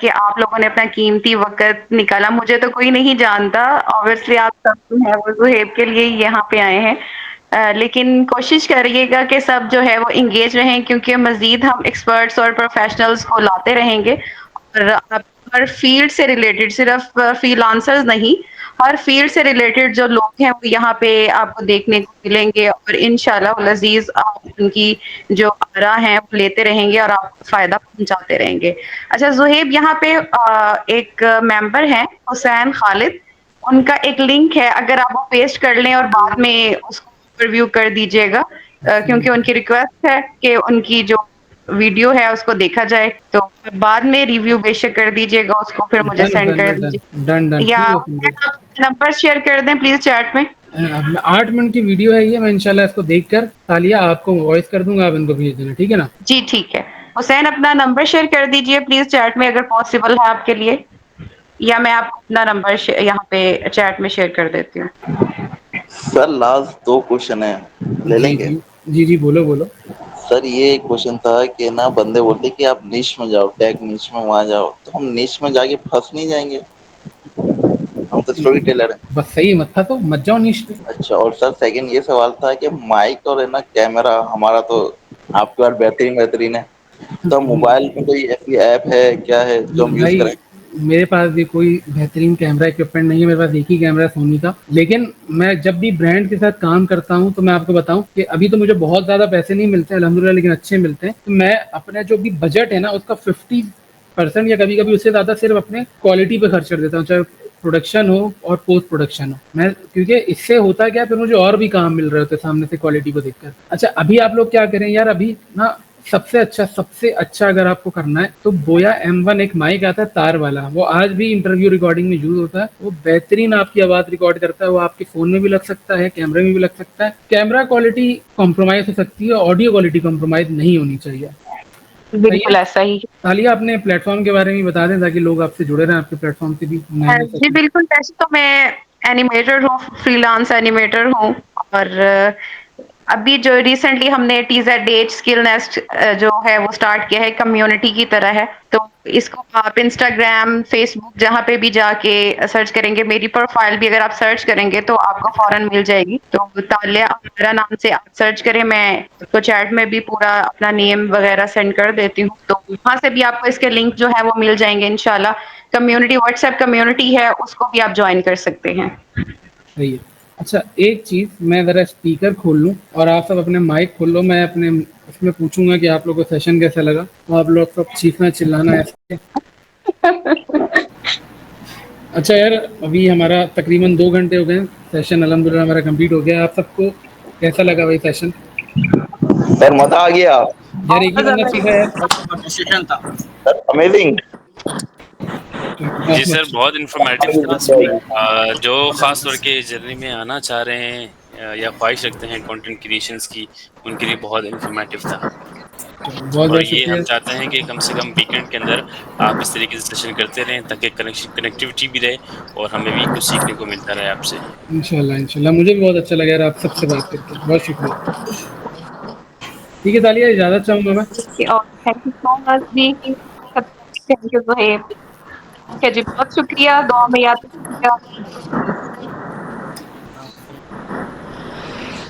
[SPEAKER 4] कि आप लोगों ने अपना कीमती वक्त निकाला। मुझे तो कोई नहीं जानता, ऑब्वियसली आप सब जो है वो जुहेब के लिए यहाँ पे आए हैं। लेकिन कोशिश करिएगा कि सब जो है वो इंगेज रहें, क्योंकि मज़ीद हम एक्सपर्ट्स और प्रोफेशनल्स को लाते रहेंगे। और आप हर फील्ड से रिलेटेड, सिर्फ फ्रीलांसर्स नहीं, हर फील्ड से रिलेटेड जो लोग हैं वो यहाँ पे आपको देखने को मिलेंगे। और इंशाल्लाह अज़ीज़ आप उनकी जो आरा हैं वो लेते रहेंगे और आपको फ़ायदा पहुँचाते रहेंगे। अच्छा जुहेब, यहाँ पे एक मेंबर हैं हुसैन खालिद, उनका एक लिंक है, अगर आप वो पेस्ट कर लें और बाद में उसको रिव्यू कर दीजिएगा, क्योंकि उनकी रिक्वेस्ट है कि उनकी जो वीडियो है उसको देखा जाए। तो बाद में रिव्यू बेशक कर दीजिएगा उसको, फिर मुझे सेंड कर दीजिए या नंबर शेयर कर दें प्लीज चैट में।
[SPEAKER 2] 8 मिनट की वीडियो है ये, मैं इंशाल्लाह इसको देखकर तालिया आपको वॉइस कर दूंगा, आप इनको भेज देना, ठीक है ना?
[SPEAKER 4] जी ठीक है। हुसैन अपना नंबर शेयर कर दीजिए प्लीज चैट में, अगर पॉसिबल है आपके लिए, या मैं आपको अपना नंबर यहाँ पे चैट में शेयर कर देती हूँ।
[SPEAKER 12] सर लास्ट 2 क्वेश्चन है, ले लेंगे?
[SPEAKER 2] जी जी, बोलो बोलो।
[SPEAKER 12] सर ये क्वेश्चन था कि ना बंदे बोलते कि आप निश में जाओ, टैग निश में वहाँ जाओ, तो हम निश में जाके फंस नहीं जाएंगे? हम तो स्टोरी टेलर हैं।
[SPEAKER 2] बस सही मत था तो मत जाओ निश पे।
[SPEAKER 12] अच्छा, और सर सेकंड ये सवाल था कि माइक और है ना कैमरा हमारा तो आपके पास बेहतरीन है, तो मोबाइल में कोई ऐसी ऐप है क्या है जो हम यूज करें?
[SPEAKER 2] मेरे पास भी कोई बेहतरीन कैमरा इक्विपमेंट नहीं है, मेरे पास एक ही कैमरा है सोनी का। लेकिन मैं जब भी ब्रांड के साथ काम करता हूं तो मैं आपको बताऊं कि अभी तो मुझे बहुत ज़्यादा पैसे नहीं मिलते अल्हम्दुलिल्लाह, लेकिन अच्छे मिलते हैं। तो मैं अपना जो भी बजट है ना उसका 50% या कभी कभी उससे ज़्यादा सिर्फ अपने क्वालिटी पे खर्च कर देता हूँ, चाहे प्रोडक्शन हो और पोस्ट प्रोडक्शन हो। मैं क्योंकि इससे होता क्या, फिर मुझे और भी काम मिल रहे होते सामने से क्वालिटी को देखकर। अच्छा, अभी आप लोग क्या करें यार, अभी ना सबसे अच्छा अगर आपको करना है तो बोया M1 एक माइक आता है तार वाला, वो आज भी इंटरव्यू रिकॉर्डिंग में यूज होता है। वो बेहतरीन आपकी आवाज रिकॉर्ड करता है, वो आपके फोन में भी लग सकता है, कैमरे में भी लग सकता है। कैमरा क्वालिटी कॉम्प्रोमाइज हो सकती है, ऑडियो क्वालिटी कॉम्प्रोमाइज नहीं होनी चाहिए।
[SPEAKER 4] बिल्कुल ऐसा ही।
[SPEAKER 2] तालिया, अपने प्लेटफॉर्म के बारे में बता दें ताकि लोग आपसे जुड़े रहें, आपके प्लेटफॉर्म से भी।
[SPEAKER 4] जी बिल्कुल, वैसे तो मैं एनिमेटर हूँ, फ्रीलांस एनिमेटर हूँ, और अभी जो रिसेंटली हमने TZDH स्किल नेस्ट जो है वो स्टार्ट किया है, कम्युनिटी की तरह है। तो इसको आप इंस्टाग्राम, फेसबुक जहाँ पे भी जाके सर्च करेंगे, मेरी प्रोफाइल भी अगर आप सर्च करेंगे तो आपको फौरन मिल जाएगी। तो तालिया मेरा नाम से आप सर्च करें, मैं तो चैट में भी पूरा अपना नेम वगैरह सेंड कर देती हूँ, तो वहाँ से भी आपको इसके लिंक जो है वो मिल जाएंगे इंशाल्लाह। कम्युनिटी व्हाट्सएप कम्युनिटी है, उसको भी आप ज्वाइन कर सकते हैं।
[SPEAKER 2] सही है। अच्छा, एक चीज, मैं ज़रा स्पीकर खोल लूँ और आप सब अपने माइक खोल लो, मैं अपने उसमें पूछूंगा कि आप लोग को सेशन कैसा लगा, तो आप लोग सब चीखना चिल्लाना ऐसे। अच्छा यार, अभी हमारा तकरीबन 2 घंटे हो गए, सेशन अल्हम्दुलिल्लाह हमारा कंप्लीट हो गया। आप सबको कैसा लगा भाई सेशन?
[SPEAKER 12] सर मजा आ गया
[SPEAKER 2] यार एक ही बंदा सीखा यार,
[SPEAKER 12] सेशन था अमेजिंग।
[SPEAKER 6] जी सर, बहुत इन्फॉर्मेटिव था। जो खास तौर के जर्नी में आना चाह रहे हैं या ख्वाहिश रखते हैं कंटेंट क्रिएशंस की, उनके लिए बहुत इन्फॉर्मेटिव था।
[SPEAKER 2] बहुत
[SPEAKER 6] और ये
[SPEAKER 2] शुक्रिया।
[SPEAKER 6] हम चाहते हैं कि कम से कम वीकेंड के अंदर आप इस तरीके से सेशन करते रहें, ताकि कनेक्टिविटी भी रहे और हमें भी कुछ सीखने को मिलता रहे आपसे।
[SPEAKER 2] इंशाल्लाह मुझे भी बहुत अच्छा लगा यार आप सबसे बात करके, बहुत शुक्रिया। ठीक है तालिया, इजाज़त चाहूँगा मैं।
[SPEAKER 4] और थैंक यू सो मच जी, थैंक यू ज़ुहैब। ठीक है जी, बहुत शुक्रिया, दुआ में याद रखिएगा।